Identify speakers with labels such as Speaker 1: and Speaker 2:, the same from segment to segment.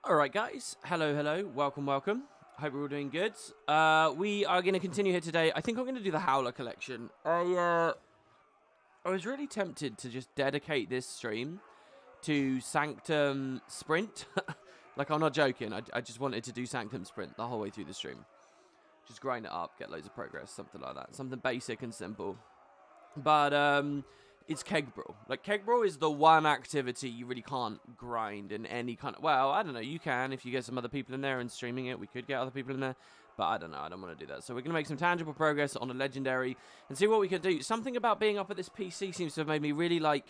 Speaker 1: Alright guys, hello, welcome. Hope we're all doing good. We are going to continue here today. I think I'm going to do the Howler collection. I was really tempted to just dedicate this stream to Sanctum Sprint. Like, I'm not joking, I just wanted to do Sanctum Sprint the whole way through the stream. Just grind it up, get loads of progress, something like that. Something basic and simple. But, it's Keg Brawl. Like, Keg Brawl is the one activity you really can't grind in any kind of... Well, I don't know. You can if you get some other people in there and streaming it. We could get other people in there. But I don't know. I don't want to do that. So we're going to make some tangible progress on a legendary and see what we can do. Something about being up at this PC seems to have made me really, like...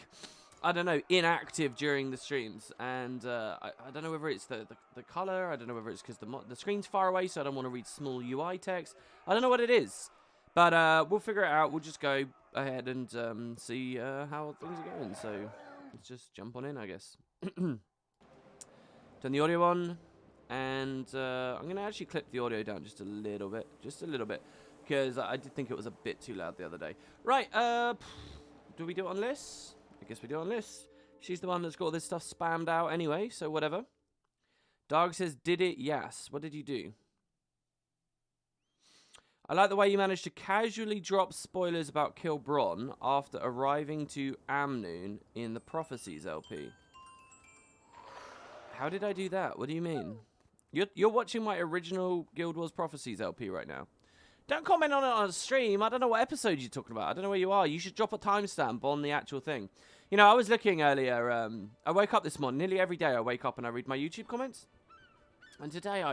Speaker 1: I don't know, inactive during the streams. And I don't know whether it's the color. I don't know whether it's because the screen's far away, so I don't want to read small UI text. I don't know what it is. But we'll figure it out. We'll just go ahead and see how things are going. So let's just jump on in, I guess. Turn the audio on. And I'm going to actually clip the audio down just a little bit. Just a little bit. Because I did think it was a bit too loud the other day. Right. Do we do it on Liz? I guess we do it on Liz. She's the one that's got all this stuff spammed out anyway. So whatever. Darg says, did it? Yes. What did you do? I like the way you managed to casually drop spoilers about Kill Bron after arriving to Amnoon in the Prophecies LP. How did I do that? What do you mean? You're watching my original Guild Wars Prophecies LP right now. Don't comment on it on a stream. I don't know what episode you're talking about. I don't know where you are. You should drop a timestamp on the actual thing. You know, I was looking earlier. I woke up this morning. Nearly every day I wake up and I read my YouTube comments. And today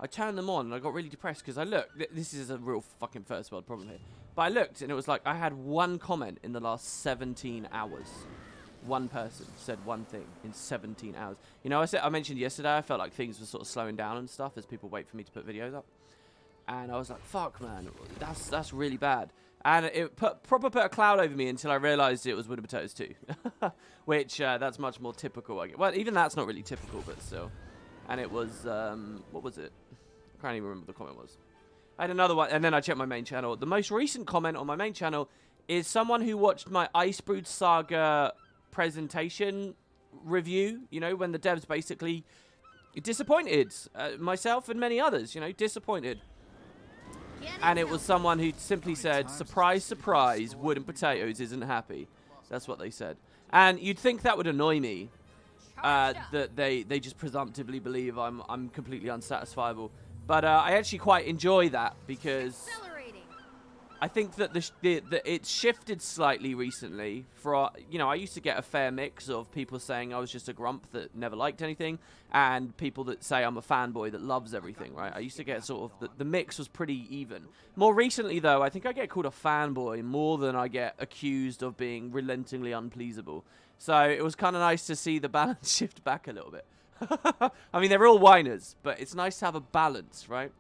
Speaker 1: I turned them on and I got really depressed because I looked. This is a real fucking first world problem here. But I looked and it was like I had one comment in the last 17 hours. One person said one thing in 17 hours. You know, I mentioned yesterday I felt like things were sort of slowing down and stuff as people wait for me to put videos up. And I was like, fuck, man, that's really bad. And it proper put a cloud over me until I realised it was Wood and Potatoes 2. Which, that's much more typical, I guess. Well, even that's not really typical, but still. And it was, what was it? I can't even remember what the comment was. I had another one, and then I checked my main channel. The most recent comment on my main channel is someone who watched my Icebrood Saga presentation review, you know, when the devs basically disappointed myself and many others, you know, disappointed. And it was someone who simply said, surprise, surprise, Wood and Potatoes isn't happy. That's what they said. And you'd think that would annoy me. That they just presumptively believe I'm completely unsatisfiable, but I actually quite enjoy that because I think that it's shifted slightly recently. For you know, I used to get a fair mix of people saying I was just a grump that never liked anything, and people that say I'm a fanboy that loves everything. Right? I used to get sort of the mix was pretty even. More recently, though, I think I get called a fanboy more than I get accused of being relentingly unpleasable. So it was kind of nice to see the balance shift back a little bit. I mean, they're all whiners, but it's nice to have a balance, right?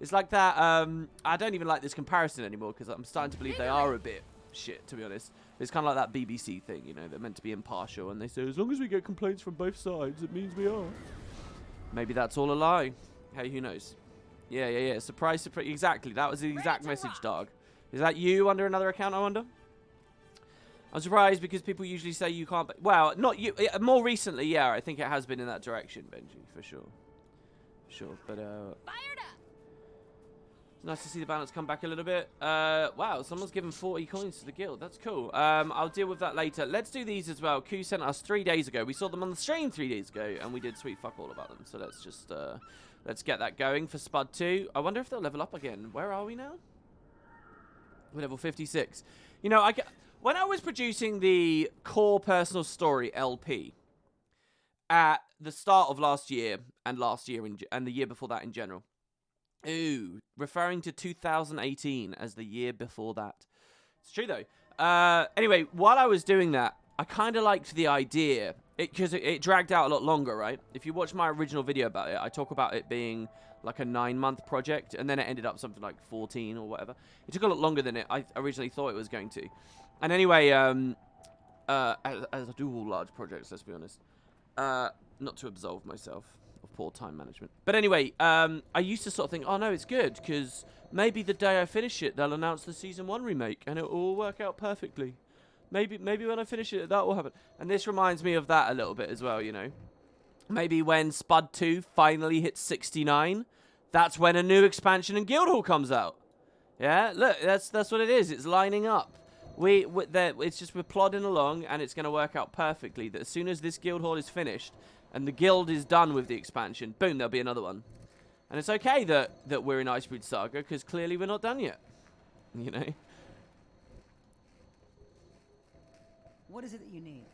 Speaker 1: It's like that. I don't even like this comparison anymore because I'm starting to believe they are a bit shit, to be honest. It's kind of like that BBC thing, you know, they're meant to be impartial, and they say, as long as we get complaints from both sides, it means we are. Maybe that's all a lie. Hey, who knows? Yeah. Surprise, surprise. Exactly. That was the exact message, Dog. Is that you under another account, I wonder? I'm surprised because people usually say you can't... Well, not you. More recently, yeah, I think it has been in that direction, Benji, for sure. Sure, but... Fired up! It's nice to see the balance come back a little bit. Wow, someone's given 40 coins to the guild. That's cool. I'll deal with that later. Let's do these as well. Q sent us 3 days ago. We saw them on the stream 3 days ago, and we did sweet fuck all about them. So let's just... let's get that going for Spud 2. I wonder if they'll level up again. Where are we now? We're level 56. You know, when I was producing the core personal story LP at the start of last year and the year before that in general, referring to 2018 as the year before that. It's true though. Anyway, while I was doing that, I kind of liked the idea because it dragged out a lot longer, right? If you watch my original video about it, I talk about it being like a 9-month project, and then it ended up something like 14 or whatever. It took a lot longer than I originally thought it was going to. And anyway, as I do all large projects, let's be honest, not to absolve myself of poor time management. But anyway, I used to sort of think, oh no, it's good, because maybe the day I finish it, they'll announce the Season 1 remake, and it will all work out perfectly. Maybe when I finish it, that will happen. And this reminds me of that a little bit as well, you know. Maybe when Spud 2 finally hits 69, that's when a new expansion in Guildhall comes out. Yeah, look, that's what it is. It's lining up. It's just we're plodding along, and it's going to work out perfectly that as soon as this Guildhall is finished and the guild is done with the expansion, boom, there'll be another one. And it's okay that we're in Icebreed Saga, because clearly we're not done yet. You know?
Speaker 2: What is it that you need?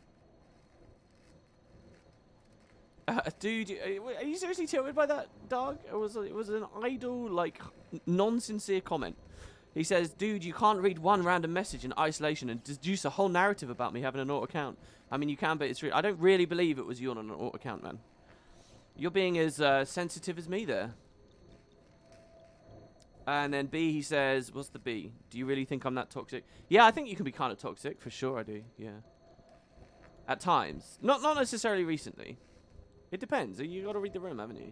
Speaker 1: Dude, are you seriously tilted by that, dog? It was an idle, like, non-sincere comment. He says, dude, you can't read one random message in isolation and deduce a whole narrative about me having an alt account. I mean, you can, but it's real. I don't really believe it was you on an alt account, man. You're being as sensitive as me there. And then B, he says, what's the B? Do you really think I'm that toxic? Yeah, I think you can be kind of toxic. For sure I do, yeah. At times. Not necessarily recently. It depends. You got to read the room, haven't you?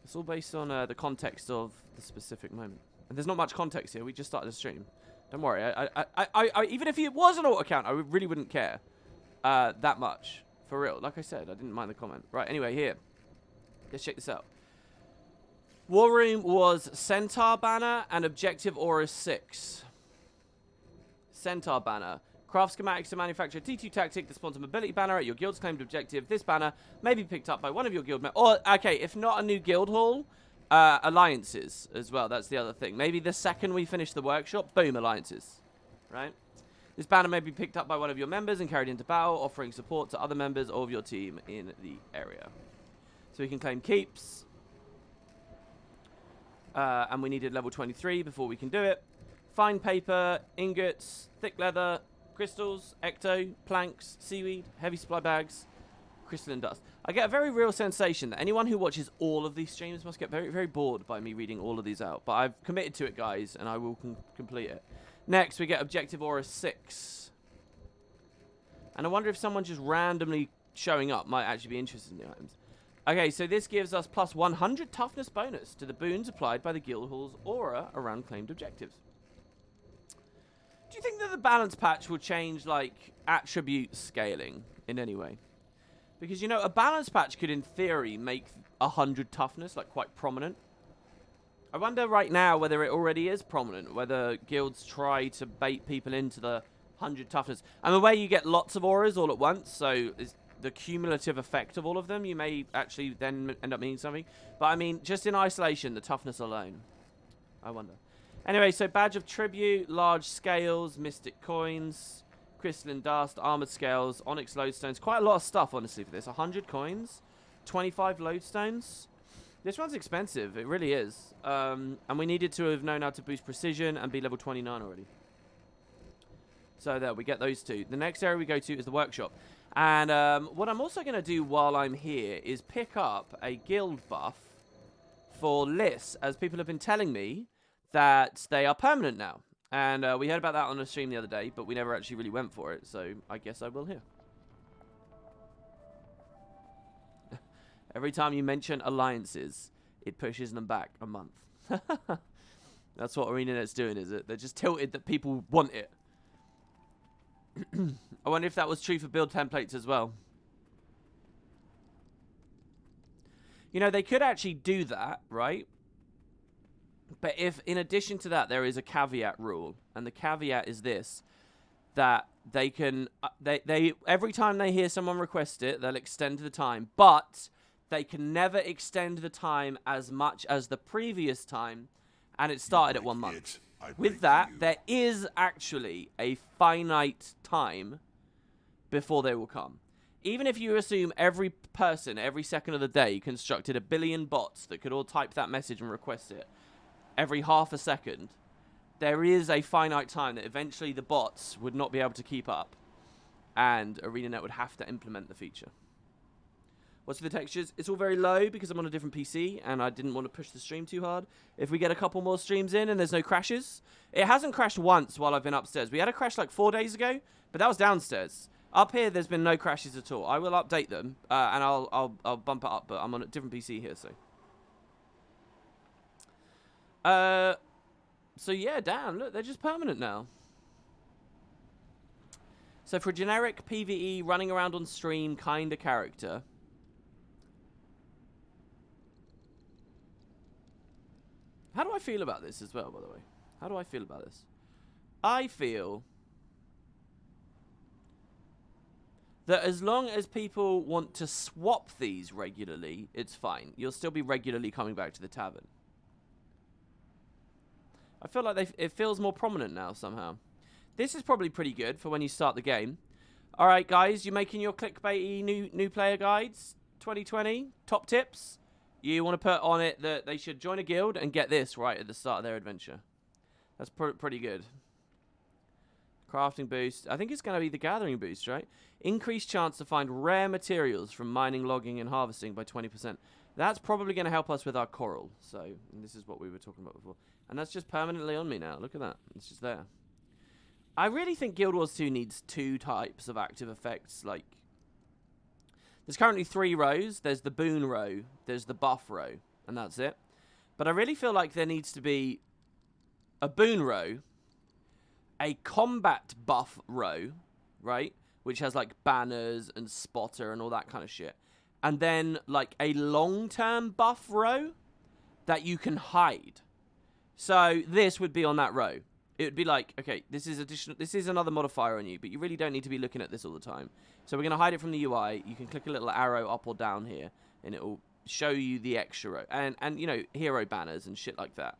Speaker 1: It's all based on the context of the specific moment. And there's not much context here. We just started a stream. Don't worry. I even if it was an alt account, I really wouldn't care that much. For real. Like I said, I didn't mind the comment. Right, anyway, here. Let's check this out. War Room was Centaur Banner and Objective Aura 6. Centaur Banner. Craft schematics to manufacture a T2 tactic that spawns a mobility banner at your guild's claimed objective. This banner may be picked up by one of your guild members. Or, okay, if not a new guild hall, alliances as well. That's the other thing. Maybe the second we finish the workshop, boom, alliances. Right? This banner may be picked up by one of your members and carried into battle, offering support to other members of your team in the area. So we can claim keeps. And we needed level 23 before we can do it. Fine paper, ingots, thick leather, crystals, ecto, planks, seaweed, heavy supply bags, crystalline dust. I get a very real sensation that anyone who watches all of these streams must get very, very bored by me reading all of these out. But I've committed to it, guys, and I will complete it. Next, we get Objective Aura 6. And I wonder if someone just randomly showing up might actually be interested in the items. Okay, so this gives us plus 100 toughness bonus to the boons applied by the Guildhall's aura around claimed objectives. Do you think that the balance patch will change, like, attribute scaling in any way? Because, you know, a balance patch could, in theory, make 100 toughness, like, quite prominent. I wonder right now whether it already is prominent, whether guilds try to bait people into the 100 toughness. And the way you get lots of auras all at once, so it's the cumulative effect of all of them, you may actually then end up meaning something. But, I mean, just in isolation, the toughness alone. I wonder. Anyway, so Badge of Tribute, Large Scales, Mystic Coins, Crystalline Dust, Armored Scales, Onyx Lodestones. Quite a lot of stuff, honestly, for this. 100 coins, 25 Lodestones. This one's expensive. It really is. And we needed to have known how to boost Precision and be level 29 already. So there, we get those two. The next area we go to is the workshop. And what I'm also going to do while I'm here is pick up a guild buff for Liss, as people have been telling me that they are permanent now. And we heard about that on a stream the other day, but we never actually really went for it, so I guess I will here. Every time you mention alliances, it pushes them back a month. That's what ArenaNet's doing, is it? They're just tilted that people want it. I wonder if that was true for build templates as well. You know, they could actually do that, right? But if, in addition to that, there is a caveat rule, and the caveat is this, that they can, they every time they hear someone request it, they'll extend the time, but they can never extend the time as much as the previous time, and it started at 1 month. With that, there is actually a finite time before they will come. Even if you assume every person, every second of the day, constructed a billion bots that could all type that message and request it every half a second, there is a finite time that eventually the bots would not be able to keep up, and ArenaNet would have to implement the feature. What's the textures? It's all very low because I'm on a different PC and I didn't want to push the stream too hard. If we get a couple more streams in and there's no crashes. It hasn't crashed once while I've been upstairs. We had a crash like 4 days ago, but that was downstairs. Up here, there's been no crashes at all. I will update them and I'll bump it up, but I'm on a different PC here, so. So yeah, damn, look, they're just permanent now. So for a generic PvE running around on stream kind of character, How do I feel about this as well, by the way? How do I feel about this? I feel that as long as people want to swap these regularly, it's fine. You'll still be regularly coming back to the tavern. I feel like it feels more prominent now somehow. This is probably pretty good for when you start the game. All right, guys, you're making your clickbaity new player guides 2020 top tips. You want to put on it that they should join a guild and get this right at the start of their adventure. That's pretty good. Crafting boost. I think it's going to be the gathering boost, right? Increased chance to find rare materials from mining, logging, and harvesting by 20%. That's probably going to help us with our coral. So this is what we were talking about before. And that's just permanently on me now. Look at that. It's just there. I really think Guild Wars 2 needs 2 types of active effects. Like, there's currently 3 rows. There's the boon row. There's the buff row. And that's it. But I really feel like there needs to be a boon row, a combat buff row, right? Which has, like, banners and spotter and all that kind of shit. And then, like, a long-term buff row that you can hide. So this would be on that row. It would be like, okay, this is additional. This is another modifier on you, but you really don't need to be looking at this all the time. So we're going to hide it from the UI. You can click a little arrow up or down here, and it will show you the extra row. And you know, hero banners and shit like that.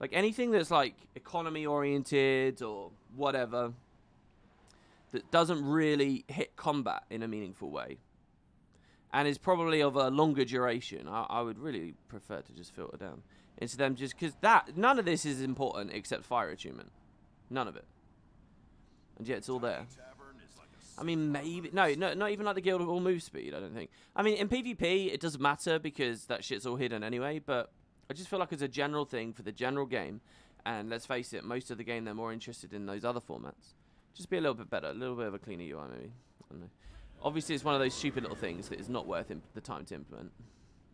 Speaker 1: Like anything that's like economy-oriented or whatever that doesn't really hit combat in a meaningful way. And is probably of a longer duration. I would really prefer to just filter down. Into them just because none of this is important except fire attunement. None of it. And yet it's all there. I mean, maybe... No, not even like the Guild Hall move speed, I don't think. I mean, in PvP, it doesn't matter because that shit's all hidden anyway, but I just feel like it's a general thing for the general game. And let's face it, most of the game, they're more interested in those other formats. Just be a little bit better. A little bit of a cleaner UI, maybe. I don't know. Obviously, it's one of those stupid little things that is not worth the time to implement.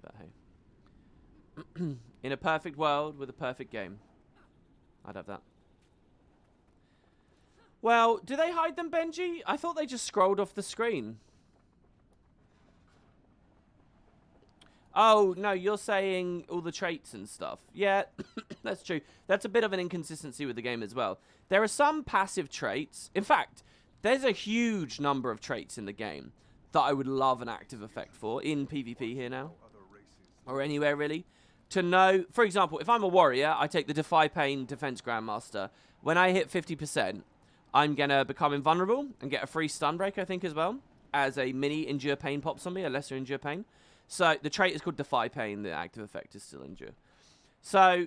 Speaker 1: But hey. In a perfect world with a perfect game, I'd have that. Well, do they hide them, Benji? I thought they just scrolled off the screen. Oh, no, you're saying all the traits and stuff. Yeah, that's true. That's a bit of an inconsistency with the game as well. There are some passive traits. In fact, there's a huge number of traits in the game that I would love an active effect for in PvP here now. Or anywhere, really. To know, for example, if I'm a warrior, I take the Defy Pain Defense Grandmaster. When I hit 50%, I'm going to become invulnerable and get a free stun break, I think, as well. As a mini Endure Pain pops on me, a lesser Endure Pain. So the trait is called Defy Pain. The active effect is still Endure. So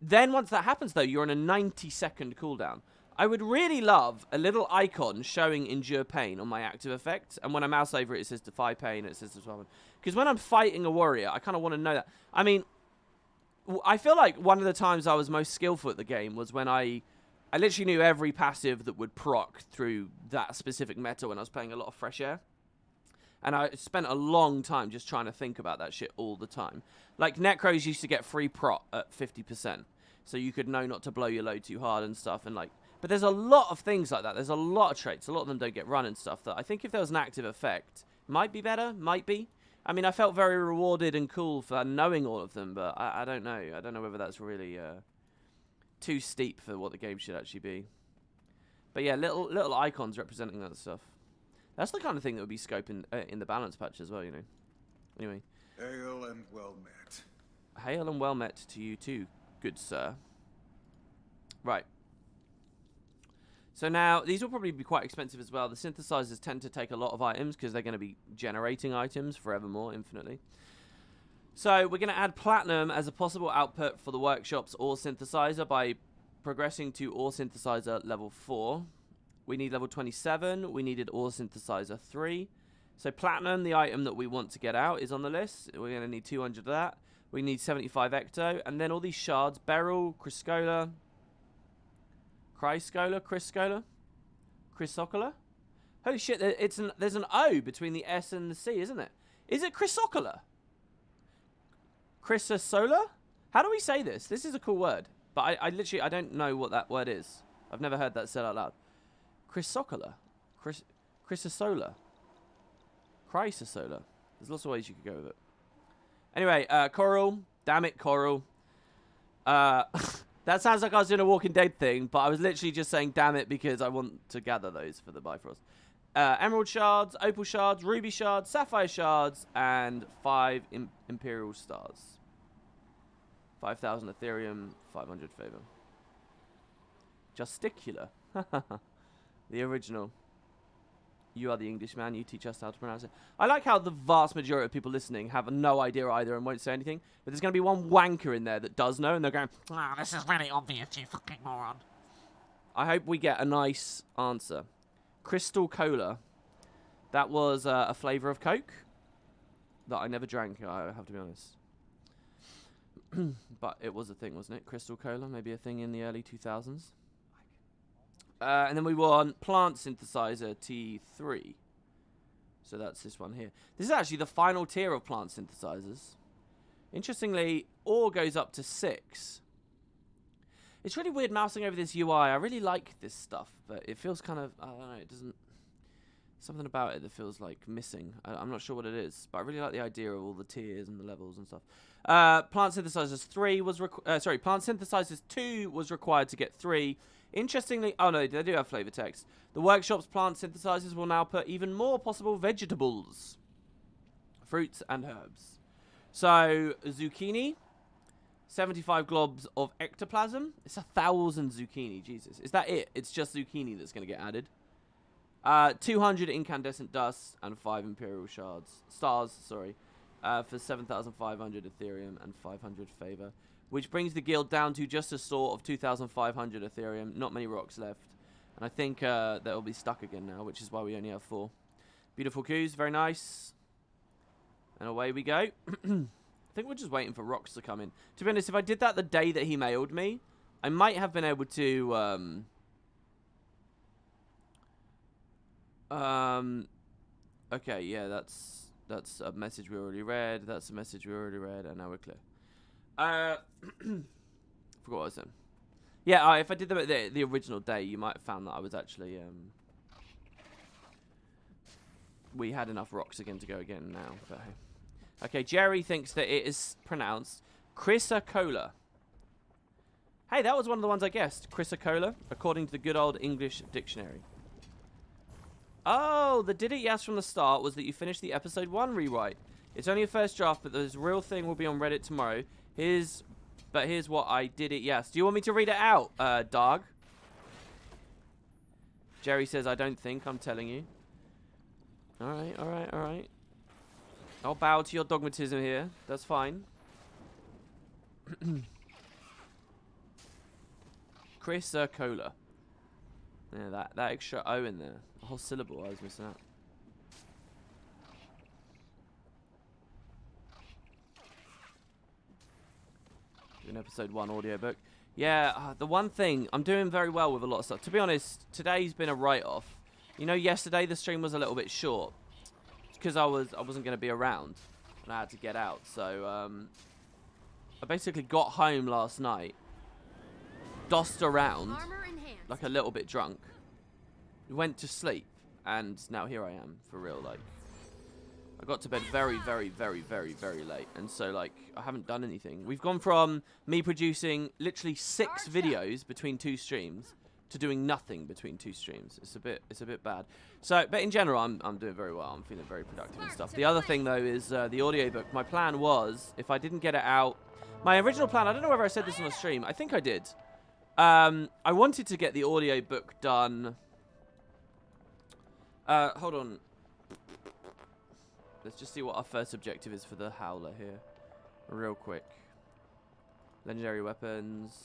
Speaker 1: then once that happens, though, you're on a 90-second cooldown. I would really love a little icon showing Endure Pain on my active effect. And when I mouse over it, it says Defy Pain. It says Defy Pain. Because when I'm fighting a warrior, I kind of want to know that. I mean, I feel like one of the times I was most skillful at the game was when I literally knew every passive that would proc through that specific meta when I was playing a lot of Fresh Air. And I spent a long time just trying to think about that shit all the time. Like, Necros used to get free prot at 50%. So you could know not to blow your load too hard and stuff. And like, but there's a lot of things like that. There's a lot of traits. A lot of them don't get run and stuff that I think if there was an active effect, might be better, might be. I mean, I felt very rewarded and cool for knowing all of them, but I don't know. I don't know whether that's really too steep for what the game should actually be. But yeah, little icons representing that stuff. That's the kind of thing that would be scoped in the balance patch as well, you know. Anyway.
Speaker 3: Hail and well met.
Speaker 1: Hail and well met to you too, good sir. Right. So now, these will probably be quite expensive as well. The synthesizers tend to take a lot of items because they're going to be generating items forevermore, infinitely. So we're going to add platinum as a possible output for the workshops or synthesizer by progressing to ore synthesizer level 4. We need level 27. We needed ore synthesizer 3. So platinum, the item that we want to get out, is on the list. We're going to need 200 of that. We need 75 ecto. And then all these shards, beryl, criscola, Chrysocolla? Holy shit, there's an O between the S and the C, isn't it? Is it Chrysocolla? Chrysocolla? How do we say this? This is a cool word. But I literally, I don't know what that word is. I've never heard that said out loud. Chrysocolla. Chrysocolla. Chrysocolla. There's lots of ways you could go with it. Anyway, coral. Damn it, coral. That sounds like I was doing a Walking Dead thing, but I was literally just saying damn it because I want to gather those for the Bifrost. Emerald shards, opal shards, ruby shards, sapphire shards, and 5 imperial stars. 5,000 Ethereum, 500 favor. Justicular. The original. You are the Englishman. You teach us how to pronounce it. I like how the vast majority of people listening have no idea either and won't say anything. But there's going to be one wanker in there that does know, and they're going,
Speaker 4: Oh, this is really obvious, you fucking moron.
Speaker 1: I hope we get a nice answer. Crystal Cola. That was a flavour of Coke that I never drank, I have to be honest. But it was a thing, wasn't it? Crystal Cola, maybe a thing in the early 2000s. And then we want Plant Synthesizer T3. So that's this one here. This is actually the final tier of plant synthesizers. Interestingly, ore goes up to 6. It's really weird mousing over this UI. I really like this stuff, but it feels kind of, I don't know, it doesn't, something about it that feels like missing. I'm not sure what it is, but I really like the idea of all the tiers and the levels and stuff. Plant Synthesizers 3 was, Plant Synthesizers 2 was required to get 3. Interestingly, oh no, they do have flavor text. The workshop's plant synthesizers will now put even more possible vegetables, fruits, and herbs. So, zucchini, 75 globs of ectoplasm. It's 1,000 zucchini, Jesus. Is that it? It's just zucchini that's going to get added. 200 incandescent dust and 5 imperial stars, for 7,500 Ethereum and 500 favor. Which brings the guild down to just a store of 2,500 Ethereum. Not many rocks left. And I think they'll be stuck again now, which is why we only have 4. Beautiful cues, very nice. And away we go. I think we're just waiting for rocks to come in. To be honest, if I did that the day that he mailed me, I might have been able to... okay, yeah, that's a message we already read. That's a message we already read, and now we're clear. Forgot what I was saying. Yeah, if I did them at the original day, you might have found that I was actually, we had enough rocks again to go again now. But hey. Okay, Jerry thinks that it is pronounced chrysocolla. Hey, that was one of the ones I guessed. Chrysocolla, according to the good old English dictionary. Oh, the did it yes from the start was that you finished the episode 1 rewrite. It's only a first draft, but the real thing will be on Reddit tomorrow. Here's what I did it yes. Do you want me to read it out, dog? Jerry says, I don't think, I'm telling you. Alright, alright, alright. I'll bow to your dogmatism here. That's fine. Chrysocolla. Yeah, that extra O in there. A whole syllable I was missing out. An episode 1 audiobook. Yeah, the one thing, I'm doing very well with a lot of stuff. To be honest, today's been a write-off. You know, yesterday the stream was a little bit short. Because I wasn't going to be around. And I had to get out. So, I basically got home last night. Dossed around. Like a little bit drunk. Went to sleep. And now here I am, for real, like. I got to bed very, very, very, very, very late. And so, like, I haven't done anything. We've gone from me producing literally 6 videos between 2 streams to doing nothing between 2 streams. It's a bit bad. So, but in general, I'm doing very well. I'm feeling very productive and stuff. The other thing, though, is the audiobook. My plan was, if I didn't get it out... My original plan, I don't know whether I said this on the stream. I think I did. I wanted to get the audiobook done... hold on. Let's just see what our first objective is for the Howler here. Real quick. Legendary weapons.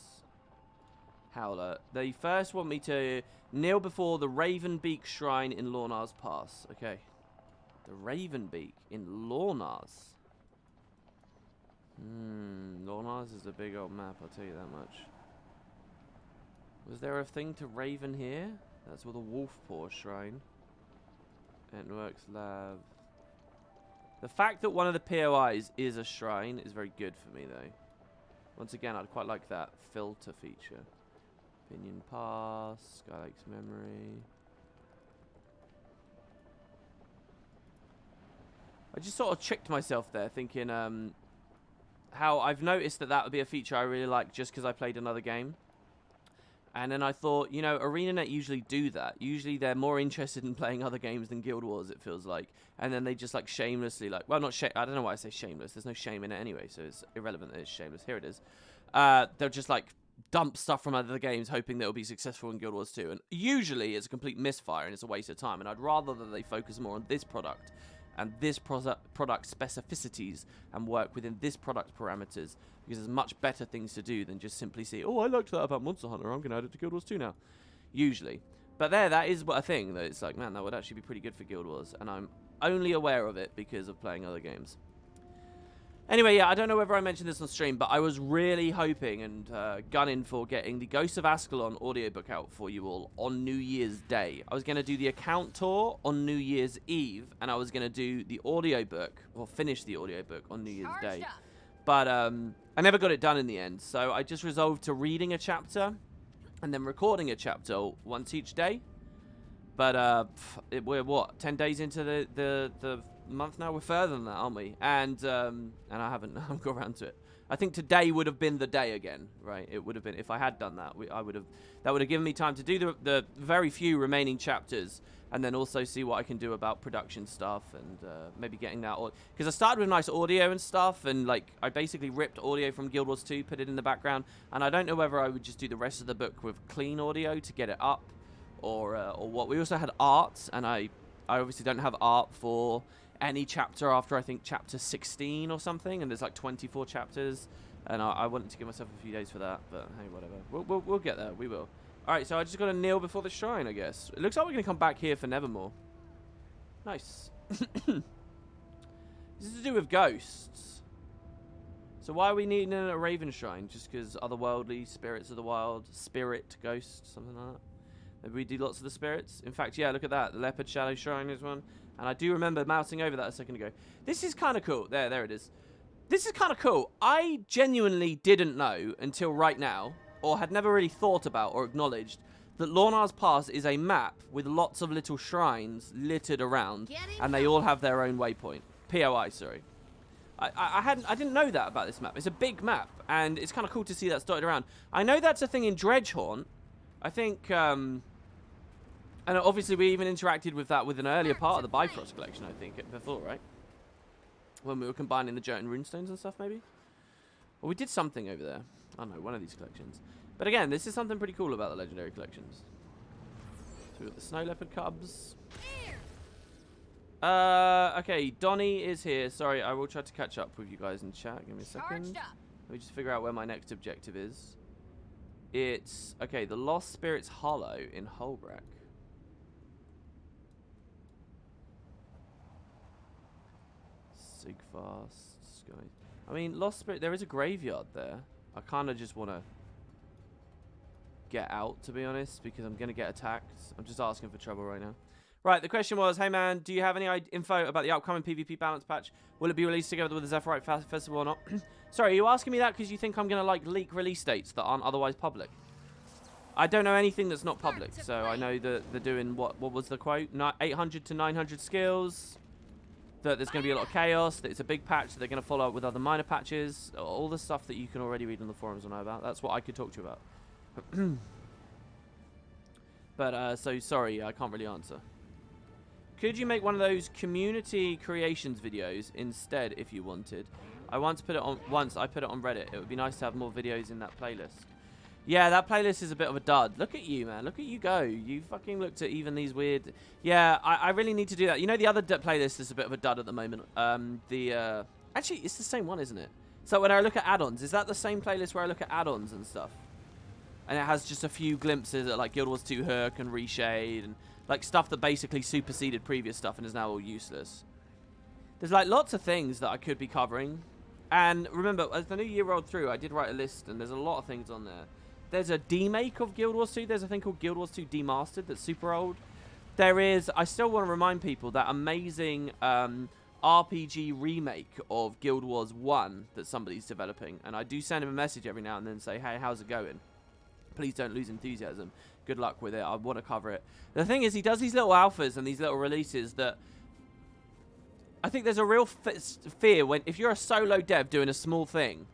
Speaker 1: Howler. They first want me to kneel before the Ravenbeak Shrine in Lornar's Pass. Okay. The Ravenbeak in Lornar's. Lornar's is a big old map, I'll tell you that much. Was there a thing to Raven here? That's with a Wolfpaw Shrine. Networks Lab. The fact that one of the POIs is a shrine is very good for me, though. Once again, I'd quite like that filter feature. Pinion Pass, Skylake's Memory. I just sort of tricked myself there, thinking, how I've noticed that would be a feature I really like just because I played another game. And then I thought, you know, ArenaNet usually do that. Usually they're more interested in playing other games than Guild Wars, it feels like. And then they just, like, shamelessly, like... Well, not I don't know why I say shameless. There's no shame in it anyway, so it's irrelevant that it's shameless. Here it is. They'll just, like, dump stuff from other games hoping that it'll be successful in Guild Wars 2. And usually it's a complete misfire and it's a waste of time. And I'd rather that they focus more on this product and this product specificities and work within this product parameters, because there's much better things to do than just simply see, oh, I liked that about Monster Hunter, I'm going to add it to Guild Wars 2 now. Usually. But that is a thing that it's like, man, that would actually be pretty good for Guild Wars, and I'm only aware of it because of playing other games. Anyway, yeah, I don't know whether I mentioned this on stream, but I was really hoping and gunning for getting the Ghost of Ascalon audiobook out for you all on New Year's Day. I was going to do the account tour on New Year's Eve, and I was going to do the audiobook, or finish the audiobook on New Year's Day. But I never got it done in the end, so I just resolved to reading a chapter and then recording a chapter once each day. But we're, what, 10 days into the month now? We're further than that, aren't we? And I haven't got around to it. I think today would have been the day again, right? It would have been, if I had done that, that would have given me time to do the very few remaining chapters, and then also see what I can do about production stuff, and maybe getting that, because I started with nice audio and stuff, and like I basically ripped audio from Guild Wars 2, put it in the background, and I don't know whether I would just do the rest of the book with clean audio to get it up, or what. We also had art, and I obviously don't have art for any chapter after, I think, chapter 16 or something, and there's like 24 chapters, and I wanted to give myself a few days for that, but hey, whatever. We'll get there. We will. Alright, so I just got to kneel before the shrine, I guess. It looks like we're going to come back here for Nevermore. Nice. This is to do with ghosts. So why are we needing a Raven shrine? Just because otherworldly, spirits of the wild, spirit, ghost, something like that? Maybe we do lots of the spirits? In fact, yeah, look at that. The Leopard Shadow Shrine is one. And I do remember mousing over that a second ago. This is kind of cool. There it is. This is kind of cool. I genuinely didn't know until right now, or had never really thought about or acknowledged, that Lornar's Pass is a map with lots of little shrines littered around, and they all have their own waypoint. POI, sorry. I didn't know that about this map. It's a big map, and it's kind of cool to see that dotted around. I know that's a thing in Dredgehaunt. I think, and obviously we even interacted with that with an earlier part of the Bifrost collection, I think, before, right? When we were combining the Jotun runestones and stuff, maybe? Well, we did something over there. I don't know, one of these collections. But again, this is something pretty cool about the Legendary collections. So we've got the Snow Leopard Cubs. Okay, Donnie is here. Sorry, I will try to catch up with you guys in chat. Give me a second. Let me just figure out where my next objective is. It's, okay, the Lost Spirits Hollow in Holbrack. Sigfast, Sky. I mean, Lost Spirit, there is a graveyard there. I kind of just want to get out, to be honest, because I'm going to get attacked. I'm just asking for trouble right now. Right, the question was, hey man, do you have any info about the upcoming PvP balance patch? Will it be released together with the Zephyrite Festival or not? Sorry, are you asking me that because you think I'm going to, like, leak release dates that aren't otherwise public? I don't know anything that's not public, so I know that they're doing, what was the quote? 800 to 900 skills. That there's going to be a lot of chaos, that it's a big patch, that they're going to follow up with other minor patches, all the stuff that you can already read on the forums and know about. That's what I could talk to you about. But, so, sorry, I can't really answer. Could you make one of those community creations videos instead if you wanted? I once put it on Reddit. It would be nice to have more videos in that playlist. Yeah, that playlist is a bit of a dud. Look at you, man. Look at you go. You fucking looked at even these weird... Yeah, I really need to do that. You know the other playlist is a bit of a dud at the moment? Actually, it's the same one, isn't it? So when I look at add-ons, is that the same playlist where I look at add-ons and stuff? And it has just a few glimpses at, like, Guild Wars 2 Hook and Reshade and, like, stuff that basically superseded previous stuff and is now all useless. There's, like, lots of things that I could be covering. And remember, as the new year rolled through, I did write a list, and there's a lot of things on there. There's a demake of Guild Wars 2. There's a thing called Guild Wars 2 Demastered that's super old. There is, I still want to remind people, that amazing RPG remake of Guild Wars 1 that somebody's developing. And I do send him a message every now and then, say, hey, how's it going? Please don't lose enthusiasm. Good luck with it. I want to cover it. The thing is, he does these little alphas and these little releases that... I think there's a real fear when if you're a solo dev doing a small thing,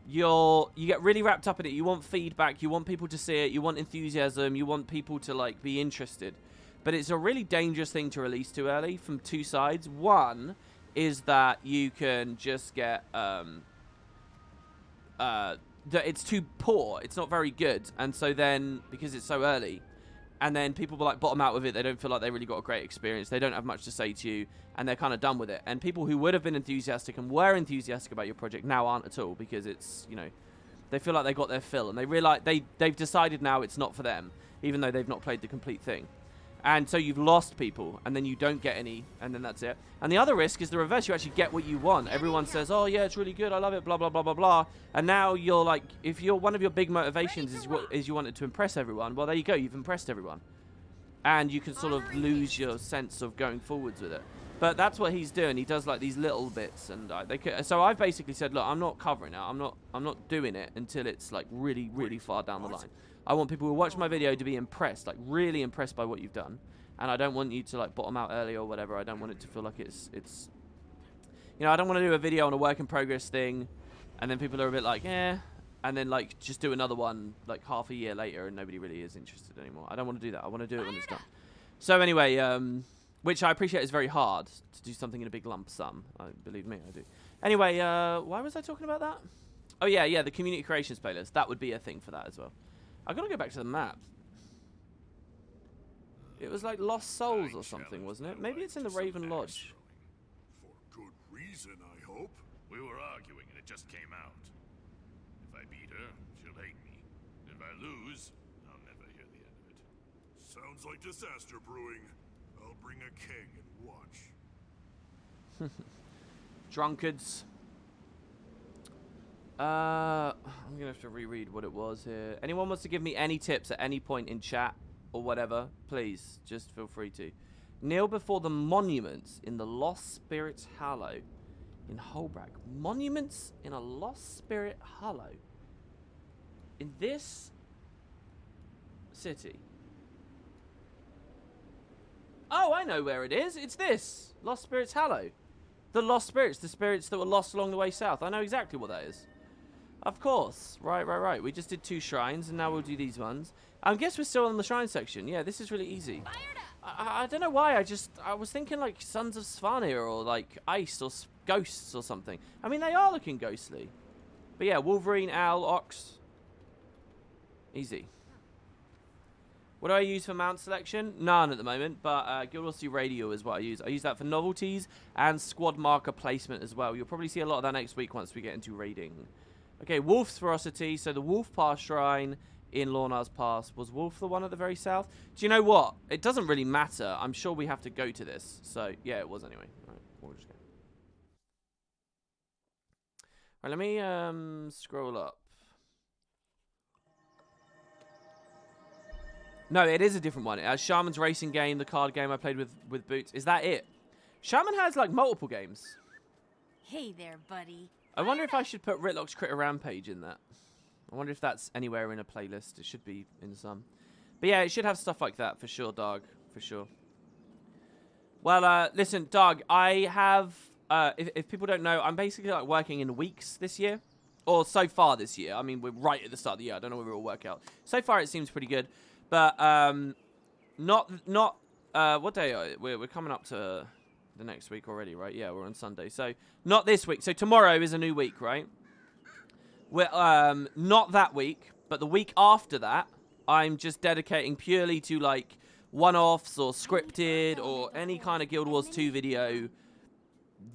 Speaker 1: you get really wrapped up in it. You want feedback, you want people to see it, you want enthusiasm, you want people to like be interested. But it's a really dangerous thing to release too early from two sides. One is that you can just get that it's too poor, it's not very good, and so then because it's so early, and then people will like bottom out with it. They don't feel like they really got a great experience. They don't have much to say to you, and they're kind of done with it. And people who would have been enthusiastic and were enthusiastic about your project now aren't at all because it's, you know, they feel like they got their fill and they realize they've decided now it's not for them, even though they've not played the complete thing. And so you've lost people, and then you don't get any, and then that's it. And the other risk is the reverse. You actually get what you want. Everyone says, oh, yeah, it's really good. I love it, blah, blah, blah, blah, blah. And now you're like, if you're one of your big motivations is you wanted to impress everyone, well, there you go. You've impressed everyone. And you can sort of lose your sense of going forwards with it. But that's what he's doing. He does like these little bits, and so I've basically said, look, I'm not covering it. I'm not doing it until it's like really, really far down the line. I want people who watch my video to be impressed, like really impressed by what you've done, and I don't want you to like bottom out early or whatever. I don't want it to feel like it's you know, I don't want to do a video on a work in progress thing, and then people are a bit like, eh, and then like just do another one like half a year later and nobody really is interested anymore. I don't want to do that. I want to do it when it's done. So anyway, which I appreciate is very hard to do something in a big lump sum. Believe me, I do. Anyway, why was I talking about that? Oh yeah, the community creations playlist. That would be a thing for that as well. I gotta go back to the map. It was like Lost Souls or something, wasn't it? Maybe it's in the Raven Lodge.
Speaker 5: For good reason, I hope.
Speaker 6: We were arguing and it just came out. If I beat her, she'll hate me. If I lose, I'll never hear the end of it.
Speaker 5: Sounds like disaster brewing. I'll bring a keg and watch.
Speaker 1: Drunkards. I'm gonna have to reread what it was here. Anyone wants to give me any tips at any point in chat or whatever, please, just feel free to. Kneel before the monuments in the Lost Spirit Hollow in Holbrag. Monuments in a Lost Spirit Hollow. In this city. Oh, I know where it is. It's this. Lost Spirits Hollow. The Lost Spirits. The spirits that were lost along the way south. I know exactly what that is. Of course. Right. We just did 2 shrines, and now we'll do these ones. I guess we're still on the shrine section. Yeah, this is really easy. I don't know why. I was thinking like Sons of Svanir or like Ice or Ghosts or something. I mean, they are looking ghostly. But yeah, Wolverine, Owl, Ox. Easy. What do I use for mount selection? None at the moment, but Guild Wars 2 Radio is what I use. I use that for novelties and squad marker placement as well. You'll probably see a lot of that next week once we get into raiding. Okay, Wolf's Ferocity. So the Wolf Pass Shrine in Lorna's Pass. Was Wolf the one at the very south? Do you know what? It doesn't really matter. I'm sure we have to go to this. So, yeah, it was anyway. All right, we'll just go. All right, let me scroll up. No, it is a different one. It has Shaman's Racing Game, the card game I played with Boots. Is that it? Shaman has, like, multiple games.
Speaker 7: Hey there, buddy.
Speaker 1: I wonder if I should put Ritlock's Critter Rampage in that. I wonder if that's anywhere in a playlist. It should be in some. But yeah, it should have stuff like that for sure, Doug. For sure. Well, listen, Doug, I have... if people don't know, I'm basically like working in weeks this year. Or so far this year. I mean, we're right at the start of the year. I don't know whether it will work out. So far, it seems pretty good. But not what day are it? We're coming up to the next week already, right? Yeah, we're on Sunday. So not this week. So tomorrow is a new week, right? We're not that week, but the week after that, I'm just dedicating purely to like one-offs or scripted or any kind of Guild Wars 2 video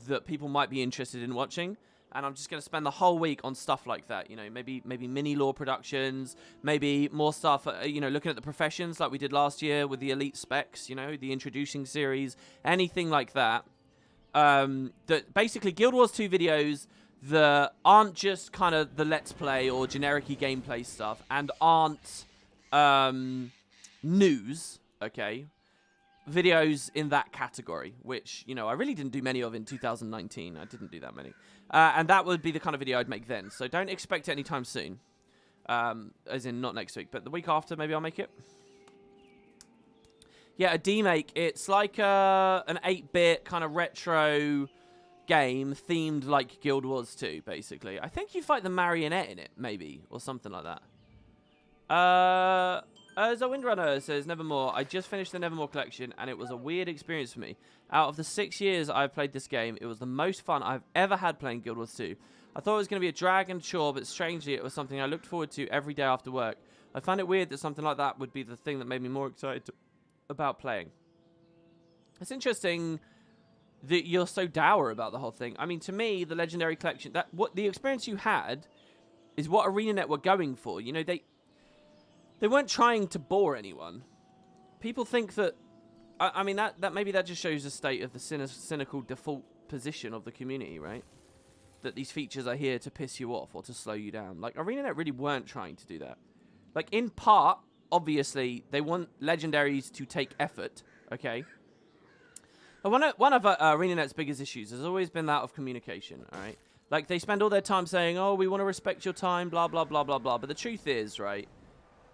Speaker 1: that people might be interested in watching. And I'm just going to spend the whole week on stuff like that, you know, maybe mini lore productions, maybe more stuff, you know, looking at the professions like we did last year with the Elite Specs, you know, the introducing series, anything like that. That basically Guild Wars 2 videos that aren't just kind of the Let's Play or generic-y gameplay stuff and aren't news, okay? Videos in that category, which, you know, I really didn't do many of in 2019. I didn't do that many. And that would be the kind of video I'd make then. So don't expect it anytime soon. As in, not next week, but the week after, maybe I'll make it. Yeah, a demake. It's like an 8-bit kind of retro game themed like Guild Wars 2, basically. I think you fight the marionette in it, maybe, or something like that. As a Windrunner says, Nevermore, I just finished the Nevermore collection, and it was a weird experience for me. Out of the 6 years I've played this game, it was the most fun I've ever had playing Guild Wars 2. I thought it was going to be a drag and chore, but strangely, it was something I looked forward to every day after work. I find it weird that something like that would be the thing that made me more excited about playing. It's interesting that you're so dour about the whole thing. I mean, to me, the Legendary Collection, what the experience you had is what ArenaNet were going for. You know, they weren't trying to bore anyone. People think that, I mean, that maybe that just shows the state of the cynical default position of the community, right? That these features are here to piss you off or to slow you down. Like, ArenaNet really weren't trying to do that. Like, in part, obviously, they want legendaries to take effort, okay? But one of ArenaNet's biggest issues has always been that of communication, all right? Like, they spend all their time saying, oh, we want to respect your time, blah, blah, blah, blah, blah. But the truth is, right,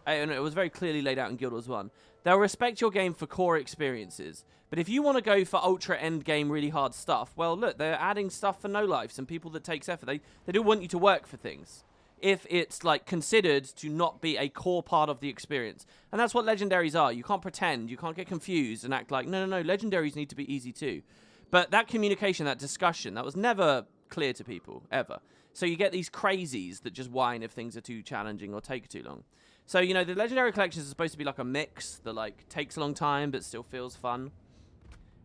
Speaker 1: and it was very clearly laid out in Guild Wars 1, they'll respect your game for core experiences. But if you want to go for ultra end game really hard stuff, well, look, they're adding stuff for no-lifes and people that takes effort. They do want you to work for things if it's, like, considered to not be a core part of the experience. And that's what legendaries are. You can't pretend. You can't get confused and act like, no, legendaries need to be easy too. But that communication, that discussion, that was never clear to people, ever. So you get these crazies that just whine if things are too challenging or take too long. So, you know, the Legendary Collections are supposed to be like a mix that, like, takes a long time but still feels fun.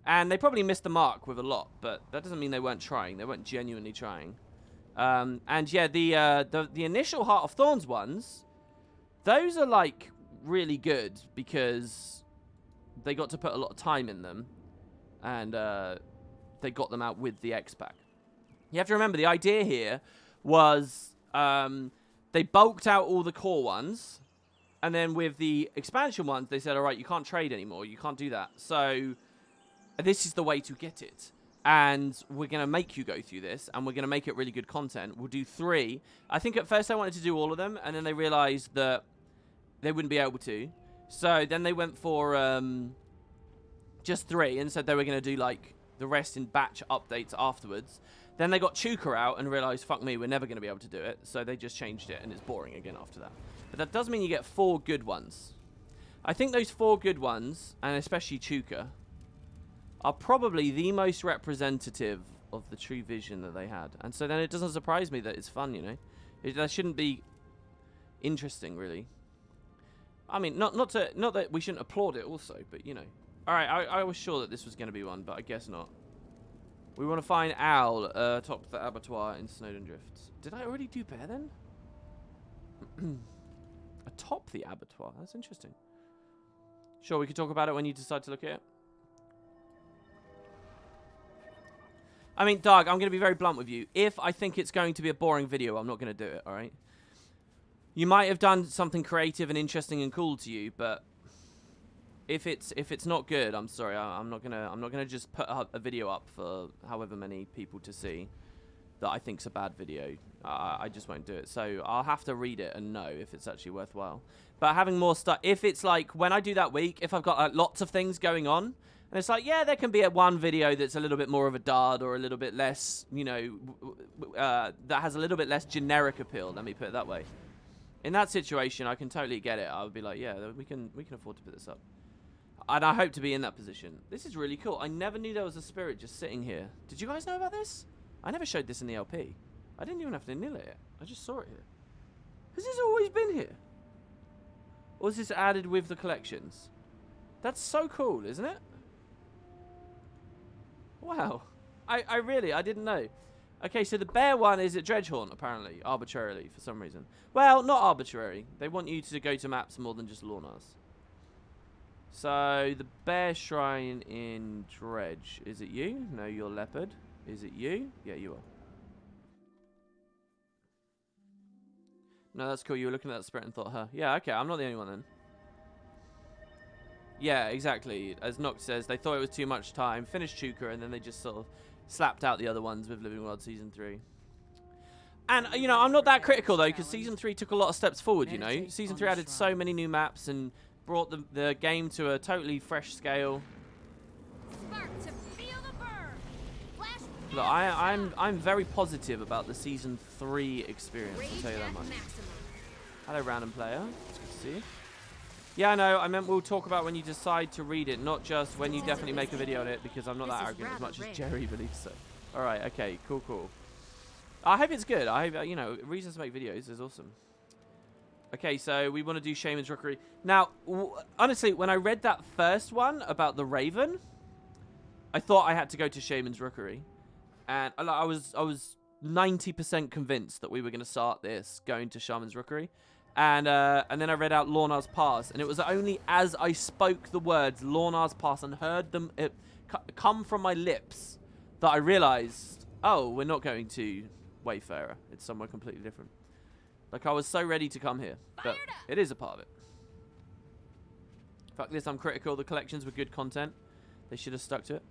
Speaker 1: And they probably missed the mark with a lot, but that doesn't mean they weren't trying. They weren't genuinely trying. And, yeah, the initial Heart of Thorns ones, those are, like, really good because they got to put a lot of time in them. And they got them out with the X-Pack. You have to remember, the idea here was they bulked out all the core ones. And then with the expansion ones, they said, all right, you can't trade anymore. You can't do that. So this is the way to get it. And we're going to make you go through this. And we're going to make it really good content. We'll do 3. I think at first they wanted to do all of them. And then they realized that they wouldn't be able to. So then they went for just 3 and said they were going to do, like, the rest in batch updates afterwards. Then they got Chuka out and realized, fuck me, we're never going to be able to do it. So they just changed it, and it's boring again after that. But that does mean you get 4 good ones. I think those 4 good ones, and especially Chuka, are probably the most representative of the true vision that they had. And so then it doesn't surprise me that it's fun, you know. That shouldn't be interesting, really. I mean, not that we shouldn't applaud it also, but, you know. Alright, I was sure that this was going to be one, but I guess not. We want to find Owl atop the abattoir in Snowden Drifts. Did I already do Bear then? Atop the abattoir? That's interesting. Sure, we could talk about it when you decide to look at it. I mean, Doug, I'm going to be very blunt with you. If I think it's going to be a boring video, I'm not going to do it, alright? You might have done something creative and interesting and cool to you, but if it's not good, I'm sorry. I'm not gonna just put a video up for however many people to see that I think's a bad video. I just won't do it. So I'll have to read it and know if it's actually worthwhile. But having more stuff, if it's like when I do that week, if I've got like, lots of things going on, and it's like, yeah, there can be one video that's a little bit more of a dud or a little bit less, you know, that has a little bit less generic appeal. Let me put it that way. In that situation, I can totally get it. I would be like, yeah, we can afford to put this up. And I hope to be in that position. This is really cool. I never knew there was a spirit just sitting here. Did you guys know about this? I never showed this in the LP. I didn't even have to nil it. I just saw it here. Has this always been here? Or is this added with the collections? That's so cool, isn't it? Wow. I didn't know. Okay, so the bear one is at Dredgehorn, apparently. Arbitrarily, for some reason. Well, not arbitrary. They want you to go to maps more than just Lornars. So, the bear shrine in Dredge. Is it you? No, you're leopard. Is it you? Yeah, you are. No, that's cool. You were looking at that spirit and thought, huh? Yeah, okay. I'm not the only one then. Yeah, exactly. As Nox says, they thought it was too much time. Finished Chuka, and then they just sort of slapped out the other ones with Living World Season 3. And, you know, I'm not that critical, though, because Season 3 took a lot of steps forward, you know. Season 3 added so many new maps and brought the game to a totally fresh scale.
Speaker 7: Spark to feel the burn. Flash
Speaker 1: Look, I'm very positive about the Season 3 experience, I'll tell you that much. Hello, random player. It's good to see you. Yeah, I know. I meant we'll talk about when you decide to read it, not just when you definitely make a video on it, because I'm not that arrogant as much as Jerry believes so. All right, okay, cool, cool. I hope it's good. I hope, you know, reasons to make videos is awesome. Okay, so we want to do Shaman's Rookery. Now, honestly, when I read that first one about the Raven, I thought I had to go to Shaman's Rookery. And I was 90% convinced that we were going to start this going to Shaman's Rookery. And then I read out Lorna's Pass, and it was only as I spoke the words Lorna's Pass and heard them come from my lips that I realized, oh, we're not going to Wayfarer. It's somewhere completely different. Like, I was so ready to come here, but it is a part of it. Fuck this, I'm critical. The collections were good content. They should have stuck to it.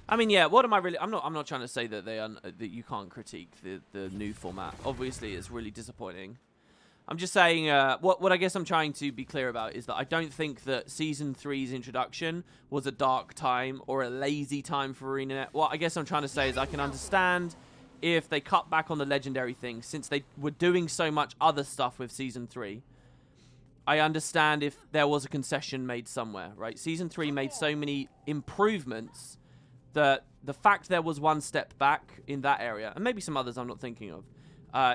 Speaker 1: I mean, yeah, what am I really... I'm not trying to say that that you can't critique the new format. Obviously, it's really disappointing. I'm just saying, what I guess I'm trying to be clear about is that I don't think that Season 3's introduction was a dark time or a lazy time for ArenaNet. What I guess I'm trying to say is I can understand if they cut back on the legendary thing, since they were doing so much other stuff with Season 3. I understand if there was a concession made somewhere, right? Season 3 made so many improvements that the fact there was one step back in that area, and maybe some others I'm not thinking of,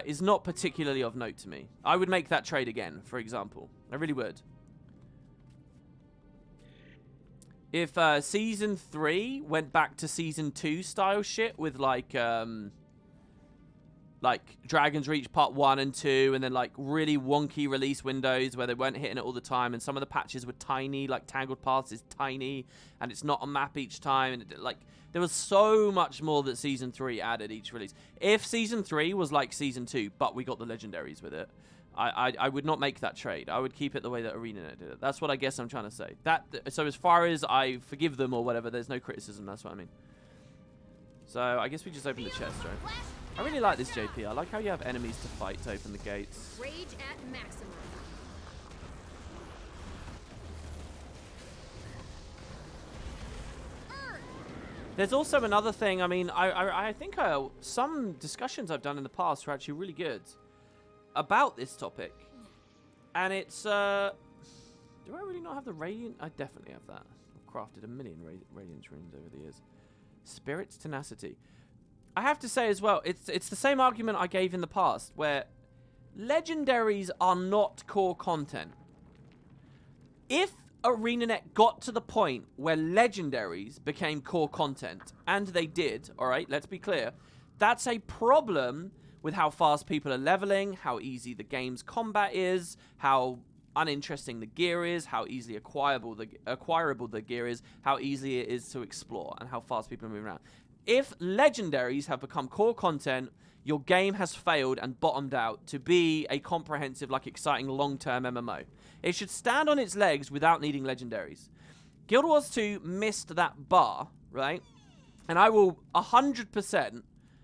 Speaker 1: is not particularly of note to me. I would make that trade again, for example. I really would. If Season 3 went back to Season 2 style shit with like Dragon's Reach Part 1 and 2, and then like really wonky release windows where they weren't hitting it all the time, and some of the patches were tiny, like Tangled Paths is tiny, and it's not a map each time, and like there was so much more that Season 3 added each release. If Season 3 was like Season 2, but we got the legendaries with it, I would not make that trade. I would keep it the way that ArenaNet did it. That's what I guess I'm trying to say. So as far as I forgive them or whatever, there's no criticism. That's what I mean. So I guess we just open the chest, right? I really like this JP. I like how you have enemies to fight to open the gates.
Speaker 7: Rage at maximum.
Speaker 1: There's also another thing. I mean, I think some discussions I've done in the past were actually really good about this topic. And it's, do I really not have the Radiant? I definitely have that. I've crafted a million Radiance runes over the years. Spirit's Tenacity. I have to say as well, it's the same argument I gave in the past, where legendaries are not core content. If ArenaNet got to the point where legendaries became core content, and they did, alright, let's be clear, that's a problem with how fast people are leveling, how easy the game's combat is, how uninteresting the gear is, how easily acquirable the gear is, how easy it is to explore, and how fast people are moving around. If legendaries have become core content, your game has failed and bottomed out to be a comprehensive, like, exciting long-term MMO. It should stand on its legs without needing legendaries. Guild Wars 2 missed that bar, right? And I will 100%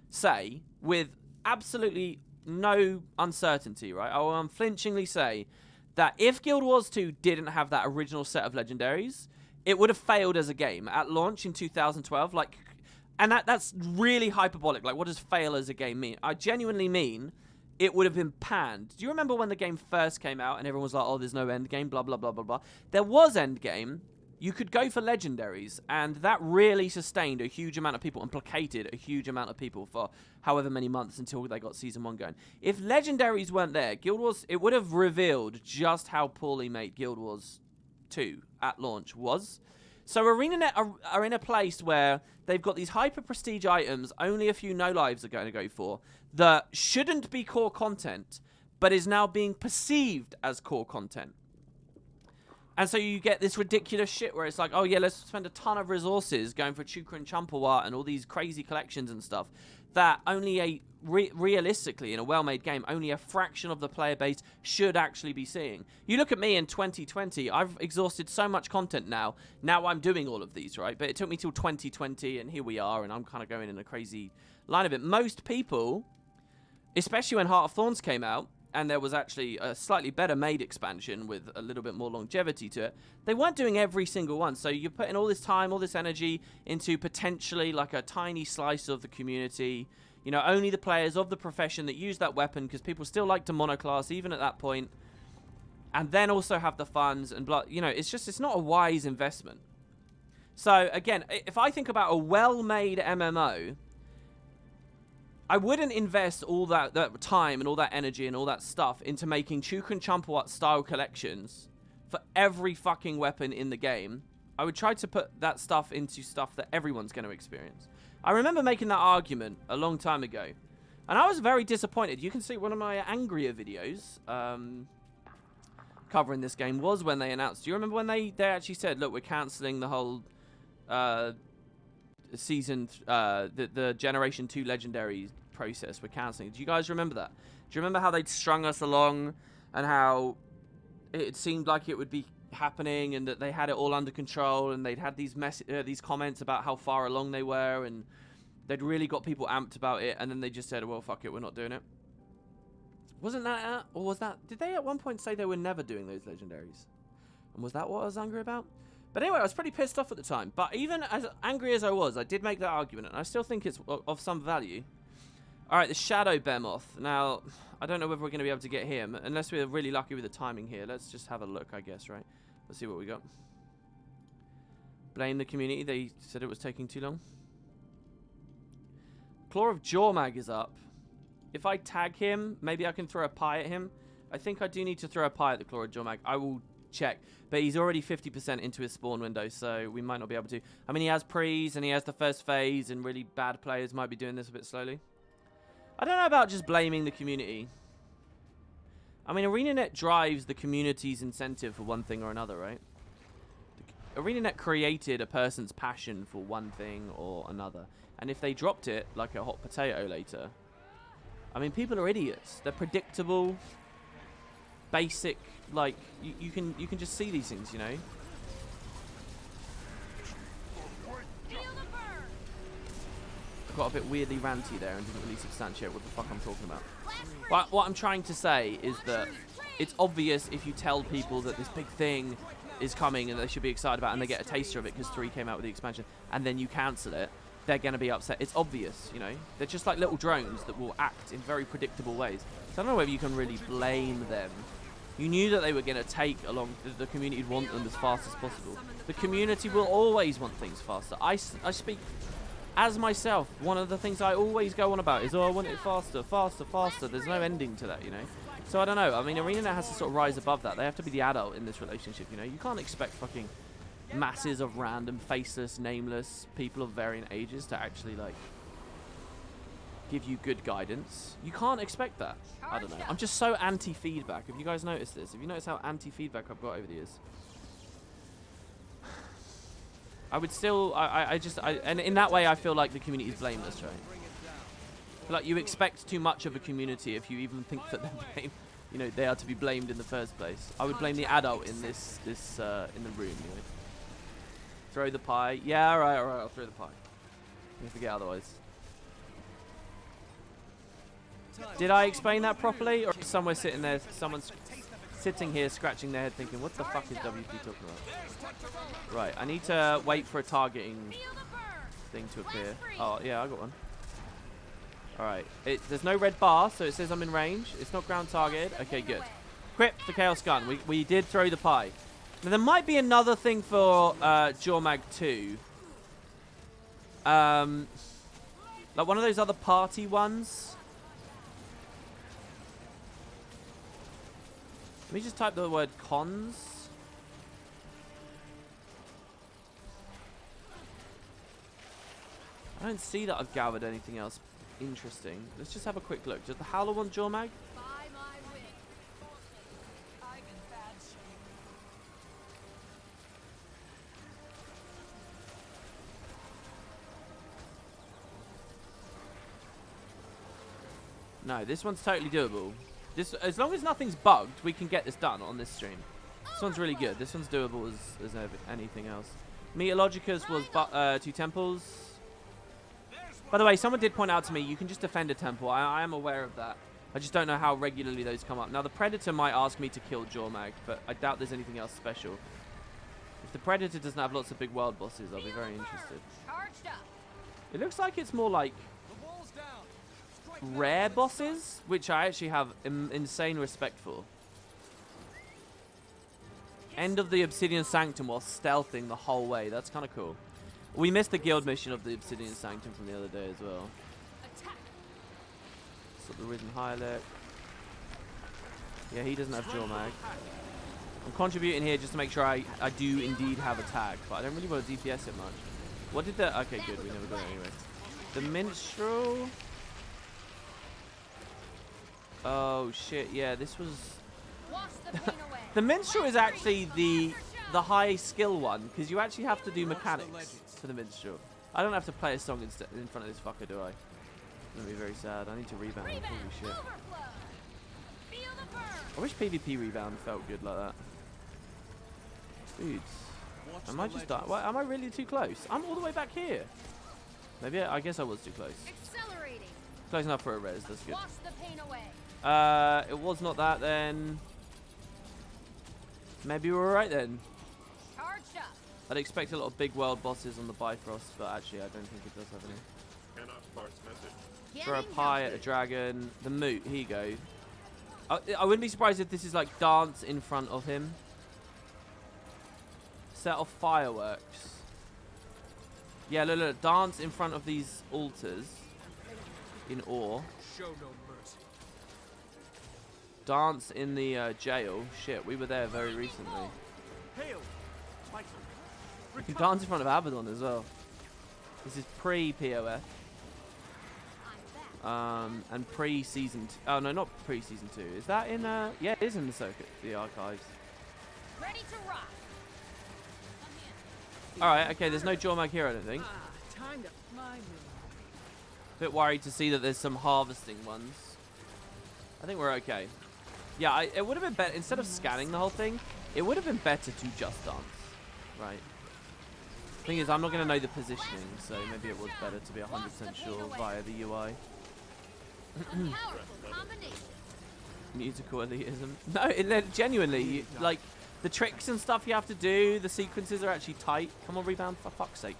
Speaker 1: say, with absolutely no uncertainty, right? I will unflinchingly say that if Guild Wars 2 didn't have that original set of legendaries, it would have failed as a game. At launch in 2012, like... And that's really hyperbolic. Like, what does fail as a game mean? I genuinely mean it would have been panned. Do you remember when the game first came out and everyone was like, oh, there's no end game, blah, blah, blah, blah, blah. There was end game. You could go for legendaries, and that really sustained a huge amount of people and placated a huge amount of people for however many months until they got Season 1 going. If legendaries weren't there, Guild Wars, it would have revealed just how poorly made Guild Wars 2 at launch was. So ArenaNet are in a place where they've got these hyper-prestige items only a few no-lives are going to go for that shouldn't be core content, but is now being perceived as core content. And so you get this ridiculous shit where it's like, oh yeah, let's spend a ton of resources going for Chukra and Chumpawat and all these crazy collections and stuff that only realistically, in a well-made game, only a fraction of the player base should actually be seeing. You look at me in 2020, I've exhausted so much content now. Now I'm doing all of these, right? But it took me till 2020, and here we are, and I'm kind of going in a crazy line of it. Most people, especially when Heart of Thorns came out, and there was actually a slightly better made expansion with a little bit more longevity to it, they weren't doing every single one. So you're putting all this time, all this energy into potentially like a tiny slice of the community. You know, only the players of the profession that use that weapon, because people still like to monoclass even at that point. And then also have the funds and blah. You know, it's not a wise investment. So again, if I think about a well-made MMO, I wouldn't invest all that time and all that energy and all that stuff into making Chukan Chumpawat style collections for every fucking weapon in the game. I would try to put that stuff into stuff that everyone's going to experience. I remember making that argument a long time ago, and I was very disappointed. You can see one of my angrier videos covering this game was when they announced. Do you remember when they actually said, look, we're cancelling the whole season, the Generation 2 Legendary process, we're cancelling. Do you guys remember that? Do you remember how they'd strung us along and how it seemed like it would be happening and that they had it all under control, and they'd had these comments about how far along they were, and they'd really got people amped about it, and then they just said, well, fuck it, we're not doing it. Wasn't that or was that, did they at one point say they were never doing those legendaries? And was that what I was angry about? But anyway, I was pretty pissed off at the time. But even as angry as I was, I did make that argument, and I still think it's of some value. Alright, the Shadow Behemoth. Now, I don't know whether we're going to be able to get him, unless we're really lucky with the timing here. Let's just have a look, I guess, right? Let's see what we got. Blame the community. They said it was taking too long. Claw of Jormag is up. If I tag him, maybe I can throw a pie at him. I think I do need to throw a pie at the Claw of Jormag. I will check. But he's already 50% into his spawn window, so we might not be able to. I mean, he has pre's and he has the first phase, and really bad players might be doing this a bit slowly. I don't know about just blaming the community. I mean, ArenaNet drives the community's incentive for one thing or another, right? ArenaNet created a person's passion for one thing or another. And if they dropped it like a hot potato later, I mean, people are idiots. They're predictable, basic, like, you can just see these things, you know? I got a bit weirdly ranty there and didn't really substantiate what the fuck I'm talking about. But what I'm trying to say is that it's obvious if you tell people that this big thing is coming and they should be excited about it, and they get a taster of it because 3 came out with the expansion, and then you cancel it, they're going to be upset. It's obvious, you know? They're just like little drones that will act in very predictable ways. So I don't know whether you can really blame them. You knew that they were going to take along, the community would want them as fast as possible. The community will always want things faster. I speak as myself. One of the things I always go on about is, oh, I want it faster, faster, faster. There's no ending to that, you know? So I don't know. I mean, ArenaNet has to sort of rise above that. They have to be the adult in this relationship, you know? You can't expect fucking masses of random, faceless, nameless people of varying ages to actually, like, give you good guidance. You can't expect that. I don't know. I'm just so anti-feedback. Have you guys noticed this? Have you noticed how anti-feedback I've got over the years? I would still, and in that way, I feel like the community is blameless, right? I feel like you expect too much of a community if you even think that they're you know, they are to be blamed in the first place. I would blame the adult in this in the room, you know. Throw the pie. Yeah, all right, I'll throw the pie. You forget otherwise. Did I explain that properly, or somewhere sitting there, someone's sitting here scratching their head thinking, what the fuck is WP talking about? Right, I need to wait for a targeting thing to appear. Oh, yeah, I got one. Alright, there's no red bar, so it says I'm in range. It's not ground targeted. Okay, good. Equip the Chaos Gun. We did throw the pie. Now, there might be another thing for Jormag 2. Like one of those other party ones. Let me just type the word cons. I don't see that I've gathered anything else interesting. Let's just have a quick look. Does the Howler want Jormag? No, this one's totally doable. This, as long as nothing's bugged, we can get this done on this stream. This one's really good. This one's doable as anything else. Meteorologicus was 2 temples. By the way, someone did point out to me, you can just defend a temple. I am aware of that. I just don't know how regularly those come up. Now, the Predator might ask me to kill Jormag, but I doubt there's anything else special. If the Predator doesn't have lots of big world bosses, I'll be very interested.
Speaker 7: Charged up.
Speaker 1: It looks like it's more like rare bosses, which I actually have insane respect for. End of the Obsidian Sanctum while stealthing the whole way. That's kind of cool. We missed the guild mission of the Obsidian Sanctum from the other day as well.
Speaker 7: Attack.
Speaker 1: So the Risen Hylek. Yeah, he doesn't have Jormag. I'm contributing here just to make sure I do indeed have attack, but I don't really want to DPS it much. What did the... Okay, good. We never got it anyway. The Minstrel... Oh, shit. Yeah, this was...
Speaker 7: Wash the pain away.
Speaker 1: The Minstrel is actually the high skill one, because you actually have to do mechanics for the Minstrel. I don't have to play a song in front of this fucker, do I? I'm going to be very sad. I need to rebound. Holy shit.
Speaker 7: Overflow. Feel the burn.
Speaker 1: I wish PvP rebound felt good like that. Dudes. Am I just dying? Am I really too close? I'm all the way back here. Maybe I guess I was too close.
Speaker 7: Accelerating.
Speaker 1: Close enough for a res. That's good.
Speaker 7: Wash the pain away.
Speaker 1: It was not that then. Maybe we're right then.
Speaker 7: Charged up.
Speaker 1: I'd expect a lot of big world bosses on the Bifrost, but actually I don't think it does have any.
Speaker 5: Cannot parse message.
Speaker 1: Throw a pie at a dragon. The moot. Here you go. I wouldn't be surprised if this is like dance in front of him. Set off fireworks. Yeah, look, dance in front of these altars in awe.
Speaker 8: Show no mercy.
Speaker 1: Dance in the jail. Shit, we were there very recently.
Speaker 8: Hail! My
Speaker 1: You can dance in front of Abaddon as well. This is pre-POF. And pre-season... Oh, no, not pre-season 2. Is that in... Yeah, it is in the circuit, the archives.
Speaker 7: Ready to rock.
Speaker 1: Alright, okay, there's no Jormag here, I don't think.
Speaker 2: Time to fly.
Speaker 1: Bit worried to see that there's some harvesting ones. I think we're okay. Yeah, it would have been better, instead of scanning the whole thing, it would have been better to just dance. Right. Thing is, I'm not going to know the positioning, so maybe it was better to be 100% sure via the UI.
Speaker 7: Powerful combination.
Speaker 1: Musical elitism. No, genuinely, like, the tricks and stuff you have to do, the sequences are actually tight. Come on, rebound, for fuck's sake.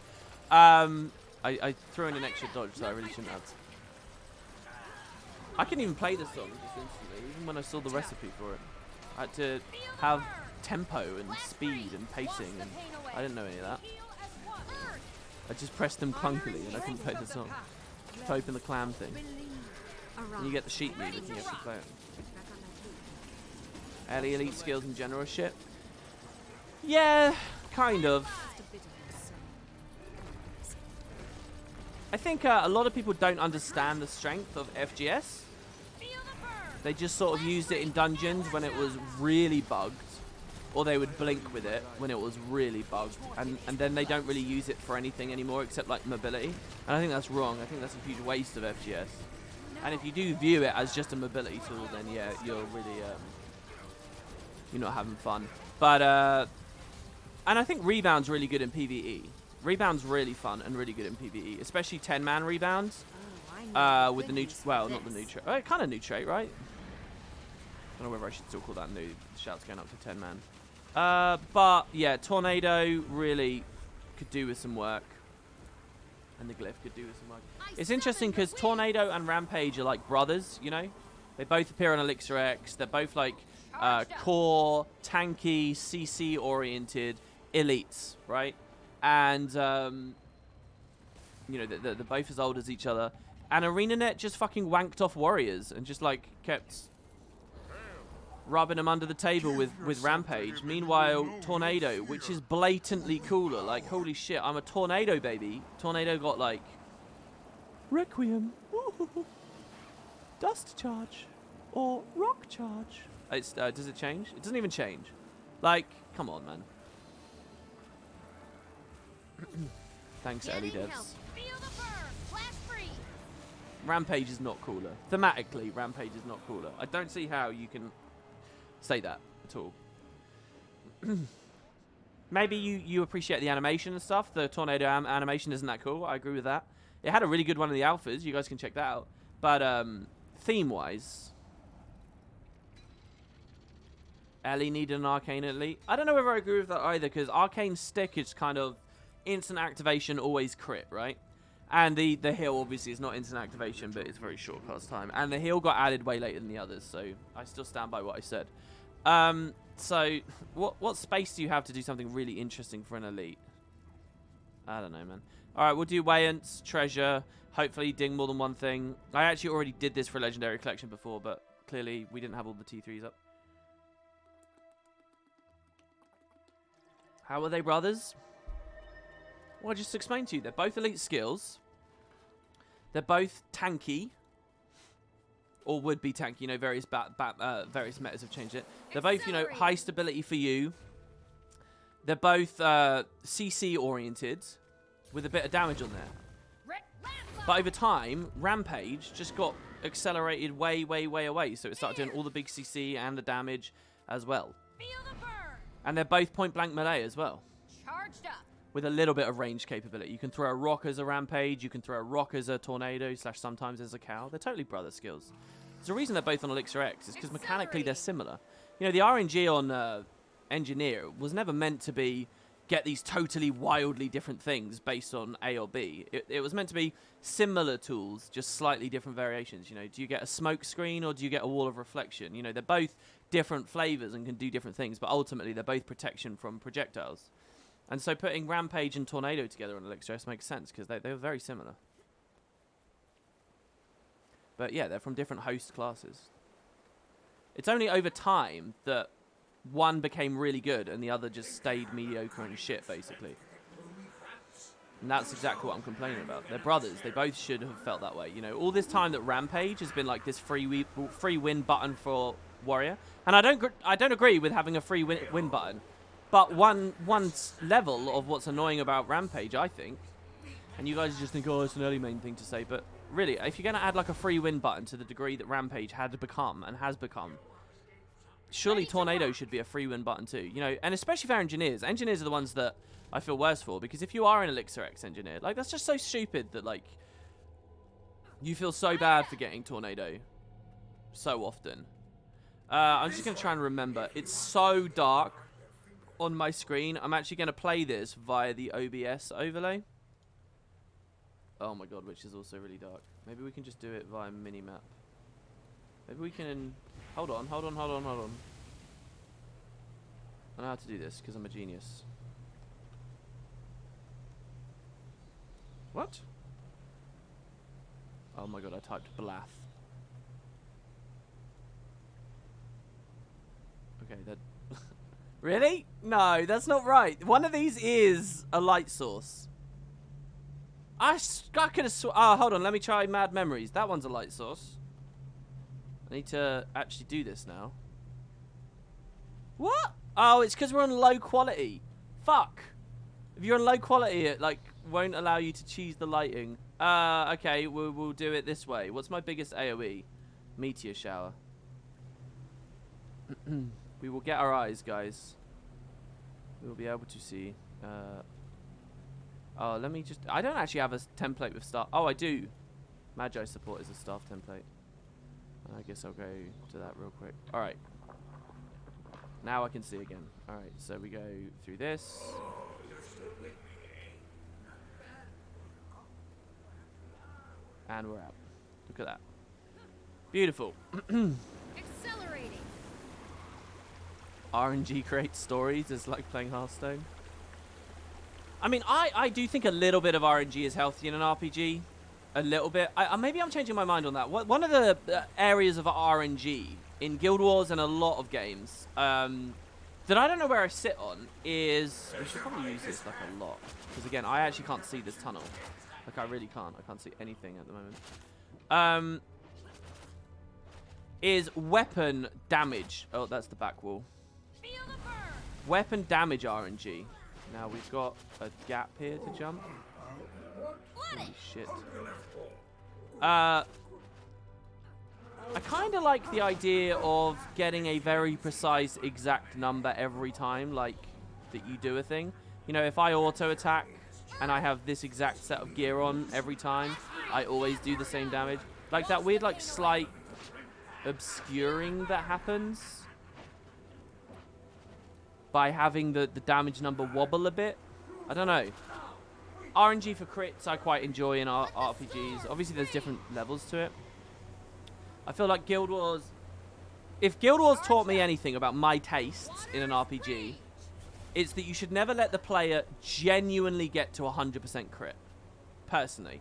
Speaker 1: I threw in an extra dodge, so I really shouldn't have. I couldn't even play the song just instantly, even when I saw the recipe for it. I had to have tempo and speed and pacing, and I didn't know any of that. I just pressed them clunkily and I couldn't play the song. To open the clam thing. And you get the sheet music and you have to play it. Early elite skills in general shit. Yeah, kind of. I think a lot of people don't understand the strength of FGS. They just sort of used it in dungeons when it was really bugged. Or they would blink with it when it was really bugged. And then they don't really use it for anything anymore except like mobility. And I think that's wrong. I think that's a huge waste of FGS. And if you do view it as just a mobility tool, then yeah, you're really, you're not having fun. But, and I think Rebound's really good in PvE. Rebound's really fun and really good in PvE, especially 10-man rebounds. With the new, well, not the new trait. Well, kind of new trait, right? I don't know whether I should still call that new. The shout's going up to 10-man. But yeah, Tornado really could do with some work. And the Glyph could do with some work. It's interesting because Tornado and Rampage are like brothers, you know? They both appear on Elixir X. They're both like core, tanky, CC-oriented elites, right? And, you know, they're both as old as each other. And ArenaNet just fucking wanked off warriors and just like kept rubbing them under the table with Rampage. Meanwhile, Tornado, which is blatantly cooler, like holy shit, I'm a Tornado baby. Tornado got like Requiem, ooh, Dust Charge, or Rock Charge. It's does it change? It doesn't even change. Like, come on, man. Thanks, early devs. Rampage is not cooler. Thematically, Rampage is not cooler. I don't see how you can say that at all. Maybe you appreciate the animation and stuff. The Tornado animation isn't that cool. I agree with that. It had a really good one in the alphas. You guys can check that out. But theme-wise, Ellie needed an arcane elite. I don't know whether I agree with that either, because arcane stick is kind of instant activation, always crit, right? And the heal obviously is not instant activation, but it's very short cast time. And the heal got added way later than the others, so I still stand by what I said. So what space do you have to do something really interesting for an elite? I don't know, man. All right, we'll do Wayance, treasure, hopefully ding more than one thing. I actually already did this for a legendary collection before, but clearly we didn't have all the T3s up. How are they brothers? Well, I just explained to you. They're both elite skills. They're both tanky. Or would be tanky. You know, various metas have changed it. They're both, you know, high stability for you. They're both CC oriented with a bit of damage on there. But over time, Rampage just got accelerated way, way, way away. So it started doing all the big CC and the damage as well.
Speaker 7: Feel the burn.
Speaker 1: And they're both point blank melee as well.
Speaker 7: Charged up.
Speaker 1: With a little bit of range capability. You can throw a rock as a Rampage. You can throw a rock as a Tornado / sometimes as a cow. They're totally brother skills. There's a reason they're both on Elixir X. It's because mechanically they're similar. You know, the RNG on Engineer was never meant to be get these totally wildly different things based on A or B. It was meant to be similar tools, just slightly different variations. You know, do you get a smoke screen or do you get a wall of reflection? You know, they're both different flavors and can do different things, but ultimately they're both protection from projectiles. And so putting Rampage and Tornado together on Elixir S makes sense because they were very similar. But yeah, they're from different host classes. It's only over time that one became really good and the other just stayed mediocre and shit, basically. And that's exactly what I'm complaining about. They're brothers. They both should have felt that way. You know, all this time that Rampage has been like this free win button for Warrior. And I don't agree with having a free win button. But one level of what's annoying about Rampage, I think, and you guys just think, oh, it's an early main thing to say, but really, if you're going to add like a free win button to the degree that Rampage had become and has become, surely Tornado should be a free win button too. You know, and especially for engineers. Engineers are the ones that I feel worse for, because if you are an Elixir X engineer, like, that's just so stupid that, like, you feel so bad for getting Tornado so often. I'm just going to try and remember. It's so dark on my screen. I'm actually going to play this via the OBS overlay. Oh my god, which is also really dark. Maybe we can just do it via minimap. Maybe we can... Hold on. I know how to do this because I'm a genius. What? Oh my god, I typed Blath. Okay, that... Really? No, that's not right. One of these is a light source. I could have oh, hold on. Let me try Mad Memories. That one's a light source. I need to actually do this now. What? Oh, it's because we're on low quality. Fuck. If you're on low quality, it, like, won't allow you to choose the lighting. Okay, we'll do it this way. What's my biggest AoE? Meteor shower. We will get our eyes, guys. We will be able to see. Oh, let me just... I don't actually have a template with staff. Oh, I do. Magi support is a staff template. I guess I'll go to that real quick. Alright. Now I can see again. Alright, so we go through this. And we're out. Look at that. Beautiful.
Speaker 7: Accelerating.
Speaker 1: RNG creates stories. It's like playing Hearthstone. I mean, I do think a little bit of RNG is healthy in an RPG. A little bit. Maybe I'm changing my mind on that. One of the areas of RNG in Guild Wars and a lot of games that I don't know where I sit on is... We should probably use this like a lot. Because again, I actually can't see this tunnel. Like, I really can't. I can't see anything at the moment. Is weapon damage. Oh, that's the back wall.
Speaker 7: Feel the burn.
Speaker 1: Weapon damage RNG. Now we've got a gap here to jump. Holy shit. I kind of like the idea of getting a very precise exact number every time, like, that you do a thing. You know, if I auto attack and I have this exact set of gear on every time, I always do the same damage. Like that weird, like, slight obscuring that happens. by having the damage number wobble a bit. I don't know. RNG for crits I quite enjoy in RPGs. Obviously, there's different levels to it. I feel like Guild Wars... If Guild Wars taught me anything about my tastes in an RPG, it's that you should never let the player genuinely get to 100% crit. Personally.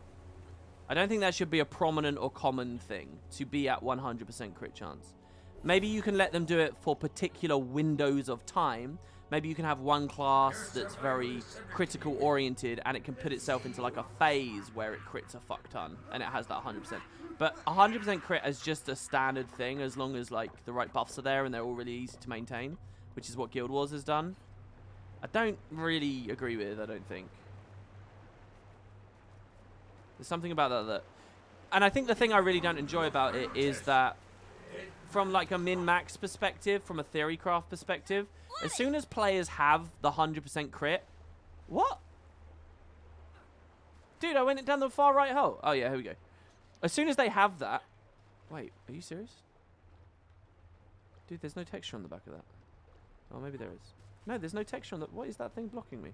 Speaker 1: I don't think that should be a prominent or common thing, to be at 100% crit chance. Maybe you can let them do it for particular windows of time. Maybe you can have one class that's very critical oriented and it can put itself into like a phase where it crits a fuck ton and it has that 100%. But 100% crit is just a standard thing as long as like the right buffs are there and they're all really easy to maintain, which is what Guild Wars has done. I don't really agree with, I don't think. There's something about that. And I think the thing I really don't enjoy about it is that from like a min-max perspective, from a theorycraft perspective, as soon as players have the 100% crit... What? Dude, I went down the far right hole. Oh, yeah, here we go. As soon as they have that... Wait, are you serious? Dude, there's no texture on the back of that. Oh, maybe there is. No, there's no texture on that. What is that thing blocking me?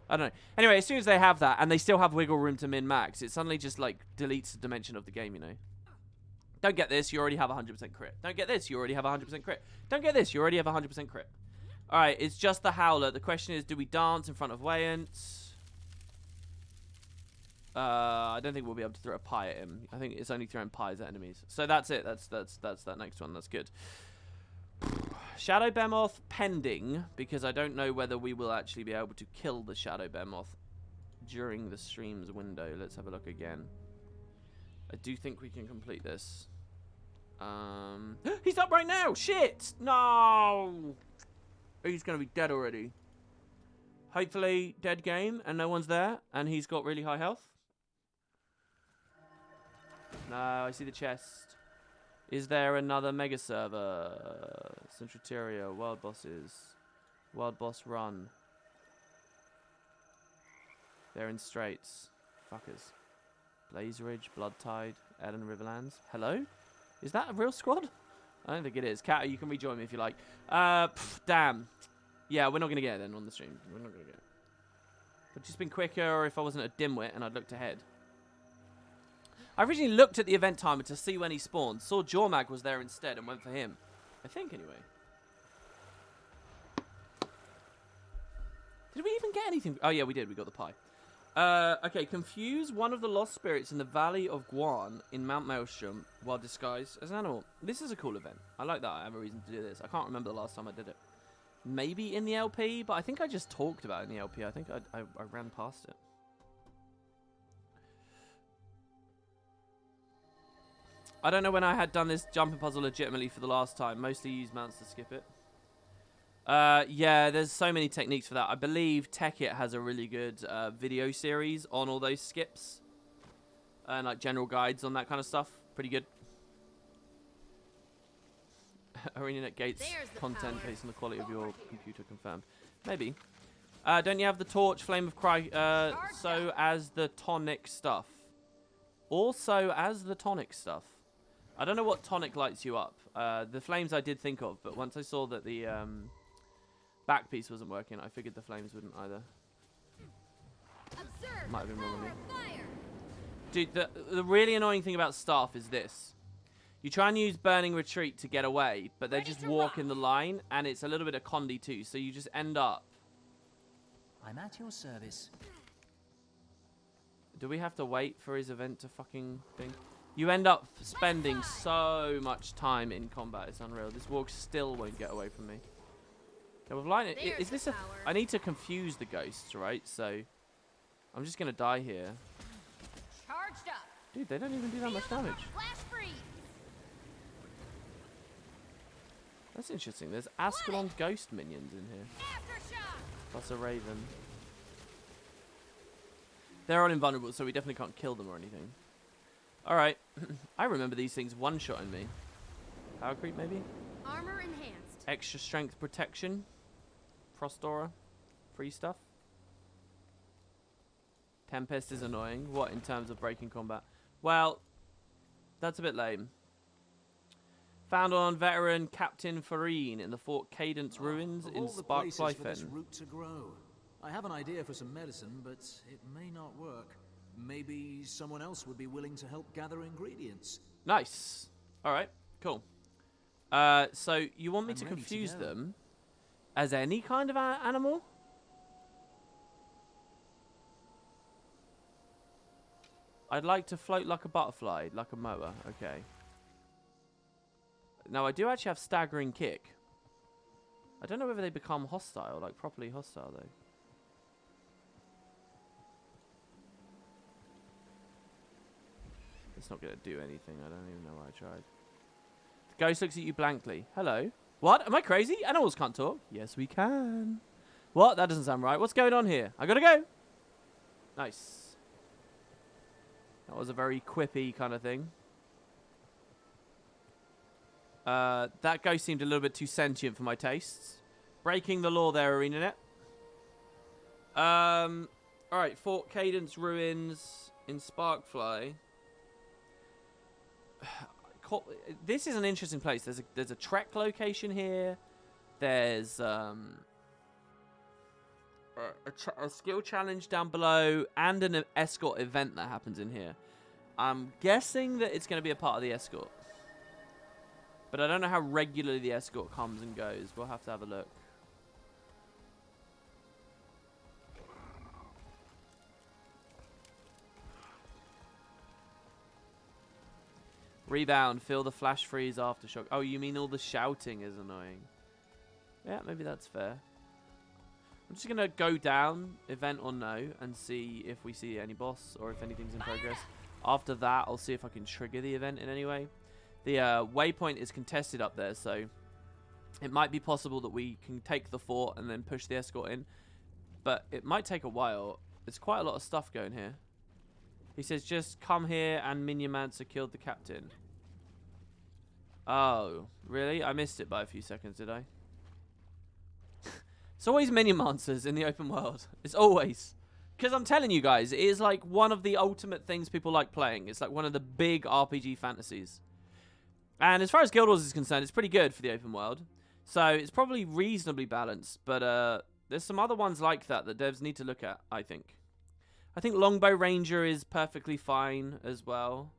Speaker 1: I don't know. Anyway, as soon as they have that, and they still have wiggle room to min-max, it suddenly just, like, deletes the dimension of the game, you know? Don't get this, you already have 100% crit. Don't get this, you already have 100% crit. Don't get this, you already have 100% crit. Alright, it's just the Howler. The question is, do we dance in front of Wayant? I don't think we'll be able to throw a pie at him. I think it's only throwing pies at enemies. So that's it. That's that next one. That's good. Shadow Behemoth pending, because I don't know whether we will actually be able to kill the Shadow Behemoth during the stream's window. Let's have a look again. I do think we can complete this. He's up right now! Shit! No! He's going to be dead already. Hopefully, dead game, and no one's there, and he's got really high health. No, I see the chest. Is there another mega server? Centrateria, Wild Bosses. Wild Boss Run. They're in Straits. Fuckers. Blaze Ridge, Bloodtide, Ellen Riverlands. Hello? Is that a real squad? I don't think it is. Cat, you can rejoin me if you like. Damn. Yeah, we're not going to get it then on the stream. We're not going to get it. It would just been quicker if I wasn't a dimwit and I'd looked ahead. I originally looked at the event timer to see when he spawned. Saw Jormag was there instead and went for him. I think, anyway. Did we even get anything? Oh, yeah, we did. We got the pie. Okay, confuse one of the lost spirits in the Valley of Guan in Mount Maelstrom while disguised as an animal. This is a cool event. I like that. I have a reason to do this. I can't remember the last time I did it. Maybe in the LP, but I think I just talked about it in the LP. I think I ran past it. I don't know when I had done this jumping puzzle legitimately for the last time. Mostly use mounts to skip it. Yeah, there's so many techniques for that. I believe Tekkit has a really good video series on all those skips. And like general guides on that kind of stuff. Pretty good. ArenaNet Gates content based on the quality of your computer confirmed. Maybe. Don't you have the torch, Flame of Christ, so as the tonic stuff? Also as the tonic stuff. I don't know what tonic lights you up. The flames I did think of, but once I saw that the back piece wasn't working, I figured the flames wouldn't either. Might have been wrong with me. Dude, the really annoying thing about staff is this. You try and use Burning Retreat to get away, but they just walk in the line, and it's a little bit of Condi too, so you just end up...
Speaker 2: I'm at your service.
Speaker 1: Do we have to wait for his event to fucking thing? You end up spending so much time in combat, it's unreal. This walk still won't get away from me. Okay, with lightning, is this a... I need to confuse the ghosts, right? So, I'm just going to die here.
Speaker 7: Charged up.
Speaker 1: Dude, they don't even do that much damage.
Speaker 7: Flash freeze.
Speaker 1: That's interesting. There's Ascalon ghost minions in here.
Speaker 7: Aftershock.
Speaker 1: Plus a raven. They're all invulnerable, so we definitely can't kill them or anything. Alright. I remember these things one-shotting me. Power creep, maybe?
Speaker 7: Armor enhanced.
Speaker 1: Extra strength protection. Prostora. Free stuff. Tempest is annoying. What, in terms of breaking combat? Well, that's a bit lame. Found on veteran Captain Farine in the Fort Cadence ruins
Speaker 2: Of
Speaker 1: in
Speaker 2: all the places for this
Speaker 1: Sparkfly
Speaker 2: root to grow, I have an idea for some medicine, but it may not work. Maybe someone else would be willing to help gather ingredients.
Speaker 1: Nice. All right. Cool. So you want me
Speaker 2: I'm
Speaker 1: to
Speaker 2: ready to
Speaker 1: confuse
Speaker 2: go.
Speaker 1: them as any kind of animal? I'd like to float like a butterfly, like a moa. Okay. Now, I do actually have staggering kick. I don't know whether they become hostile, like properly hostile, though. It's not going to do anything. I don't even know why I tried. The ghost looks at you blankly. Hello. What? Am I crazy? Animals can't talk. Yes, we can. What? That doesn't sound right. What's going on here? I gotta go. Nice. That was a very quippy kind of thing. That ghost seemed a little bit too sentient for my tastes. Breaking the law there, ArenaNet. Alright, Fort Cadence ruins in Sparkfly. This is an interesting place. There's a trek location here. There's a skill challenge down below and an escort event that happens in here. I'm guessing that it's going to be a part of the escort. But I don't know how regularly the escort comes and goes. We'll have to have a look. Rebound. Feel the flash freeze aftershock. Oh, you mean all the shouting is annoying. Yeah, maybe that's fair. I'm just going to go down, event or no, and see if we see any boss or if anything's in progress. After that, I'll see if I can trigger the event in any way. The waypoint is contested up there, so it might be possible that we can take the fort and then push the escort in. But it might take a while. There's quite a lot of stuff going here. He says, just come here and Minyamancer killed the captain. Oh, really? I missed it by a few seconds, did I? It's always Minyamances in the open world. It's always. Because I'm telling you guys, it is like one of the ultimate things people like playing. It's like one of the big RPG fantasies. And as far as Guild Wars is concerned, it's pretty good for the open world. So it's probably reasonably balanced. But there's some other ones like that that devs need to look at, I think. I think Longbow Ranger is perfectly fine as well.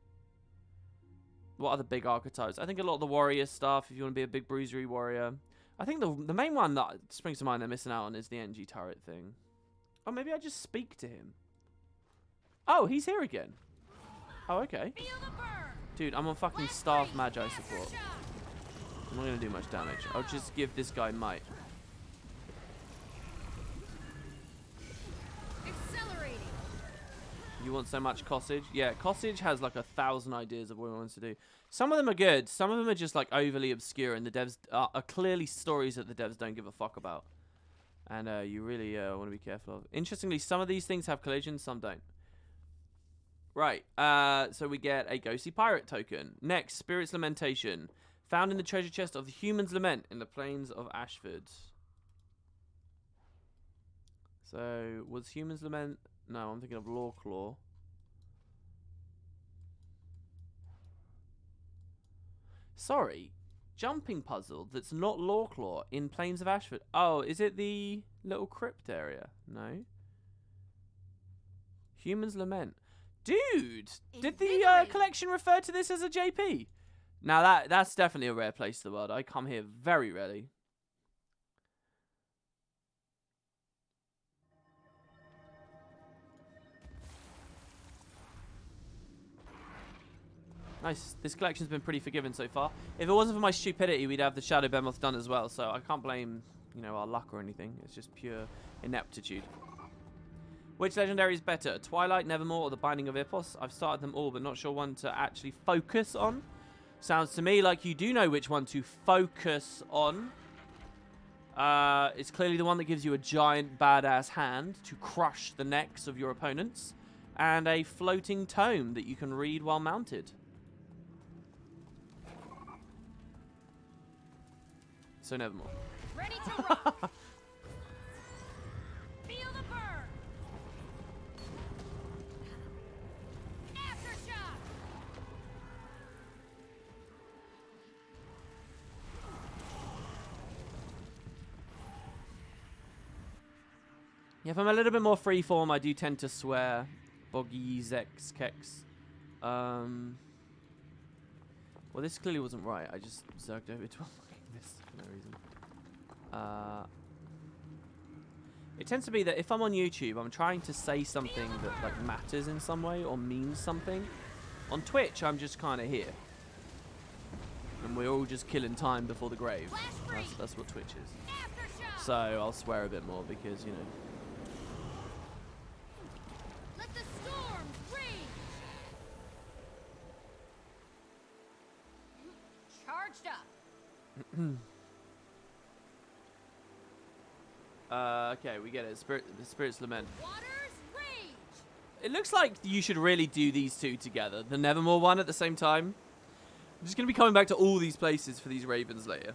Speaker 1: What are the big archetypes? I think a lot of the warrior stuff, if you want to be a big bruisery warrior. I think the main one that springs to mind they're missing out on is the NG turret thing. Oh, maybe I just speak to him. Oh, he's here again. Oh, okay.
Speaker 7: Feel the burn.
Speaker 1: Dude, I'm on fucking staff magi support. I'm not going to do much damage. I'll just give this guy might.
Speaker 7: Accelerating.
Speaker 1: You want so much Cossage? Yeah, Cossage has like 1,000 ideas of what he wants to do. Some of them are good. Some of them are just like overly obscure, and the devs are clearly stories that the devs don't give a fuck about. And you really want to be careful of. Interestingly, some of these things have collisions, some don't. Right, so we get a Ghostly Pirate token. Next, Spirit's Lamentation. Found in the treasure chest of the Human's Lament in the plains of Ashford. So, was Human's Lament... No, I'm thinking of Lawclaw. Sorry, jumping puzzle that's not Lawclaw in Plains of Ashford. Oh, is it the little crypt area? No. Human's Lament. Dude, did the collection refer to this as a JP? Now that's definitely a rare place in the world. I come here very rarely. Nice. This collection's been pretty forgiving so far. If it wasn't for my stupidity, we'd have the Shadow Behemoth done as well. So I can't blame, you know, our luck or anything. It's just pure ineptitude. Which legendary is better? Twilight, Nevermore, or the Binding of Ipos? I've started them all, but not sure one to actually focus on. Sounds to me like you do know which one to focus on. It's clearly the one that gives you a giant badass hand to crush the necks of your opponents. And a floating tome that you can read while mounted. So Nevermore.
Speaker 7: Ready to rock. Feel the burn. Aftershock.
Speaker 1: Yeah, if I'm a little bit more freeform, I do tend to swear. Boggy, Zex, Kex. Well, this clearly wasn't right. I just zerged over to a fucking this for no reason. It tends to be that if I'm on YouTube, I'm trying to say something that like matters in some way or means something. On Twitch, I'm just kind of here. And we're all just killing time before the grave. That's what Twitch is.
Speaker 7: Aftershock.
Speaker 1: So I'll swear a bit more because, you know.
Speaker 7: Let the storm rage. Charged up.
Speaker 1: Okay, we get it. The Spirit's Lament.
Speaker 7: Waters rage.
Speaker 1: It looks like you should really do these two together. The Nevermore one at the same time. I'm just going to be coming back to all these places for these ravens later.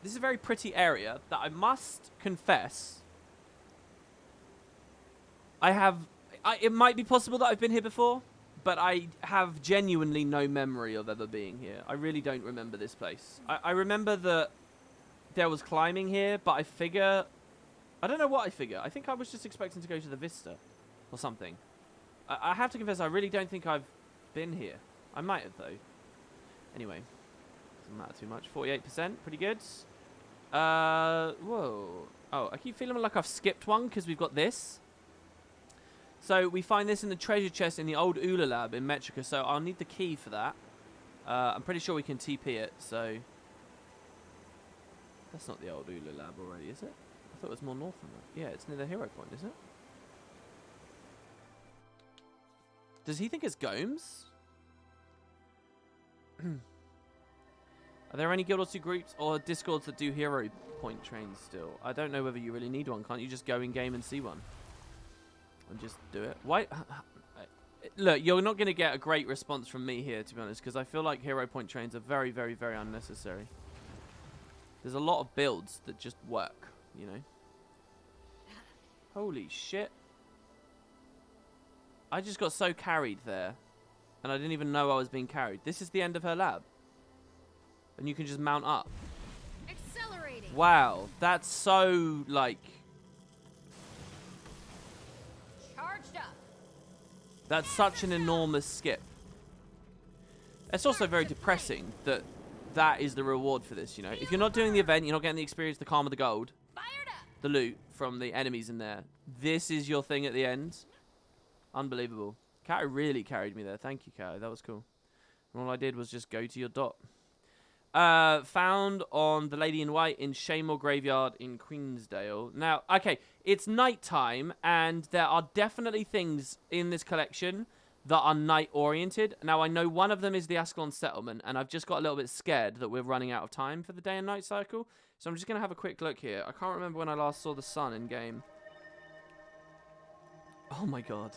Speaker 1: This is a very pretty area that I must confess. It might be possible that I've been here before, but I have genuinely no memory of ever being here. I really don't remember this place. I remember that there was climbing here, but I don't know what I figure. I think I was just expecting to go to the Vista or something. I have to confess, I really don't think I've been here. I might have, though. Anyway, doesn't matter too much. 48%, pretty good. Whoa. Oh, I keep feeling like I've skipped one because we've got this. So we find this in the treasure chest in the old Ula lab in Metrica, so I'll need the key for that. I'm pretty sure we can TP it, so... That's not the old Ula lab already, is it? I thought it was more north than that. Yeah, it's near the hero point, isn't it? Does he think it's Gomes? Are there any Guild Wars 2 groups or Discords that do hero point trains still? I don't know whether you really need one. Can't you just go in game and see one? And just do it? Why? Look, you're not going to get a great response from me here, to be honest, because I feel like hero point trains are very, very, very unnecessary. There's a lot of builds that just work, you know? Holy shit. I just got so carried there. And I didn't even know I was being carried. This is the end of her lab. And you can just mount up.
Speaker 7: Accelerating.
Speaker 1: Wow. That's so, like...
Speaker 7: Charged up.
Speaker 1: That's such an enormous skip. It's also very depressing that that is the reward for this, you know? If you're not doing the event, you're not getting the experience, the calm of the gold,
Speaker 7: Fired up.
Speaker 1: the loot from the enemies in there. This is your thing at the end. Unbelievable. Kato really carried me there. Thank you, Kato. That was cool. And all I did was just go to your dot. Found on the Lady in White in Shaymore Graveyard in Queensdale. Now, okay, it's nighttime, and there are definitely things in this collection that are night-oriented. Now, I know one of them is the Ascalon Settlement, and I've just got a little bit scared that we're running out of time for the day and night cycle. So I'm just going to have a quick look here. I can't remember when I last saw the sun in-game. Oh, my God.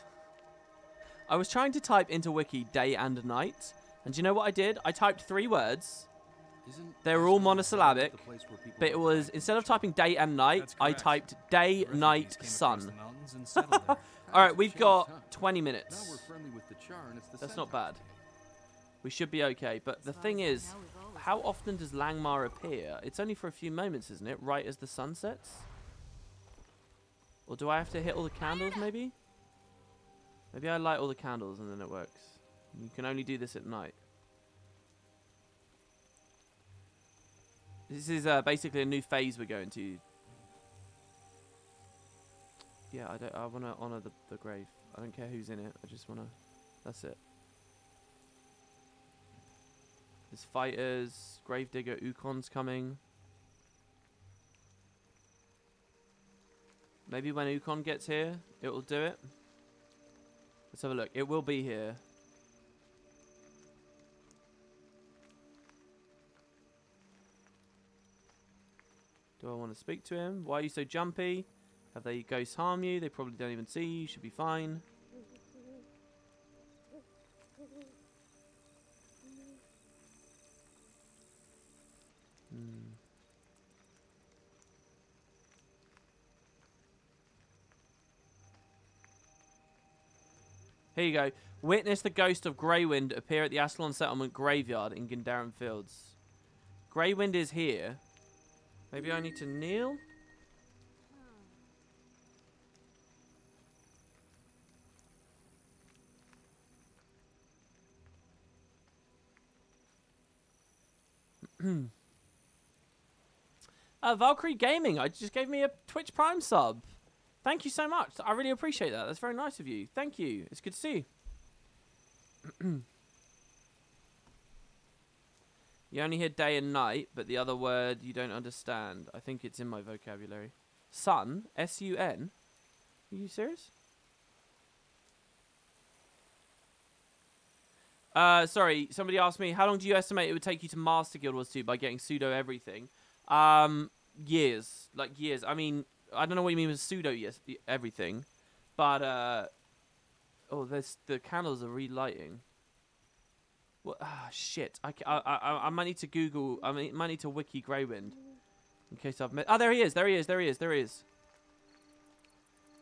Speaker 1: I was trying to type into Wiki day and night, and do you know what I did? I typed 3 words. They were all monosyllabic, but it was, instead of typing day and night, I typed day, night, sun. Alright, we've got 20 minutes. That's not bad. We should be okay, but the thing is, how often does Langmar appear? It's only for a few moments, isn't it? Right as the sun sets? Or do I have to hit all the candles, maybe? Maybe I light all the candles and then it works. You can only do this at night. This is basically a new phase we're going to. Yeah, I want to honor the grave. I don't care who's in it. I just want to... That's it. There's fighters. Gravedigger. Ukon's coming. Maybe when Ukon gets here, it will do it. Let's have a look. It will be here. Do I want to speak to him? Why are you so jumpy? Have they ghosts harm you? They probably don't even see you. You should be fine. Here you go. Witness the ghost of Greywind appear at the Ascalon Settlement graveyard in Gindaren Fields. Greywind is here. Maybe I need to kneel? Valkyrie Gaming, I just gave me a Twitch Prime sub. Thank you so much. I really appreciate that. That's very nice of you. Thank you. It's good to see you. You only hear day and night, but the other word you don't understand. I think it's in my vocabulary. Sun? S-U-N? Are you serious? Sorry, somebody asked me, how long do you estimate it would take you to master Guild Wars 2 by getting pseudo everything? Years. Like, years. I mean, I don't know what you mean with pseudo everything, but, oh, the candles are relighting. What? Ah, shit. I might need to Google, I might need to wiki Greywind, in case I've met, oh, there he is, there he is, there he is, there he is.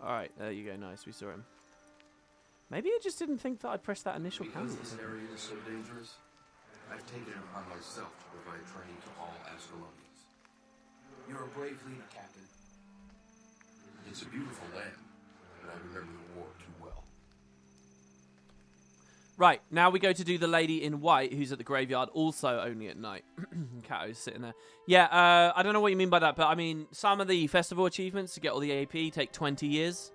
Speaker 1: Alright, there you go, nice, we saw him. Maybe I just didn't think that I'd press that initial
Speaker 9: Because
Speaker 1: candle.
Speaker 9: this area is so dangerous, I've taken it upon myself to provide training to all Ascalonians. You're a brave leader, Captain. It's a beautiful land, but I remember the war too well.
Speaker 1: Right, now we go to do the lady in white, who's at the graveyard, also only at night. Kato's sitting there. Yeah, I don't know what you mean by that, but I mean, some of the festival achievements to get all the AP take 20 years.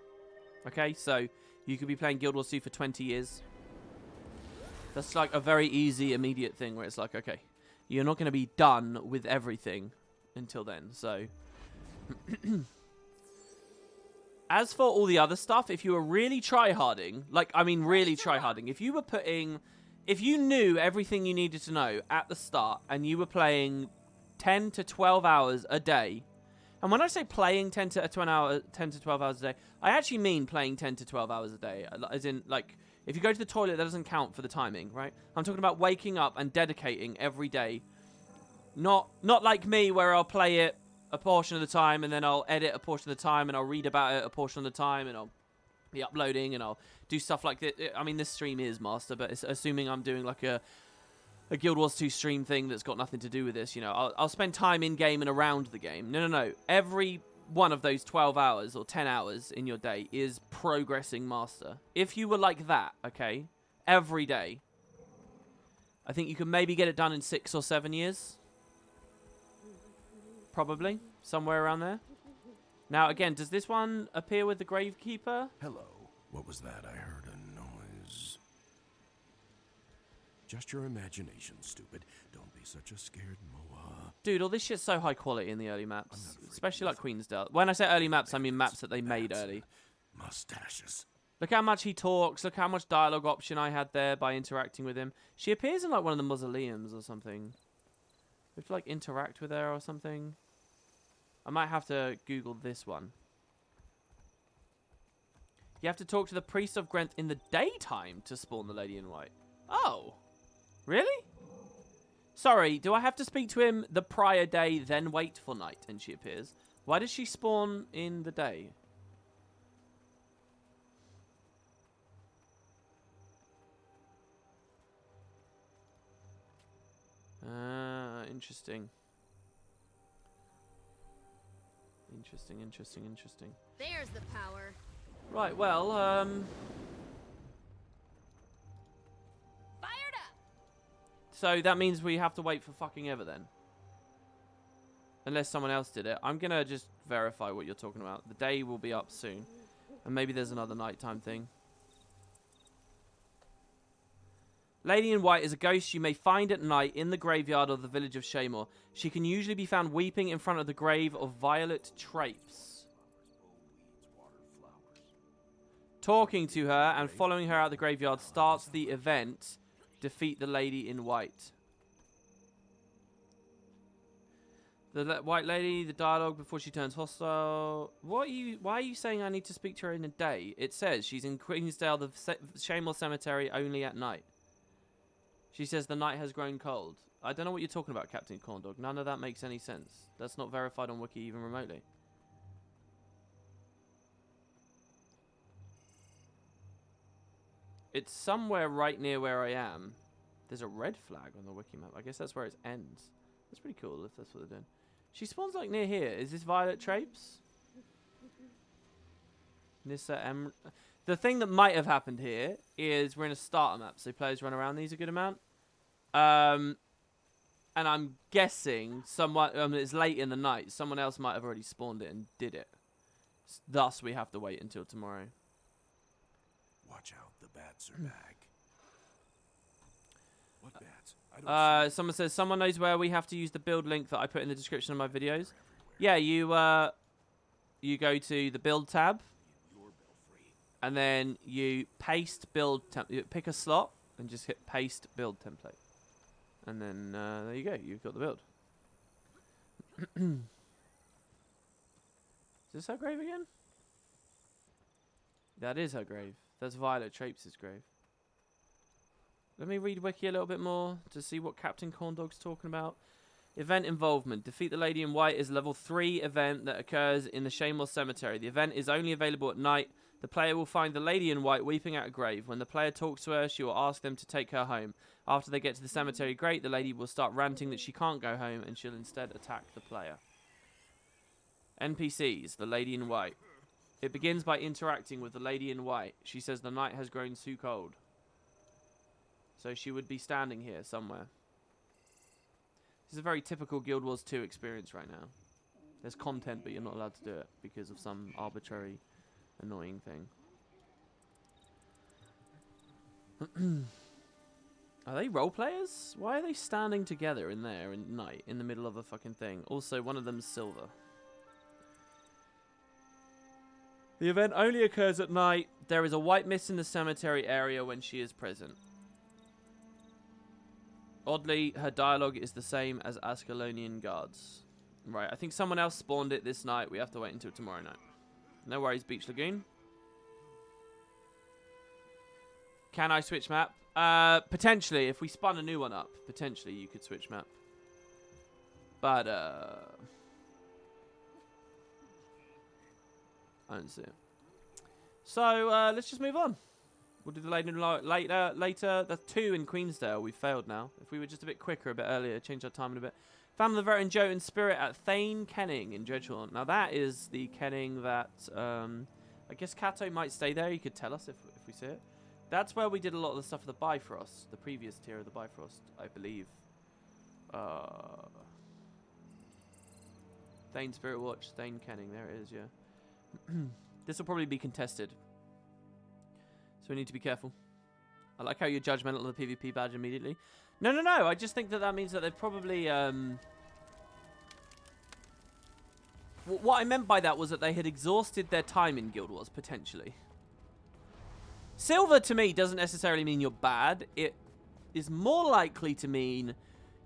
Speaker 1: Okay, so you could be playing Guild Wars 2 for 20 years. That's like a very easy, immediate thing where it's like, okay, you're not going to be done with everything until then, so... As for all the other stuff, if you were really tryharding, like, I mean really tryharding, if you were putting... If you knew everything you needed to know at the start, and you were playing 10 to 12 hours a day, and when I say playing 10 to 12 hours a day, I actually mean playing 10 to 12 hours a day. As in, like, if you go to the toilet, that doesn't count for the timing, right? I'm talking about waking up and dedicating every day. Not like me, where I'll play it a portion of the time, and then I'll edit a portion of the time, and I'll read about it a portion of the time, and I'll be uploading, and I'll do stuff like that. I mean, this stream is master, but it's assuming I'm doing like a Guild Wars 2 stream thing that's got nothing to do with this, you know. I'll spend time in-game and around the game. No. Every one of those 12 hours or 10 hours in your day is progressing master. If you were like that, okay, every day, I think you can maybe get it done in 6 or 7 years. Probably. Somewhere around there. Now, again, does this one appear with the Gravekeeper?
Speaker 10: Hello. What was that? I heard a noise. Just your imagination, stupid. Don't be such a scared Moa.
Speaker 1: Dude, all this shit's so high quality in the early maps. Especially like Queensdale. When I say early maps, I mean maps that they made early.
Speaker 10: Mustaches.
Speaker 1: Look how much he talks. Look how much dialogue option I had there by interacting with him. She appears in like one of the mausoleums or something. We have to like interact with her or something. I might have to Google this one. You have to talk to the priest of Gwent in the daytime to spawn the lady in white. Oh. Really? Sorry, do I have to speak to him the prior day, then wait for night and she appears? Why does she spawn in the day? Interesting. Interesting.
Speaker 7: There's the power.
Speaker 1: Right, well,
Speaker 7: Fired up.
Speaker 1: so that means we have to wait for fucking ever then. Unless someone else did it. I'm gonna just verify what you're talking about. The day will be up soon. And maybe there's another nighttime thing. Lady in White is a ghost you may find at night in the graveyard of the village of Shaymore. She can usually be found weeping in front of the grave of Violet Trapes. Talking to her and following her out the graveyard starts the event. Defeat the Lady in White. The white lady, the dialogue before she turns hostile. Why are you saying I need to speak to her in a day? It says she's in Queensdale, the Shaymore Cemetery, only at night. She says the night has grown cold. I don't know what you're talking about, Captain Corndog. None of that makes any sense. That's not verified on Wiki even remotely. It's somewhere right near where I am. There's a red flag on the wiki map. I guess that's where it ends. That's pretty cool if that's what they're doing. She spawns like near here. Is this Violet Trapes? Nissa M. The thing that might have happened here is we're in a starter map, so players run around these a good amount. And I'm guessing someone, it's late in the night. Someone else might have already spawned it and did it. Thus, we have to wait until tomorrow.
Speaker 10: Watch out, the bats are back. What bats? I don't
Speaker 1: Someone says, someone knows where we have to use the build link that I put in the description of my videos. Yeah, you go to the build tab. And then you paste build template. Pick a slot and just hit paste build template. And then there you go. You've got the build. Is this her grave again? That is her grave. That's Violet Traips's grave. Let me read Wiki a little bit more to see what Captain Corndog's talking about. Event involvement. Defeat the Lady in White is a level 3 event that occurs in the Shameless Cemetery. The event is only available at night. The player will find the Lady in White weeping at a grave. When the player talks to her, she will ask them to take her home. After they get to the cemetery grate, the lady will start ranting that she can't go home and she'll instead attack the player. NPCs, the Lady in White. It begins by interacting with the Lady in White. She says the night has grown too cold. So she would be standing here somewhere. This is a very typical Guild Wars 2 experience right now. There's content, but you're not allowed to do it because of some arbitrary, annoying thing. Are they role players? Why are they standing together in there at night in the middle of a fucking thing? Also, one of them's silver. The event only occurs at night. There is a white mist in the cemetery area when she is present. Oddly, her dialogue is the same as Ascalonian guards. Right, I think someone else spawned it this night. We have to wait until tomorrow night. No worries, Beach Lagoon. Can I switch map? Potentially, if we spun a new one up, potentially you could switch map. But, I don't see it. So, let's just move on. We'll do the later. That's 2 in Queensdale. We failed now. If we were just a bit quicker, a bit earlier, change our timing a bit. Found the veteran Joe in spirit at Thane Kenning in Dredgehorn. Now, that is the Kenning that, I guess Kato might stay there. You could tell us if we see it. That's where we did a lot of the stuff for the Bifrost, the previous tier of the Bifrost, I believe. Thane Spirit Watch, Thane Kenning, there it is, yeah. This will probably be contested. So we need to be careful. I like how you're judgmental of the PvP badge immediately. No, I just think that means that they've probably... What I meant by that was that they had exhausted their time in Guild Wars, potentially. Silver, to me, doesn't necessarily mean you're bad. It is more likely to mean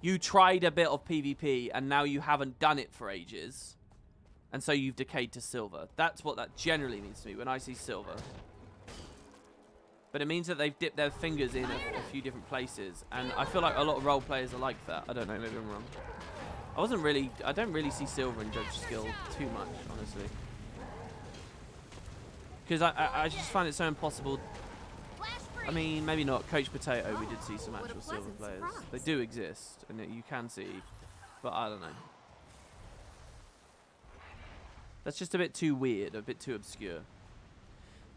Speaker 1: you tried a bit of PvP and now you haven't done it for ages. And so you've decayed to silver. That's what that generally means to me when I see silver. But it means that they've dipped their fingers in a few different places. And I feel like a lot of role players are like that. I don't know, maybe I'm wrong. I don't really see silver in judge skill too much, honestly. Because I just find it so impossible. I mean, maybe not. Coach Potato, we did see some actual silver players. They do exist, and you can see. But I don't know. That's just a bit too weird, a bit too obscure.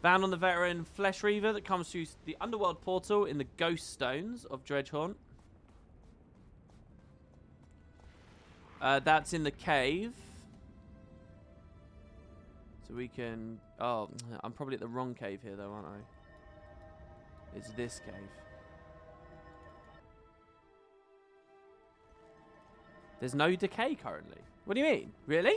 Speaker 1: Found on the veteran Flesh Reaver that comes through the Underworld portal in the Ghost Stones of Dredgehorn. That's in the cave. So we can... Oh, I'm probably at the wrong cave here, though, aren't I? It's this cave. There's no decay currently. What do you mean? Really?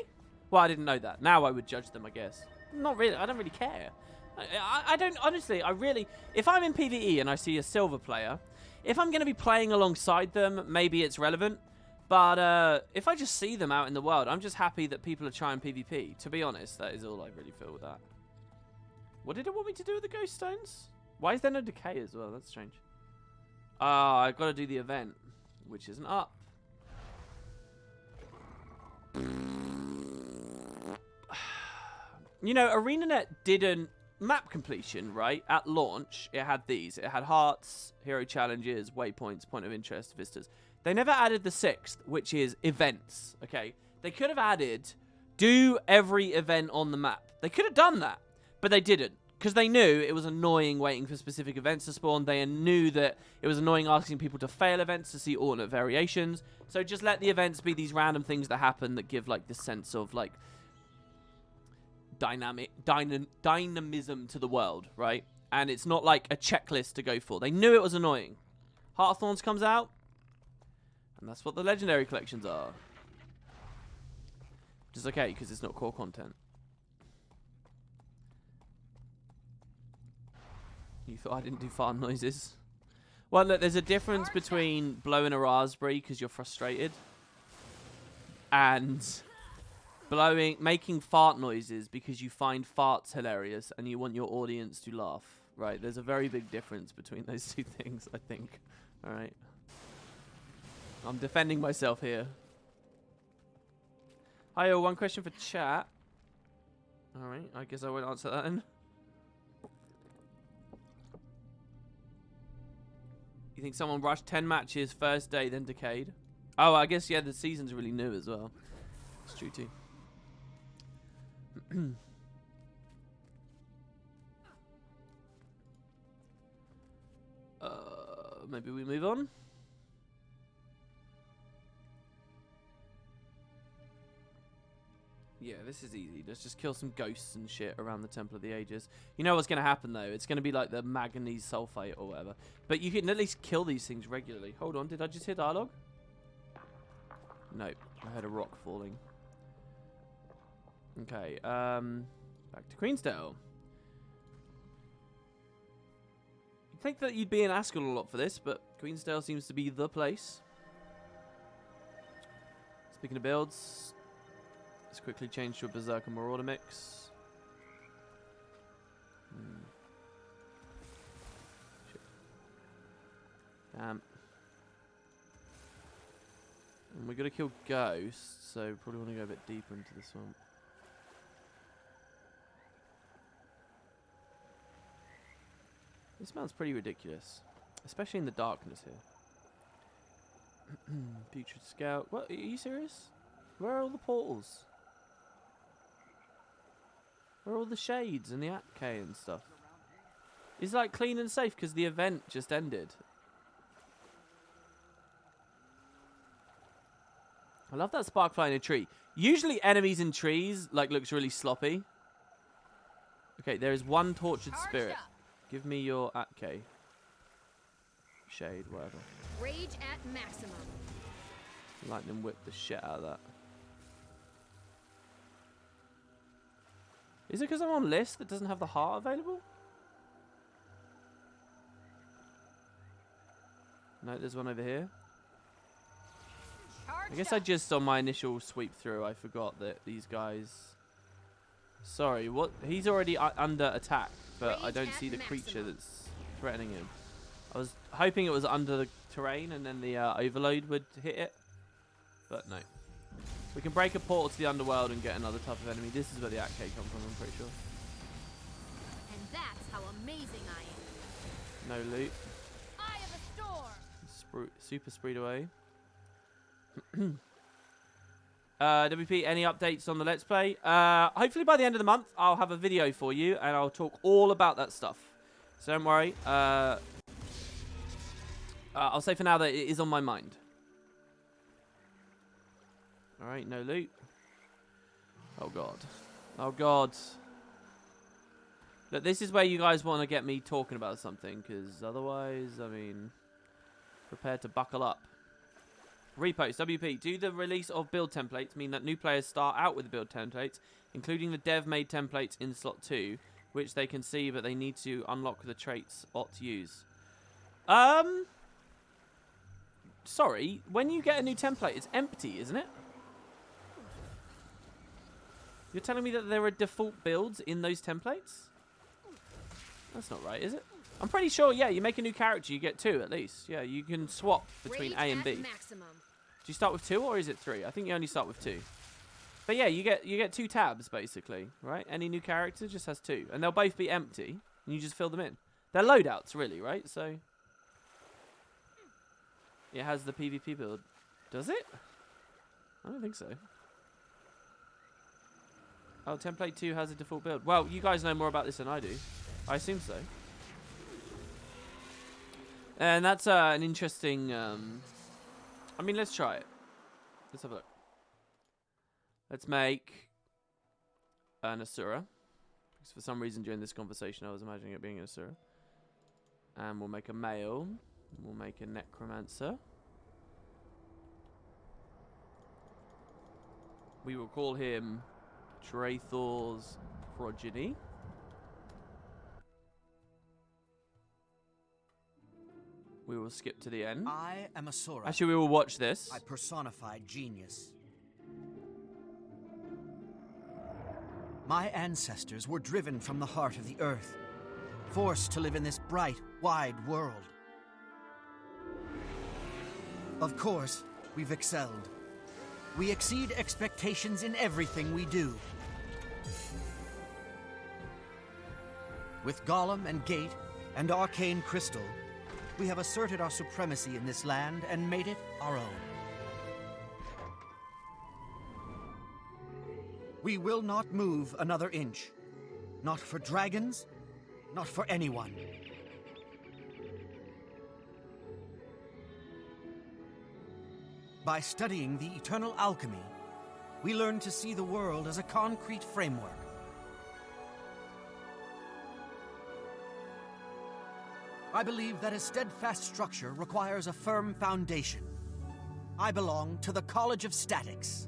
Speaker 1: Well, I didn't know that. Now I would judge them, I guess. Not really. I don't really care. I don't... Honestly, I really... If I'm in PvE and I see a silver player, if I'm going to be playing alongside them, maybe it's relevant. But if I just see them out in the world, I'm just happy that people are trying PvP. To be honest, that is all I really feel with that. What did it want me to do with the Ghost Stones? Why is there no decay as well? That's strange. I've got to do the event, which isn't up. You know, ArenaNet didn't... Map completion, right? At launch, it had these. It had hearts, hero challenges, waypoints, point of interest, vistas. They never added the 6th, which is events, okay? They could have added, do every event on the map. They could have done that, but they didn't. because they knew it was annoying waiting for specific events to spawn. They knew that it was annoying asking people to fail events to see alternate variations. So just let the events be these random things that happen that give like this sense of like dynamism to the world, right? And it's not like a checklist to go for. They knew it was annoying. Heart of Thorns comes out, and that's what the legendary collections are. Which is okay, because it's not core content. You thought I didn't do fart noises? Well, look, there's a difference between blowing a raspberry because you're frustrated and making fart noises because you find farts hilarious and you want your audience to laugh, right? There's a very big difference between those two things, I think. All right. I'm defending myself here. Hi, one question for chat. All right, I guess I won't answer that then. You think someone rushed 10 matches first day, then decayed? Oh, I guess, yeah, the season's really new as well. It's true, too. Maybe we move on? Yeah, this is easy. Let's just kill some ghosts and shit around the Temple of the Ages. You know what's going to happen, though? It's going to be like the manganese sulfate or whatever. But you can at least kill these things regularly. Hold on, did I just hear dialogue? Nope, I heard a rock falling. Okay, back to Queensdale. You'd think that you'd be in Ascot a lot for this, but Queensdale seems to be the place. Speaking of builds, let's quickly change to a Berserker Marauder mix. Shit. Damn. And we're going to kill ghosts, so probably want to go a bit deeper into this one. This smells pretty ridiculous, especially in the darkness here. Putrid Scout. What? Are you serious? Where are all the portals? Where are all the shades and the Atk and stuff? It's like clean and safe because the event just ended. I love that sparkfly in a tree. Usually enemies in trees like looks really sloppy. Okay, there is one tortured spirit. Give me your Atk. Shade, whatever.
Speaker 7: Rage at maximum.
Speaker 1: Lightning whip the shit out of that. Is it because I'm on list that doesn't have the heart available? No, there's one over here. I guess I just, on my initial sweep through, I forgot that these guys... Sorry, what? He's already under attack, but I don't see the creature that's threatening him. I was hoping it was under the terrain and then the overload would hit it, but no. We can break a portal to the underworld and get another type of enemy. This is where the Atk come from, I'm pretty sure.
Speaker 7: And that's how amazing I am.
Speaker 1: No loot.
Speaker 7: Eye of a storm.
Speaker 1: Super spreed away. WP, any updates on the Let's Play? Hopefully by the end of the month, I'll have a video for you, and I'll talk all about that stuff. So don't worry. I'll say for now that it is on my mind. Alright, no loot. Oh, God. Oh, God. Look, this is where you guys want to get me talking about something, because otherwise, I mean, prepare to buckle up. Repost, WP, do the release of build templates mean that new players start out with the build templates, including the dev-made templates in slot 2, which they can see, but they need to unlock the traits ought to use? Sorry, when you get a new template, it's empty, isn't it? You're telling me that there are default builds in those templates? That's not right, is it? I'm pretty sure, yeah, you make a new character, you get 2 at least. Yeah, you can swap between A and B.
Speaker 7: Maximum.
Speaker 1: Do you start with 2 or is it 3? I think you only start with 2. But yeah, you get 2 tabs basically, right? Any new character just has 2, and they'll both be empty, and you just fill them in. They're loadouts, really, right? So it has the PvP build. Does it? I don't think so. Oh, template 2 has a default build. Well, you guys know more about this than I do. I assume so. And that's an interesting... I mean, let's try it. Let's have a look. Let's make an Asura. Because for some reason during this conversation I was imagining it being an Asura. And we'll make a male. We'll make a Necromancer. We will call him Draethor's progeny. We will skip to the end.
Speaker 11: I am a Sora.
Speaker 1: Actually, we will watch this.
Speaker 11: I personify genius. My ancestors were driven from the heart of the earth, forced to live in this bright, wide world. Of course, we've excelled. We exceed expectations in everything we do. With Golem and Gate and Arcane Crystal, we have asserted our supremacy in this land and made it our own. We will not move another inch. Not for dragons, not for anyone. By studying the eternal alchemy, we learn to see the world as a concrete framework. I believe that a steadfast structure requires a firm foundation. I belong to the College of Statics.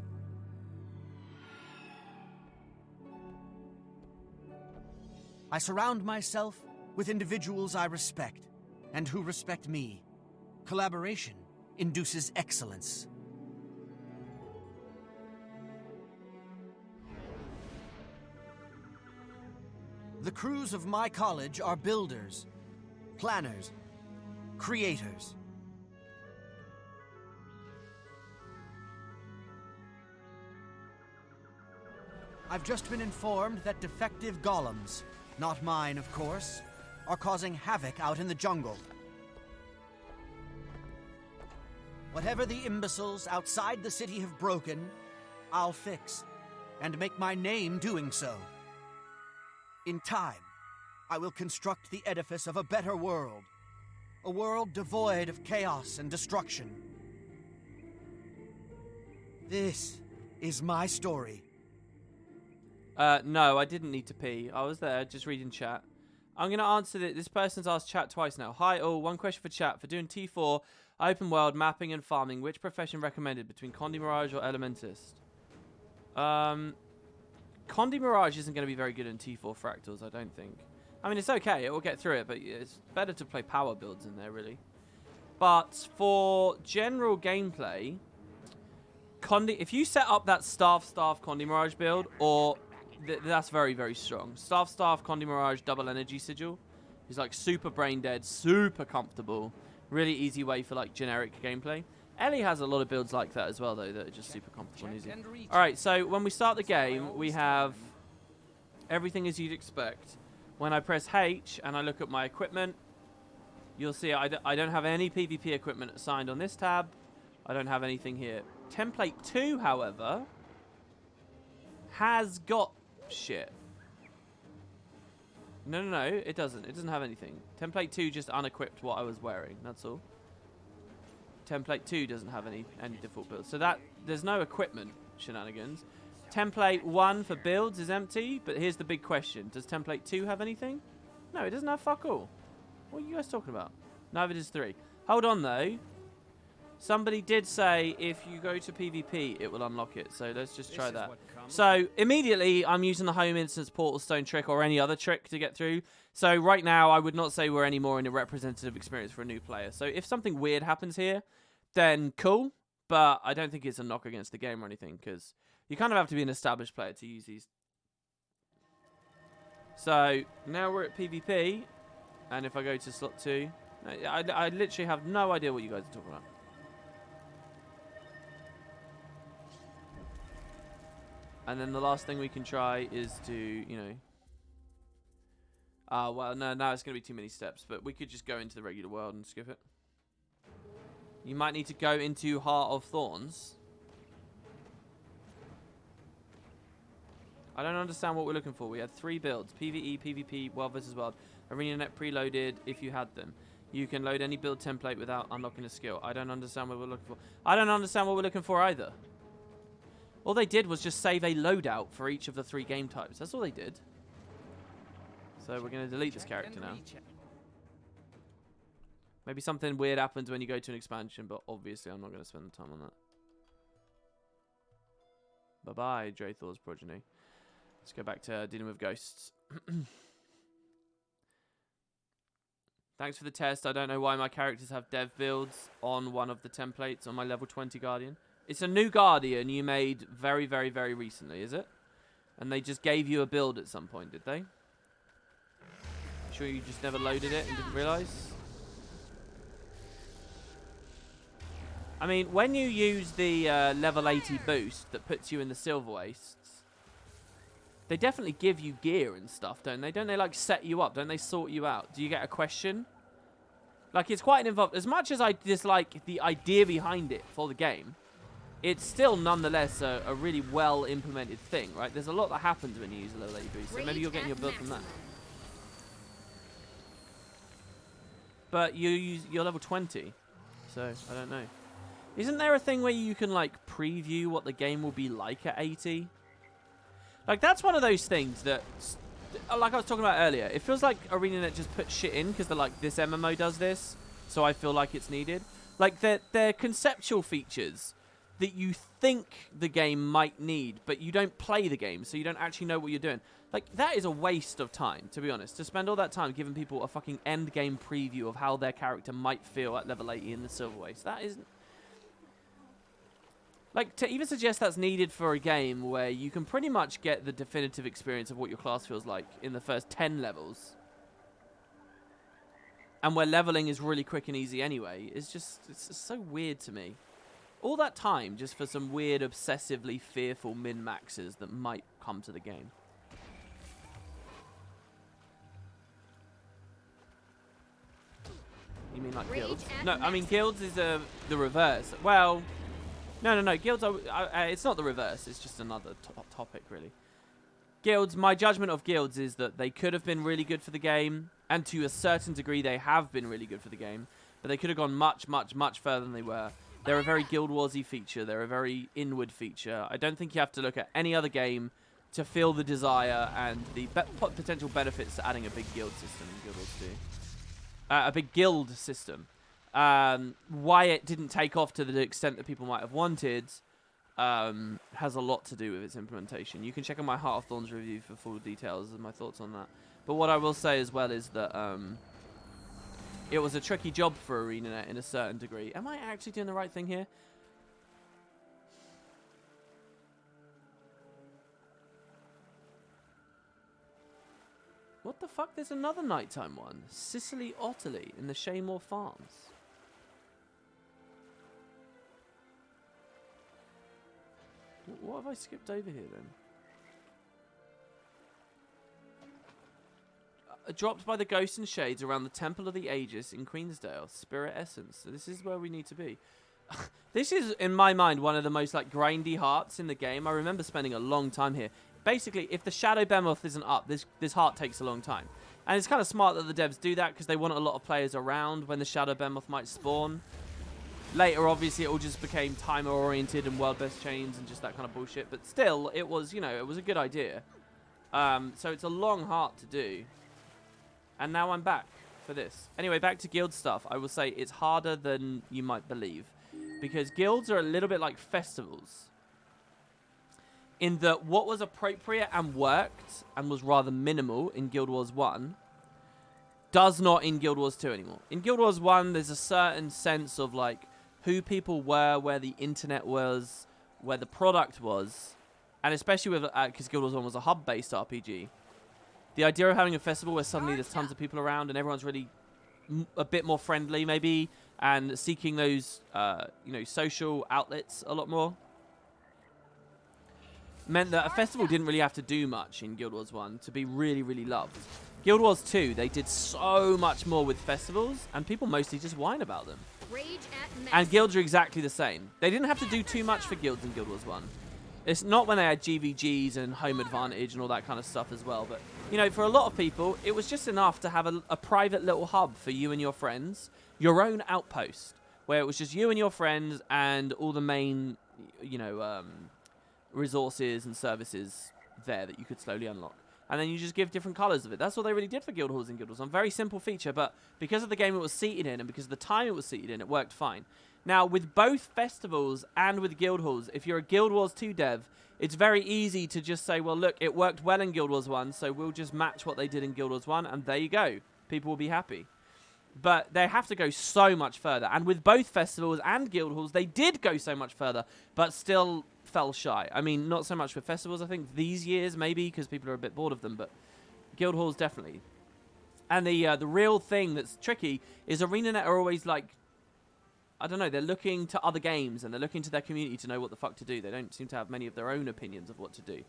Speaker 11: I surround myself with individuals I respect, and who respect me. Collaboration induces excellence. The crews of my college are builders, planners, creators. I've just been informed that defective golems, not mine of course, are causing havoc out in the jungle. Whatever the imbeciles outside the city have broken, I'll fix, and make my name doing so. In time, I will construct the edifice of a better world. A world devoid of chaos and destruction. This is my story.
Speaker 1: No, I didn't need to pee. I was there, just reading chat. I'm going to answer this person's asked chat twice now. Hi all, one question for chat. For doing T4, open world, mapping and farming, which profession recommended between Condi Mirage or Elementist? Condi Mirage isn't going to be very good in T4 fractals, I don't think. I mean, it's okay, it will get through it, but it's better to play power builds in there, really. But for general gameplay, Condi, if you set up that Staff Condi Mirage build, or that's very, very strong. Staff Condi Mirage double energy sigil is like super brain dead, super comfortable, really easy way for like generic gameplay. Ellie has a lot of builds like that as well, though, that are just super comfortable and easy. All right, so when we start the game, we have everything as you'd expect. When I press H and I look at my equipment, you'll see I don't have any PvP equipment assigned on this tab. I don't have anything here. Template 2, however, has got shit. No, it doesn't. It doesn't have anything. Template 2 just unequipped what I was wearing, that's all. Template 2 doesn't have any default builds. So that there's no equipment shenanigans. Template 1 for builds is empty, but here's the big question. Does template 2 have anything? No, it doesn't have fuck all. What are you guys talking about? Neither does 3. Hold on, though. Somebody did say if you go to PvP, it will unlock it. So let's just try that. So immediately, I'm using the home instance portal stone trick or any other trick to get through. So right now, I would not say we're any more in a representative experience for a new player. So if something weird happens here, then cool. But I don't think it's a knock against the game or anything, because you kind of have to be an established player to use these. So now we're at PvP, and if I go to slot 2, I literally have no idea what you guys are talking about. And then the last thing we can try is to, you know... well, no, it's going to be too many steps, but we could just go into the regular world and skip it. You might need to go into Heart of Thorns. I don't understand what we're looking for. We had 3 builds. PvE, PvP, World vs. World. ArenaNet preloaded if you had them. You can load any build template without unlocking a skill. I don't understand what we're looking for. I don't understand what we're looking for either. All they did was just save a loadout for each of the 3 game types. That's all they did. So we're going to delete this character now. Maybe something weird happens when you go to an expansion, but obviously I'm not going to spend the time on that. Bye-bye, Drathor's progeny. Let's go back to dealing with ghosts. Thanks for the test. I don't know why my characters have dev builds on one of the templates on my level 20 Guardian. It's a new Guardian you made very, very, very recently, is it? And they just gave you a build at some point, did they? Sure you just never loaded it and didn't realise? I mean, when you use the level 80 boost that puts you in the Silver Wastes, they definitely give you gear and stuff, don't they? Don't they, like, set you up? Don't they sort you out? Do you get a question? Like, it's quite involved. As much as I dislike the idea behind it for the game, it's still nonetheless a really well-implemented thing, right? There's a lot that happens when you use a level 80 boost, so maybe you're getting your build from that. But you're level 20, so I don't know. Isn't there a thing where you can, like, preview what the game will be like at 80? Like, that's one of those things that, like I was talking about earlier, it feels like ArenaNet just put shit in because they're like, this MMO does this, so I feel like it's needed. Like, they're conceptual features that you think the game might need, but you don't play the game, so you don't actually know what you're doing. Like, that is a waste of time, to be honest, to spend all that time giving people a fucking end game preview of how their character might feel at level 80 in the Silver Waste. That isn't... Like, to even suggest that's needed for a game where you can pretty much get the definitive experience of what your class feels like in the first 10 levels, and where leveling is really quick and easy anyway, it's just so weird to me. All that time just for some weird, obsessively fearful min-maxes that might come to the game. You mean like guilds? No, I mean guilds is the reverse. Well... No. Guilds are... it's not the reverse. It's just another topic, really. Guilds, my judgment of guilds is that they could have been really good for the game, and to a certain degree they have been really good for the game, but they could have gone much, much, much further than they were. They're a very Guild Wars-y feature. They're a very inward feature. I don't think you have to look at any other game to feel the desire and the potential benefits to adding a big guild system in Guild Wars 2. A big guild system. Why it didn't take off to the extent that people might have wanted has a lot to do with its implementation. You can check out my Heart of Thorns review for full details and my thoughts on that. But what I will say as well is that it was a tricky job for ArenaNet in a certain degree. Am I actually doing the right thing here? What the fuck? There's another nighttime one. Sicily Otterly in the Shaymore Farms. What have I skipped over here then? Dropped by the ghosts and shades around the Temple of the Aegis in Queensdale. Spirit Essence. So this is where we need to be. This is, in my mind, one of the most like grindy hearts in the game. I remember spending a long time here. Basically, if the Shadow Behemoth isn't up, this heart takes a long time. And it's kind of smart that the devs do that because they want a lot of players around when the Shadow Behemoth might spawn. Later, obviously, it all just became timer-oriented and world-best chains and just that kind of bullshit. But still, it was, you know, it was a good idea. So it's a long heart to do. And now I'm back for this. Anyway, back to guild stuff. I will say it's harder than you might believe. Because guilds are a little bit like festivals. In that what was appropriate and worked and was rather minimal in Guild Wars 1 does not in Guild Wars 2 anymore. In Guild Wars 1, there's a certain sense of like who people were, where the internet was, where the product was, and especially with because Guild Wars 1 was a hub-based RPG. The idea of having a festival where suddenly there's tons of people around and everyone's really a bit more friendly, maybe, and seeking those you know, social outlets a lot more, meant that a festival didn't really have to do much in Guild Wars 1 to be really, really loved. Guild Wars 2, they did so much more with festivals, and people mostly just whine about them. And guilds are exactly the same. They didn't have to do too much for guilds in Guild Wars 1. It's not when they had GVGs and home advantage and all that kind of stuff as well. But, you know, for a lot of people, it was just enough to have a private little hub for you and your friends, your own outpost, where it was just you and your friends and all the main, you know, resources and services there that you could slowly unlock. And then you just give different colors of it. That's what they really did for Guild Halls and Guild Wars. A very simple feature, but because of the game it was seated in and because of the time it was seated in, it worked fine. Now, with both festivals and with Guild Halls, if you're a Guild Wars 2 dev, it's very easy to just say, well, look, it worked well in Guild Wars 1, so we'll just match what they did in Guild Wars 1, and there you go. People will be happy. But they have to go so much further. And with both festivals and Guild Halls, they did go so much further, but still fell shy. I mean, not so much with festivals, I think, these years, maybe, because people are a bit bored of them, but Guild Halls, definitely. And the real thing that's tricky is ArenaNet are always, like, I don't know, they're looking to other games, and they're looking to their community to know what the fuck to do. They don't seem to have many of their own opinions of what to do.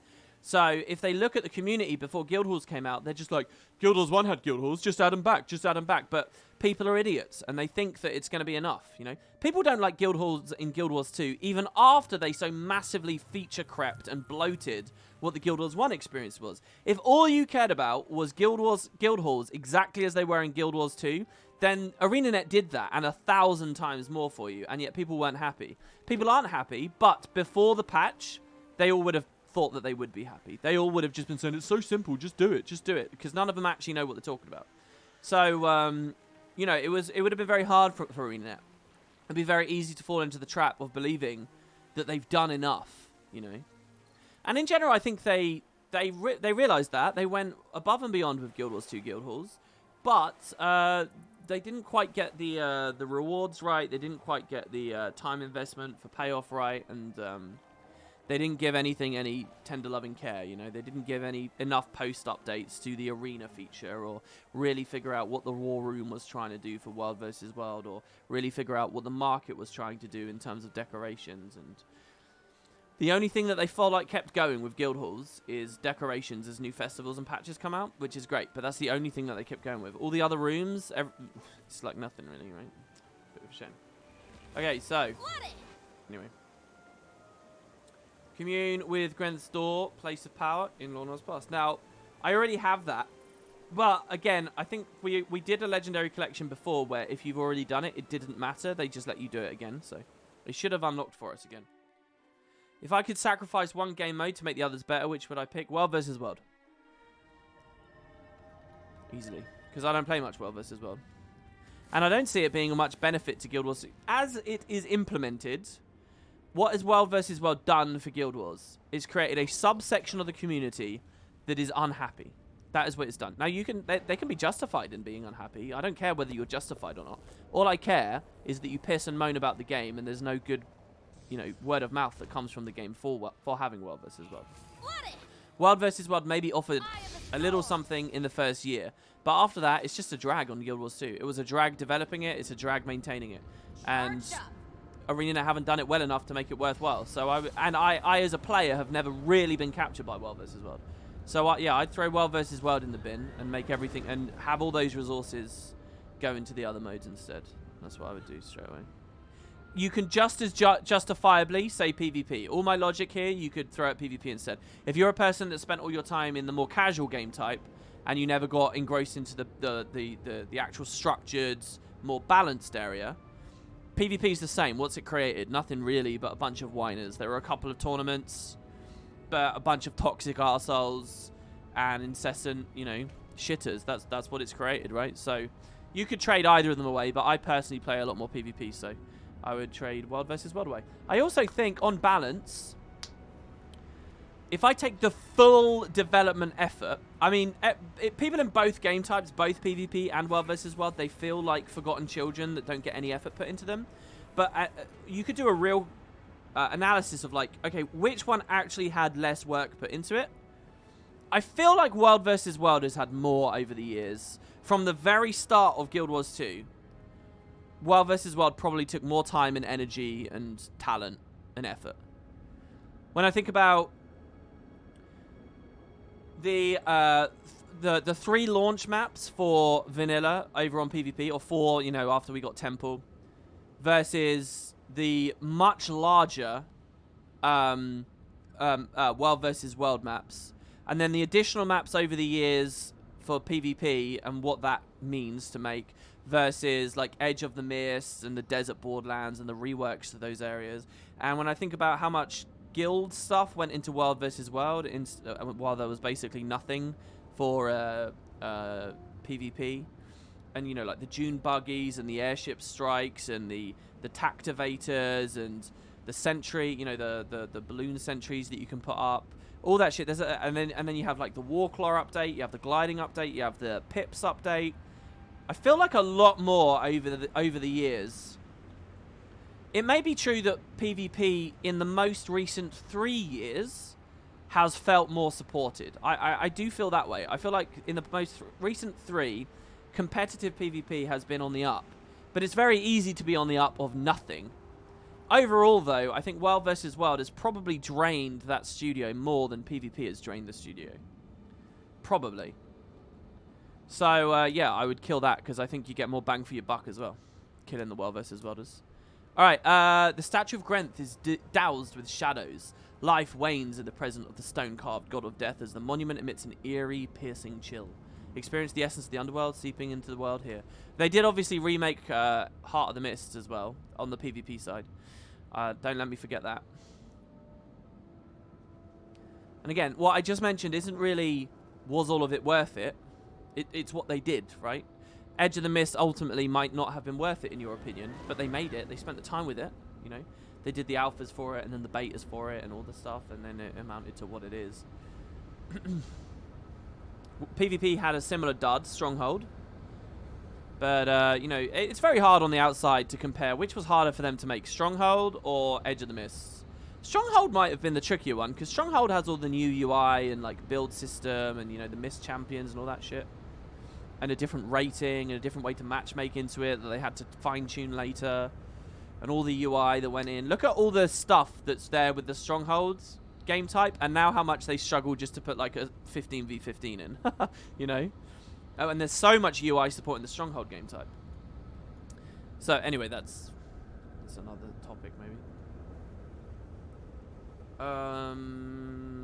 Speaker 1: So, if they look at the community before Guild Halls came out, they're just like, Guild Halls 1 had Guild Halls, just add them back, just add them back. But people are idiots, and they think that it's going to be enough, you know? People don't like Guild Halls in Guild Wars 2, even after they so massively feature-crept and bloated what the Guild Wars 1 experience was. If all you cared about was Guild Halls exactly as they were in Guild Wars 2, then ArenaNet did that, and 1,000 times more for you, and yet people weren't happy. People aren't happy, but before the patch, they all would have thought that they would be happy. They all would have just been saying, it's so simple, just do it, because none of them actually know what they're talking about. So, you know, it would have been very hard for ArenaNet. It'd be very easy to fall into the trap of believing that they've done enough, you know. And in general, I think they realised that. They went above and beyond with Guild Wars 2 Guild Halls, but they didn't quite get the rewards right. They didn't quite get the time investment for payoff right, and they didn't give anything any tender loving care, you know. They didn't give enough post updates to the arena feature, or really figure out what the war room was trying to do for World versus World, or really figure out what the market was trying to do in terms of decorations. And the only thing that they felt like kept going with Guild Halls is decorations as new festivals and patches come out, which is great, but that's the only thing that they kept going with. All the other rooms, it's like nothing really, right? Bit of a shame. Okay, so anyway. Commune with Gren's Door, Place of Power in Lorna's Pass. Now, I already have that. But, again, I think we did a Legendary Collection before where if you've already done it, it didn't matter. They just let you do it again. So, they should have unlocked for us again. If I could sacrifice one game mode to make the others better, which would I pick? World versus World. Easily. Because I don't play much World versus World. And I don't see it being a much benefit to Guild Wars. As it is implemented, what has World versus World done for Guild Wars is created a subsection of the community that is unhappy. That is what it's done. Now, they can be justified in being unhappy. I don't care whether you're justified or not. All I care is that you piss and moan about the game, and there's no good, you know, word of mouth that comes from the game for having World versus World. World versus World maybe offered a little something in the first year, but after that, it's just a drag on Guild Wars 2. It was a drag developing it. It's a drag maintaining it, and ArenaNet haven't done it well enough to make it worthwhile. So I as a player have never really been captured by World versus World. So yeah, I'd throw World versus World in the bin and make everything and have all those resources go into the other modes instead. That's what I would do straight away. You can just as justifiably say PvP. All my logic here, you could throw out PvP instead. If you're a person that spent all your time in the more casual game type and you never got engrossed into the actual structured, more balanced area, PvP is the same. What's it created? Nothing really, but a bunch of whiners. There are a couple of tournaments, but a bunch of toxic arseholes and incessant, you know, shitters. That's what it's created, right? So you could trade either of them away, but I personally play a lot more PvP, so I would trade World versus World away. I also think, on balance, if I take the full development effort, I mean, people in both game types, both PvP and World versus World, they feel like forgotten children that don't get any effort put into them. But you could do a real analysis of, like, okay, which one actually had less work put into it? I feel like World versus World has had more over the years. From the very start of Guild Wars 2, World versus World probably took more time and energy and talent and effort. When I think about the 3 launch maps for vanilla over on PvP, or 4, you know, after we got Temple, versus the much larger World versus World maps, and then the additional maps over the years for PvP and what that means to make versus like Edge of the Mist and the Desert Borderlands and the reworks to those areas. And when I think about how much guild stuff went into World versus World while there was basically nothing for PvP, and you know, like the dune buggies and the airship strikes and the tactivators and the sentry, you know, the balloon sentries that you can put up, all that shit. And then you have like the Warclaw update, you have the gliding update, you have the pips update. I feel like a lot more over the years. It may be true that PvP in the most recent 3 years has felt more supported. I do feel that way. I feel like in the most recent 3, competitive PvP has been on the up. But it's very easy to be on the up of nothing. Overall, though, I think World vs. World has probably drained that studio more than PvP has drained the studio. Probably. So, yeah, I would kill that because I think you get more bang for your buck as well. Killing the World vs. Worlders. Alright, the Statue of Grenth is doused with shadows. Life wanes in the presence of the stone-carved god of death as the monument emits an eerie, piercing chill. Experience the essence of the underworld seeping into the world here. They did obviously remake Heart of the Mist as well on the PvP side. Don't let me forget that. And again, what I just mentioned isn't really, was all of it worth it? It's what they did, right? Edge of the Mist ultimately might not have been worth it in your opinion, but they made it. They spent the time with it, you know. They did the alphas for it and then the betas for it and all the stuff, and then it amounted to what it is. PvP had a similar dud, Stronghold. But, you know, it's very hard on the outside to compare which was harder for them to make, Stronghold or Edge of the Mist. Stronghold might have been the trickier one, because Stronghold has all the new UI and, like, build system and, you know, the Mist champions and all that shit. And a different rating and a different way to matchmake into it that they had to fine-tune later. And all the UI that went in. Look at all the stuff that's there with the Strongholds game type, and now how much they struggle just to put like a 15v15 in. You know? Oh, and there's so much UI support in the Stronghold game type. So anyway, that's another topic maybe.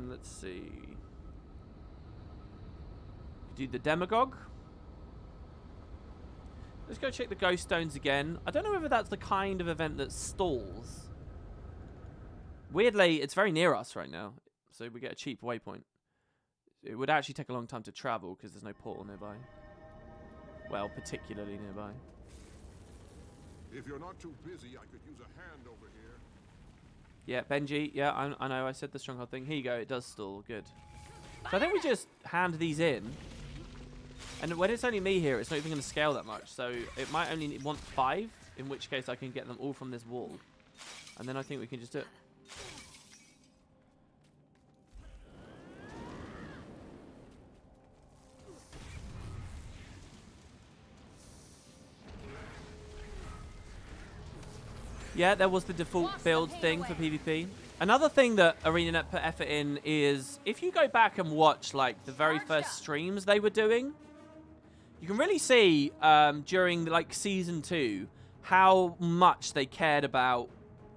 Speaker 1: Let's see. Do the Demagogue. Let's go check the Ghost Stones again. I don't know whether that's the kind of event that stalls. Weirdly, it's very near us right now, so we get a cheap waypoint. It would actually take a long time to travel because there's no portal nearby. Well, particularly nearby.
Speaker 5: If you're not too busy, I could use a hand over here.
Speaker 1: Yeah, Benji. Yeah, I know. I said the Stronghold thing. Here you go. It does stall. Good. So I think we just hand these in. And when it's only me here, it's not even going to scale that much. So it might only want 5, in which case I can get them all from this wall. And then I think we can just do it. Yeah, there was the default build thing for PvP. Another thing that ArenaNet put effort in is if you go back and watch like the very first streams they were doing, you can really see during like season 2 how much they cared about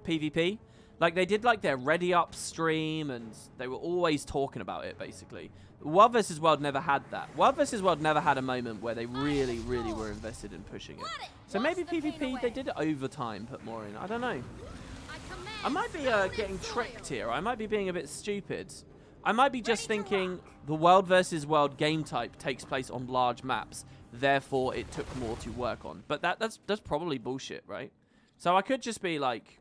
Speaker 1: PvP. Like they did like their Ready Up stream and they were always talking about it basically. World vs. World never had that. World vs. World never had a moment where they really were invested in pushing it. So maybe PvP, they did it over time, put more in. I don't know. I might be getting tricked here. I might be being a bit stupid. I might be just thinking the World vs. World game type takes place on large maps. Therefore, it took more to work on. But that's probably bullshit, right? So I could just be like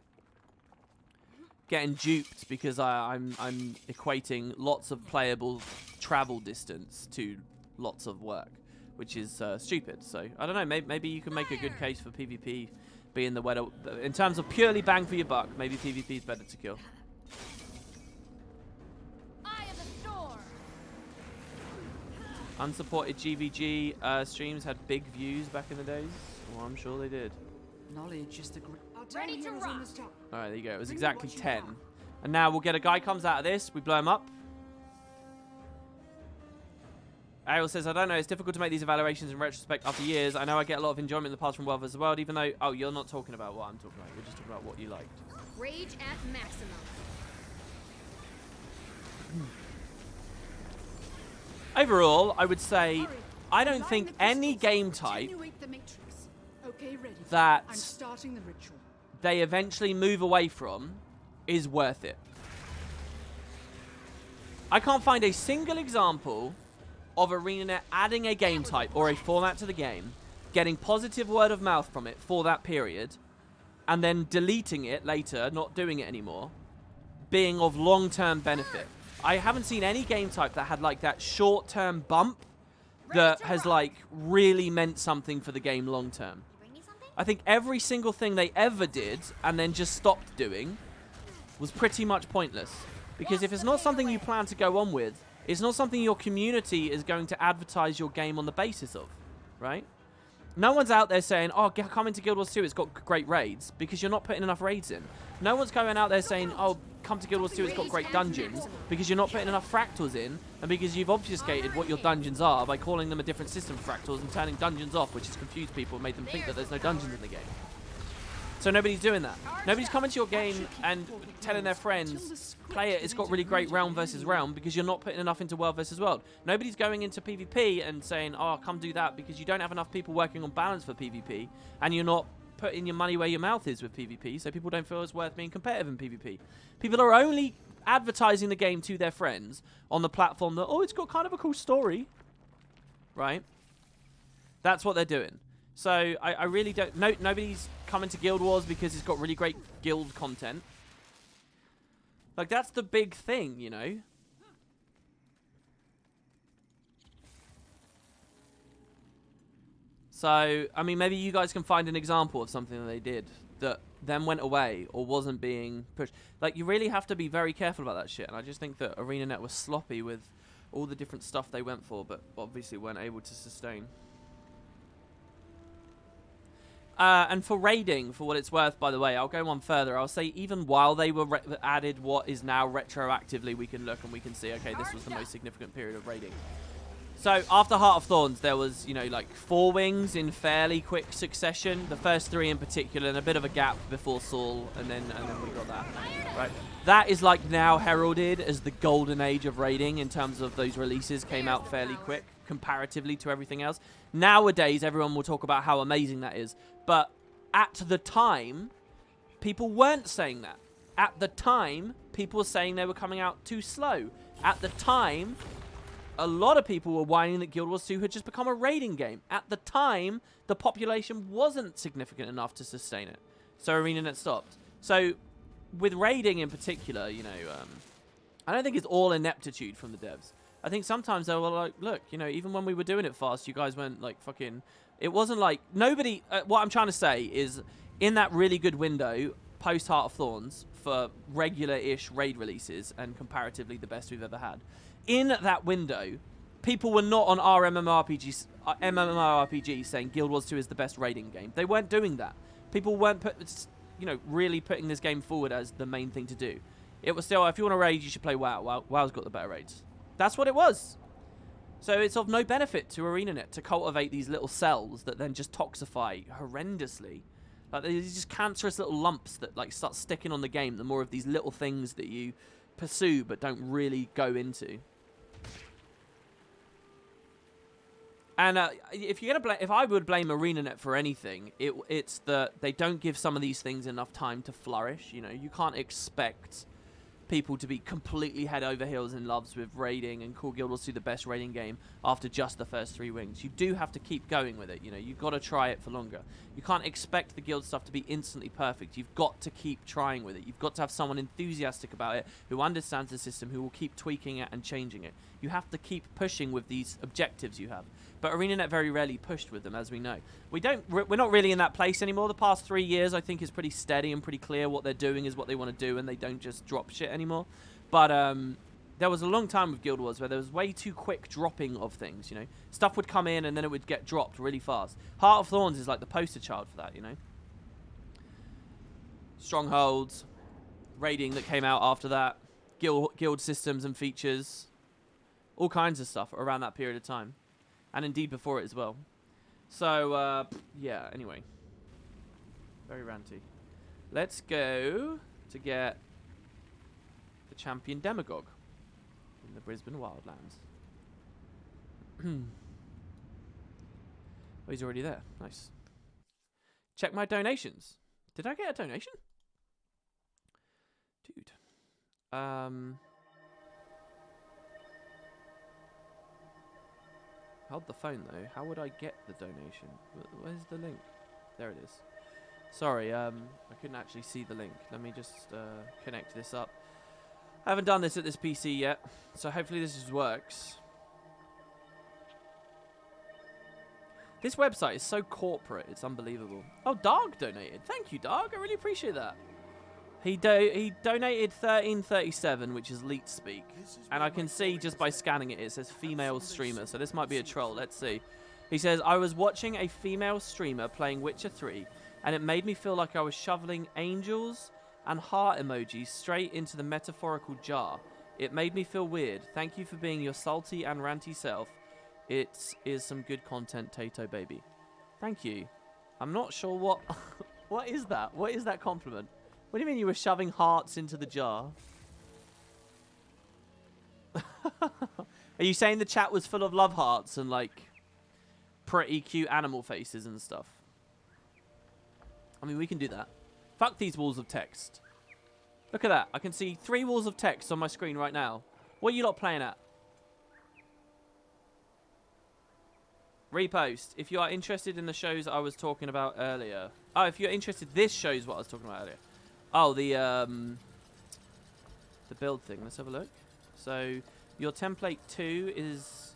Speaker 1: getting duped because I'm equating lots of playable travel distance to lots of work, which is stupid. So I don't know. Maybe you can make a good case for PvP being the weather. In terms of purely bang for your buck, maybe PvP is better to kill.
Speaker 7: Eye of the storm.
Speaker 1: Unsupported GVG streams had big views back in the days. Well, I'm sure they did.
Speaker 12: Knowledge is the great.
Speaker 7: Ready to rock.
Speaker 1: All right, there you go. It was exactly 10. And now we'll get a guy comes out of this. We blow him up. Ariel says, I don't know. It's difficult to make these evaluations in retrospect after years. I know I get a lot of enjoyment in the past from World vs. World, even though... Oh, you're not talking about what I'm talking about. You're just talking about what you liked.
Speaker 7: Rage at maximum.
Speaker 1: Overall, I would say I don't think any game type that they eventually move away from is worth it. I can't find a single example of ArenaNet adding a game type or a format to the game, getting positive word of mouth from it for that period, and then deleting it later, not doing it anymore, being of long-term benefit. I haven't seen any game type that had like that short-term bump that has like really meant something for the game long-term. I think every single thing they ever did and then just stopped doing was pretty much pointless. Because if it's not something you plan to go on with, it's not something your community is going to advertise your game on the basis of, right? No one's out there saying, oh, come into Guild Wars 2, it's got great raids, because you're not putting enough raids in. No one's going out there saying, oh, come to Guild Wars 2, it's got great dungeons, because you're not putting enough fractals in, and because you've obfuscated what your dungeons are by calling them a different system for fractals and turning dungeons off, which has confused people and made them think that there's no dungeons in the game. So nobody's doing that. Nobody's coming to your game and telling their friends, play it, it's got really great realm versus realm, because you're not putting enough into world versus world. Nobody's going into PvP and saying, oh, come do that, because you don't have enough people working on balance for PvP, and you're not putting your money where your mouth is with PvP, so people don't feel it's worth being competitive in PvP. People are only advertising the game to their friends on the platform that, oh, it's got kind of a cool story, right? That's what they're doing. So I really don't... Nobody's coming to Guild Wars because it's got really great guild content. Like, that's the big thing, you know? So, I mean, maybe you guys can find an example of something that they did that then went away or wasn't being pushed. Like, you really have to be very careful about that shit. And I just think that ArenaNet was sloppy with all the different stuff they went for, but obviously weren't able to sustain. And for raiding, for what it's worth, by the way, I'll go one further. I'll say even while they were added what is now retroactively, we can look and we can see, okay, this was the most significant period of raiding. So after Heart of Thorns, there was, you know, like 4 wings in fairly quick succession. The first 3 in particular, and a bit of a gap before Saul, and then we got that. Right. That is like now heralded as the golden age of raiding in terms of those releases came out fairly quick comparatively to everything else. Nowadays, everyone will talk about how amazing that is. But at the time, people weren't saying that. At the time, people were saying they were coming out too slow. At the time, a lot of people were whining that Guild Wars 2 had just become a raiding game. At the time, the population wasn't significant enough to sustain it. So ArenaNet stopped. So with raiding in particular, you know, I don't think it's all ineptitude from the devs. I think sometimes they were like, look, you know, even when we were doing it fast, you guys weren't like fucking... It wasn't like... Nobody... what I'm trying to say is, in that really good window, post Heart of Thorns, for regular-ish raid releases, and comparatively the best we've ever had, in that window, people were not on our MMORPG saying Guild Wars 2 is the best raiding game. They weren't doing that. People weren't, really putting this game forward as the main thing to do. It was still, if you want to raid, you should play WoW. WoW's got the better raids. That's what it was. So it's of no benefit to ArenaNet to cultivate these little cells that then just toxify horrendously. Like, these just cancerous little lumps that like start sticking on the game. The more of these little things that you pursue but don't really go into. And if I would blame ArenaNet for anything, it's that they don't give some of these things enough time to flourish. You know, you can't expect people to be completely head over heels in love with raiding and call Guild Wars 2 the best raiding game after just the first 3 wings. You do have to keep going with it. You know, you've got to try it for longer. You can't expect the guild stuff to be instantly perfect. You've got to keep trying with it. You've got to have someone enthusiastic about it who understands the system, who will keep tweaking it and changing it. You have to keep pushing with these objectives you have. But ArenaNet very rarely pushed with them, as we know. We're not really in that place anymore. The past 3 years, I think, is pretty steady and pretty clear. What they're doing is what they want to do, and they don't just drop shit anymore. But there was a long time with Guild Wars where there was way too quick dropping of things, you know. Stuff would come in, and then it would get dropped really fast. Heart of Thorns is like the poster child for that, you know. Strongholds, raiding that came out after that, guild systems and features, all kinds of stuff around that period of time. And indeed before it as well. So, yeah, anyway. Very ranty. Let's go to get the champion demagogue. in the Brisbane wildlands. Oh, he's already there. Nice. Check my donations. Did I get a donation? Dude. Hold the phone though. How would I get the donation? Where's the link? There it is. Sorry, I couldn't actually see the link. Let me just connect this up. I haven't done this at this PC yet, so hopefully this just works. This website is so corporate, it's unbelievable. Oh, Darg donated. Thank you, Darg. I really appreciate that. He donated 1337, which is leet speak. And I can see just by scanning it, it says female streamer. So this might be a troll. Let's see. He says, I was watching a female streamer playing Witcher 3, and it made me feel like I was shoveling angels and heart emojis straight into the metaphorical jar. It made me feel weird. Thank you for being your salty and ranty self. It is some good content, Tato baby. Thank you. I'm not sure what... what is that? What is that compliment? What do you mean you were shoving hearts into the jar? Are you saying the chat was full of love hearts and, like, pretty cute animal faces and stuff? I mean, we can do that. Fuck these walls of text. Look at that. I can see 3 walls of text on my screen right now. What are you lot playing at? Repost. If you are interested in the shows I was talking about earlier. Oh, if you're interested, this shows what I was talking about earlier. Oh, the build thing. Let's have a look. So, your template 2 is...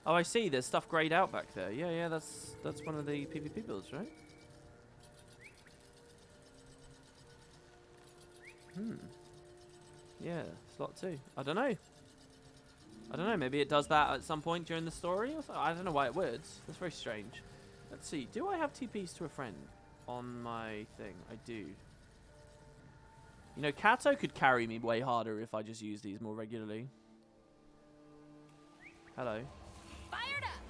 Speaker 1: Oh, I see. There's stuff grayed out back there. Yeah, yeah, that's one of the PvP builds, right? Yeah, slot 2. I don't know. I don't know. Maybe it does that at some point during the story or something. I don't know why it would. That's very strange. Let's see. Do I have TPs to a friend on my thing? I do. You know, Kato could carry me way harder if I just use these more regularly. Hello.
Speaker 7: Fired up.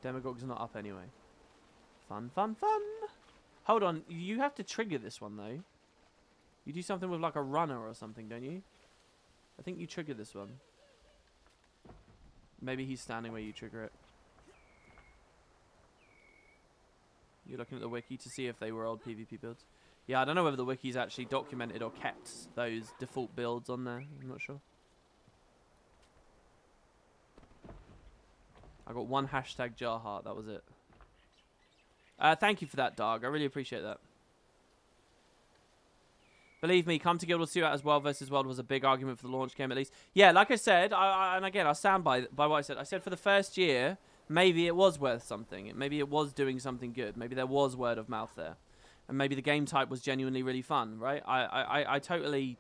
Speaker 1: Demagog's not up anyway. Fun, fun, fun. Hold on. You have to trigger this one, though. You do something with, like, a runner or something, don't you? I think you trigger this one. Maybe he's standing where you trigger it. You're looking at the wiki to see if they were old PvP builds. Yeah, I don't know whether the wiki's actually documented or kept those default builds on there. I'm not sure. I got 1 hashtag jar heart. That was it. Thank you for that, Darg. I really appreciate that. Believe me, come to Guild Wars 2 out as World versus World was a big argument for the launch game, at least. Yeah, like I said, and again, I stand by what I said. I said for the first year, maybe it was worth something. Maybe it was doing something good. Maybe there was word of mouth there. And maybe the game type was genuinely really fun, right? I totally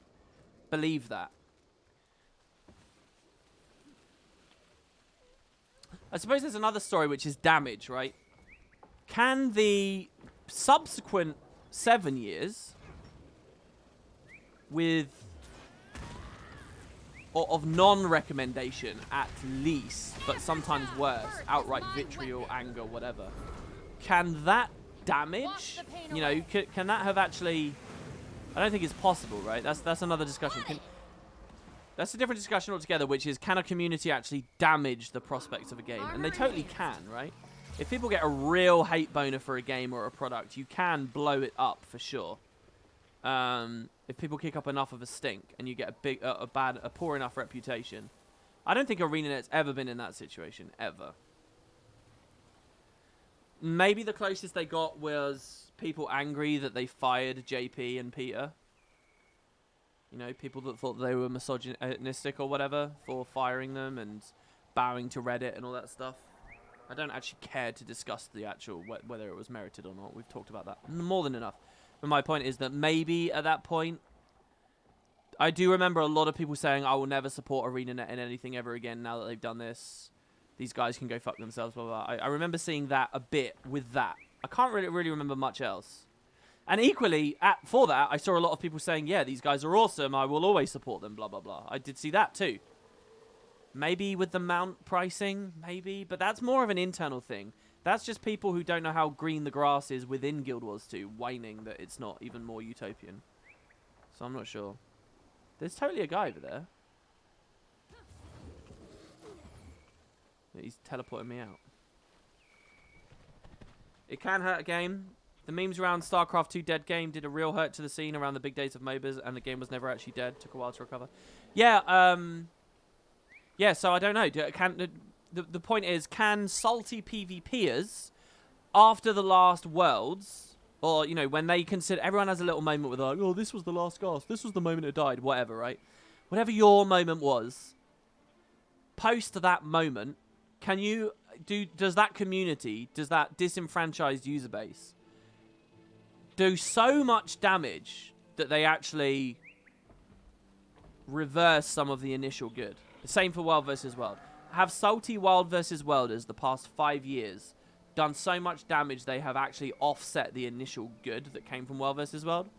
Speaker 1: believe that. I suppose there's another story, which is damage, right? Can the subsequent 7 years... with or of non-recommendation at least, but sometimes worse, outright vitriol, anger, whatever, can that damage, you know, can that have actually... I don't think it's possible, right? That's another discussion. That's a different discussion altogether, which is, can a community actually damage the prospects of a game? And they totally can, right? If people get a real hate boner for a game or a product, you can blow it up for sure. If people kick up enough of a stink and you get a poor enough reputation. I don't think ArenaNet's ever been in that situation, ever. Maybe the closest they got was people angry that they fired JP and Peter. You know, people that thought they were misogynistic or whatever for firing them and bowing to Reddit and all that stuff. I don't actually care to discuss the actual, whether it was merited or not. We've talked about that more than enough. But my point is that maybe at that point, I do remember a lot of people saying, I will never support ArenaNet in anything ever again now that they've done this. These guys can go fuck themselves, blah, blah, blah. I remember seeing that a bit with that. I can't really remember much else. And equally, for that, I saw a lot of people saying, yeah, these guys are awesome. I will always support them, blah, blah, blah. I did see that too. Maybe with the mount pricing, maybe. But that's more of an internal thing. That's just people who don't know how green the grass is within Guild Wars 2, whining that it's not even more utopian. So I'm not sure. There's totally a guy over there. He's teleporting me out. It can hurt a game. The memes around StarCraft 2 dead game did a real hurt to the scene around the big days of MOBAs, and the game was never actually dead. Took a while to recover. Yeah, yeah, so I don't know. The point is, can salty PvPers, after the last Worlds, or, you know, when they consider... Everyone has a little moment where they're like, oh, this was the last gasp. This was the moment it died. Whatever, right? Whatever your moment was, post that moment, can you... Does that community, does that disenfranchised user base do so much damage that they actually reverse some of the initial good? The same for World vs. World. Have salty World vs. Worlders the past 5 years done so much damage they have actually offset the initial good that came from World vs. World?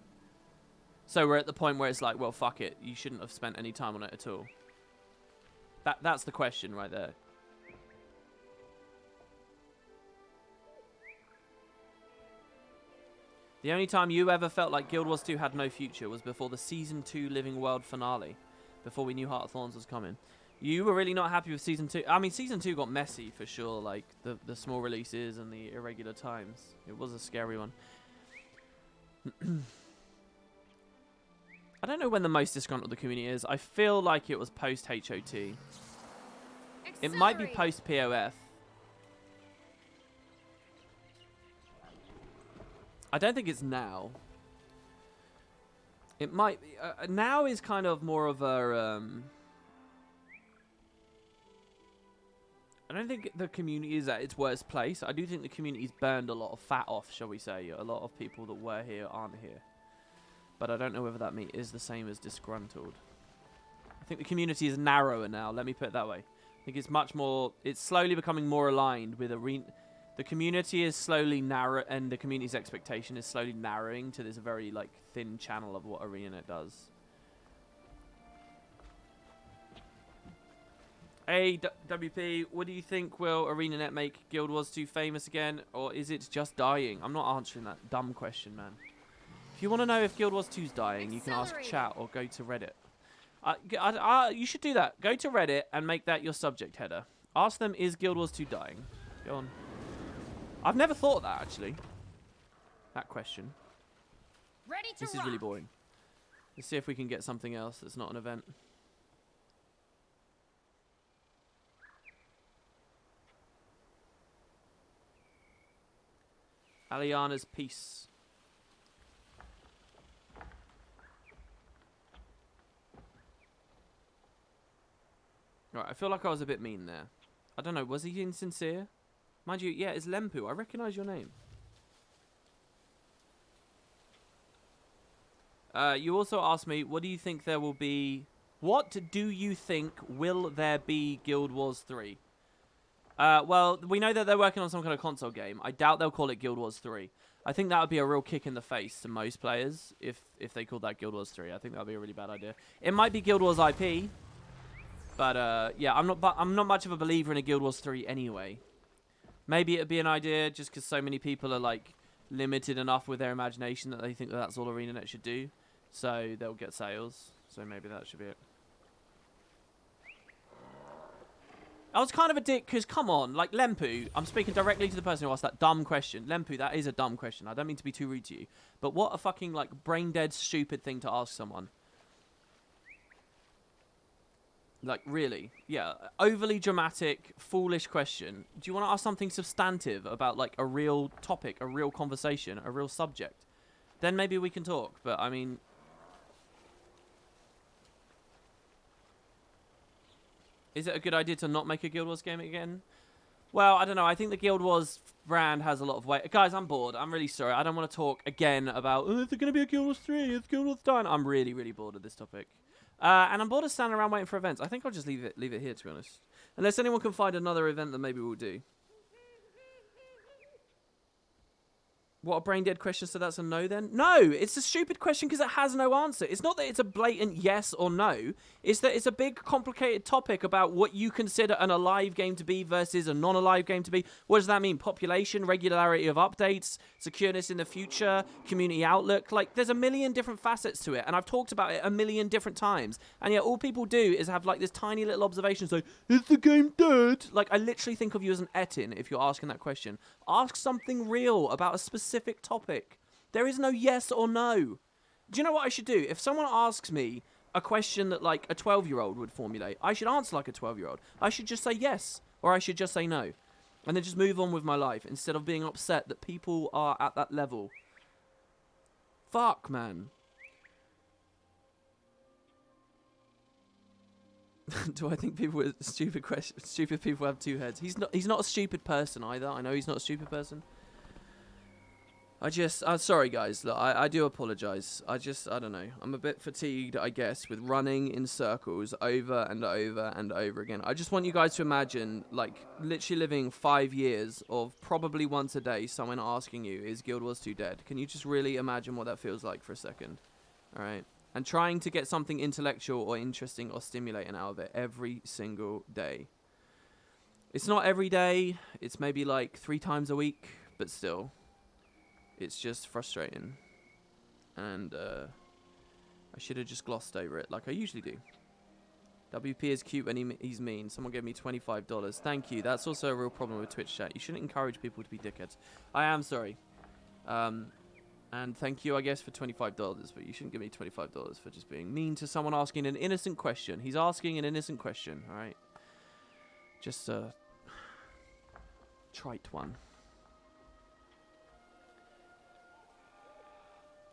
Speaker 1: So we're at the point where it's like, well, fuck it. You shouldn't have spent any time on it at all. That's the question right there. The only time you ever felt like Guild Wars 2 had no future was before the Season 2 Living World finale. Before we knew Heart of Thorns was coming. You were really not happy with Season 2. I mean, Season 2 got messy for sure. Like, the small releases and the irregular times. It was a scary one. I don't know when the most disgruntled the community is. I feel like it was post-HOT. It might be post-POF. I don't think it's now. It might be. Now is kind of more of a... I don't think the community is at its worst place. I do think the community's burned a lot of fat off, shall we say. A lot of people that were here aren't here. But I don't know whether that is the same as disgruntled. I think the community is narrower now, let me put it that way. I think it's much more... It's slowly becoming more aligned with arena... The community is slowly narrow, and the community's expectation is slowly narrowing to this very like thin channel of what ArenaNet does. Hey, WP, what do you think? Will ArenaNet make Guild Wars 2 famous again, or is it just dying? I'm not answering that dumb question, man. If you want to know if Guild Wars 2's dying, you can ask chat or go to Reddit. You should do that. Go to Reddit and make that your subject header. Ask them, is Guild Wars 2 dying? Go on. I've never thought of that, actually. That question.
Speaker 7: Ready to
Speaker 1: This is really boring. Let's see if we can get something else that's not an event. Aliana's Peace. Right, I feel like I was a bit mean there. I don't know, was he insincere? Mind you, yeah, it's Lempu. I recognise your name. You also asked me, what do you think there will be... What do you think will there be Guild Wars 3? Well, we know that they're working on some kind of console game. I doubt they'll call it Guild Wars 3. I think that would be a real kick in the face to most players if they called that Guild Wars 3. I think that would be a really bad idea. It might be Guild Wars IP. But, yeah, I'm not much of a believer in a Guild Wars 3 anyway. Maybe it'd be an idea just because so many people are, like, limited enough with their imagination that they think that that's all ArenaNet should do. So they'll get sales. So maybe that should be it. I was kind of a dick because, come on, like, Lempu, I'm speaking directly to the person who asked that dumb question. Lempu, that is a dumb question. I don't mean to be too rude to you. But what a fucking, like, brain-dead, stupid thing to ask someone. Like, really? Yeah, overly dramatic, foolish question. Do you want to ask something substantive about, like, a real topic, a real conversation, a real subject? Then maybe we can talk, but, I mean... Is it a good idea to not make a Guild Wars game again? Well, I don't know. I think the Guild Wars brand has a lot of weight. Guys, I'm bored. I'm really sorry. I don't want to talk again about, oh, is there going to be a Guild Wars 3? Is Guild Wars done? I'm really, really bored of this topic. And I'm bored of standing around waiting for events. I think I'll just leave it here, to be honest. Unless anyone can find another event that maybe we'll do. What a brain dead question, so that's a no then? No, it's a stupid question because it has no answer. It's not that it's a blatant yes or no. It's that it's a big complicated topic about what you consider an alive game to be versus a non-alive game to be. What does that mean? Population, regularity of updates, secureness in the future, community outlook. Like, there's a million different facets to it, and I've talked about it a million different times. And yet all people do is have like this tiny little observation saying, is the game dead? Like, I literally think of you as an etin if you're asking that question. Ask something real about a specific topic. There is no yes or no. Do you know what I should do? If someone asks me a question that like a 12-year-old would formulate, I should answer like a 12-year-old. I should just say yes, or I should just say no. And then just move on with my life instead of being upset that people are at that level. Fuck, man. Do I think people with stupid people have two heads? He's not a stupid person either. I know he's not a stupid person. I'm sorry guys, look, I do apologize. I don't know. I'm a bit fatigued, I guess, with running in circles over and over and over again. I just want you guys to imagine, like, literally living 5 years of probably once a day someone asking you, is Guild Wars 2 dead? Can you just really imagine what that feels like for a second? Alright? And trying to get something intellectual or interesting or stimulating out of it every single day. It's not every day. It's maybe like 3 times a week, but still. It's just frustrating. And I should have just glossed over it like I usually do. WP is cute when he's mean. Someone gave me $25. Thank you. That's also a real problem with Twitch chat. You shouldn't encourage people to be dickheads. I am sorry. And thank you, I guess, for $25. But you shouldn't give me $25 for just being mean to someone asking an innocent question. He's asking an innocent question, alright? Just a trite one.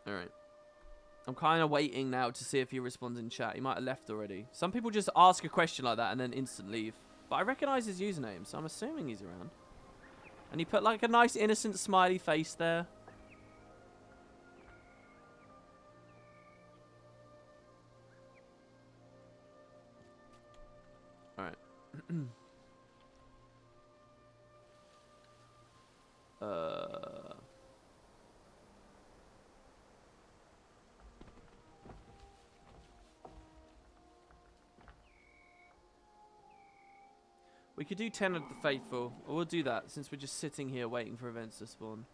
Speaker 1: Alright. I'm kind of waiting now to see if he responds in chat. He might have left already. Some people just ask a question like that and then instant leave. But I recognize his username, so I'm assuming he's around. And he put like a nice innocent smiley face there. Alright. We could do 10 of the Faithful. Or we'll do that since we're just sitting here waiting for events to spawn.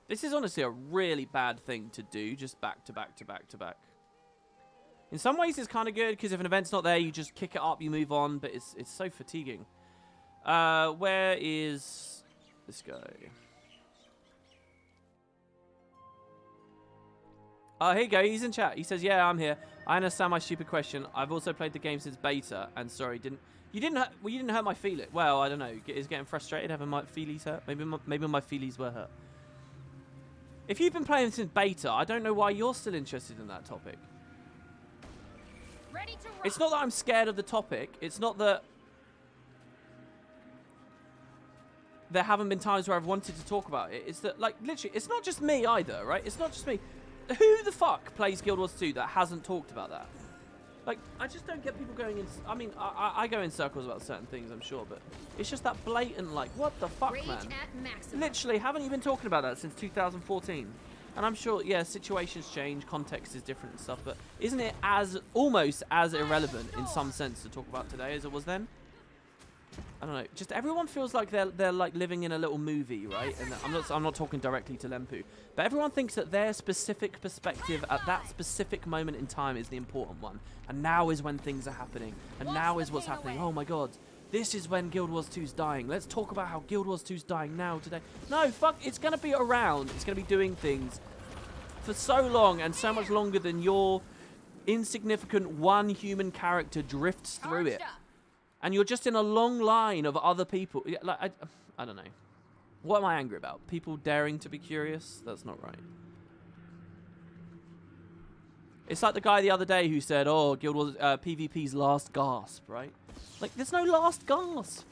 Speaker 1: This is honestly a really bad thing to do, just back to back to back to back. In some ways it's kind of good, because if an event's not there, you just kick it up, you move on, but it's so fatiguing. Where is this guy? Oh, here you go, he's in chat. He says, yeah, I'm here. I understand my stupid question. I've also played the game since beta, and sorry, you didn't hurt my feelings. Well, I don't know. Is getting frustrated, having my feelies hurt? Maybe my feelies were hurt. If you've been playing since beta, I don't know why you're still interested in that topic.
Speaker 7: Ready to rock.
Speaker 1: It's not that I'm scared of the topic. It's not that there haven't been times where I've wanted to talk about it. It's that, like, literally, it's not just me either, right? It's not just me. Who the fuck plays Guild Wars 2 that hasn't talked about that? Like, I just don't get people going in... I mean, I go in circles about certain things, I'm sure, but it's just that blatant, like, what the fuck,
Speaker 7: Rage
Speaker 1: man?
Speaker 7: at maximum.
Speaker 1: Literally, haven't you been talking about that since 2014? And I'm sure, yeah, situations change, context is different and stuff, but isn't it almost as irrelevant in some sense to talk about today as it was then? I don't know. Just everyone feels like they're like living in a little movie, right? And I'm not talking directly to Lempu, but everyone thinks that their specific perspective at that specific moment in time is the important one. And now is when things are happening. And now is what's happening. Oh my god. This is when Guild Wars 2's dying. Let's talk about how Guild Wars 2's dying now, today. No, fuck. It's going to be around. It's going to be doing things for so long and so much longer than your insignificant one human character drifts through it. And you're just in a long line of other people. Like, I don't know. What am I angry about? People daring to be curious? That's not right. It's like the guy the other day who said, oh, Guild Wars PvP's last gasp, right? Like, there's no last gasp.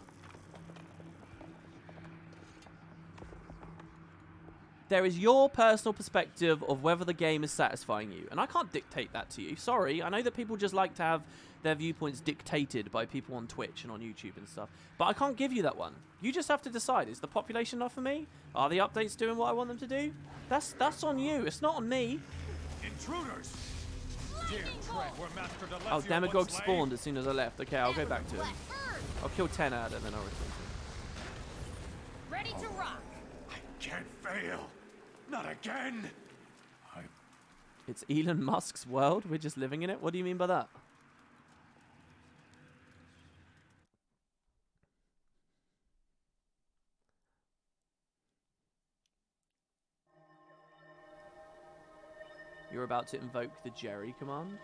Speaker 1: there is your personal perspective of whether the game is satisfying you, and I can't dictate that to you. Sorry, I know that people just like to have their viewpoints dictated by people on Twitch and on YouTube and stuff, but I can't give you that one. You just have to decide, is the population enough for me? Are the updates doing what I want them to do? That's on you, it's not on me.
Speaker 8: Intruders! Dear tread where Master Delezio
Speaker 1: Oh, Demagog
Speaker 8: once lay.
Speaker 1: spawned as soon as I left. Okay, I'll go back to him. I'll kill 10 out and then I'll return to him.
Speaker 7: Ready to rock.
Speaker 8: I can't fail. Not again.
Speaker 1: It's Elon Musk's world, we're just living in it? What do you mean by that? You're about to invoke the Jerry command?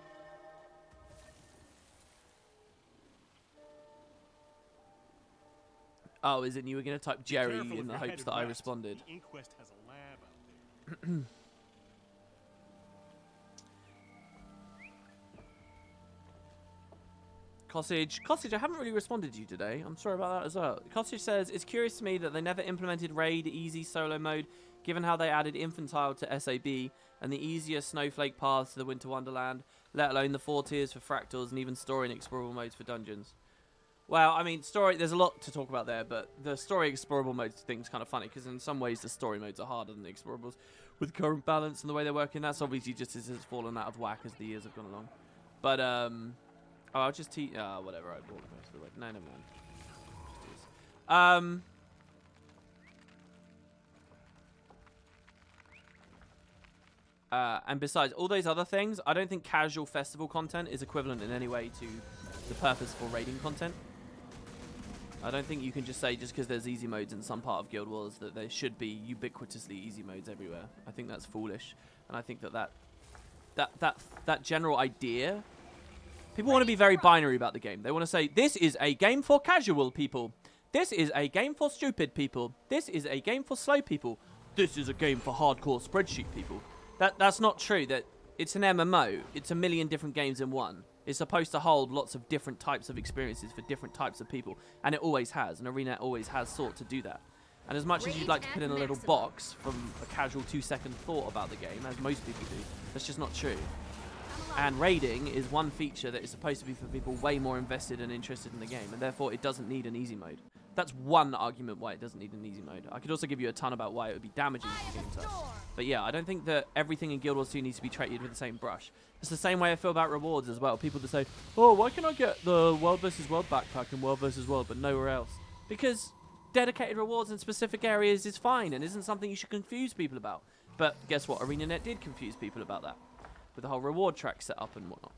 Speaker 1: Oh, is it you were going to type Jerry in the hopes that I responded?
Speaker 8: The Inquest has a lab out there.
Speaker 1: Costage, I haven't really responded to you today. I'm sorry about that as well. Costage says, it's curious to me that they never implemented raid easy solo mode, given how they added infantile to SAB and the easier snowflake paths to the Winter Wonderland, let alone the 4 tiers for fractals and even story and explorable modes for dungeons. Well, I mean, story, there's a lot to talk about there, but the story explorable modes thing's kind of funny, because in some ways the story modes are harder than the explorables. With current balance and the way they're working, that's obviously just as it's fallen out of whack as the years have gone along. But, oh, I'll just teach, whatever, I walked most of the way. No, never mind. Just do this. And besides all those other things, I don't think casual festival content is equivalent in any way to the purposeful raiding content. I don't think you can just say just because there's easy modes in some part of Guild Wars that there should be ubiquitously easy modes everywhere. I think that's foolish, and I think that general idea. People want to be very binary about the game. They want to say this is a game for casual people. This is a game for stupid people. This is a game for slow people. This is a game for hardcore spreadsheet people. That's not true. That it's an MMO. It's a million different games in one. It's supposed to hold lots of different types of experiences for different types of people, and it always has. And Arena always has sought to do that. And as much as you'd like to put in a little box from a casual 2-second thought about the game, as most people do, that's just not true. And raiding is one feature that is supposed to be for people way more invested and interested in the game, and therefore it doesn't need an easy mode. That's one argument why it doesn't need an easy mode. I could also give you a ton about why it would be damaging to the game touch. But yeah, I don't think that everything in Guild Wars 2 needs to be treated with the same brush. It's the same way I feel about rewards as well. People that say, oh, why can I get the World vs. World backpack in World vs. World but nowhere else? Because dedicated rewards in specific areas is fine and isn't something you should confuse people about. But guess what? ArenaNet did confuse people about that, with the whole reward track set up and whatnot.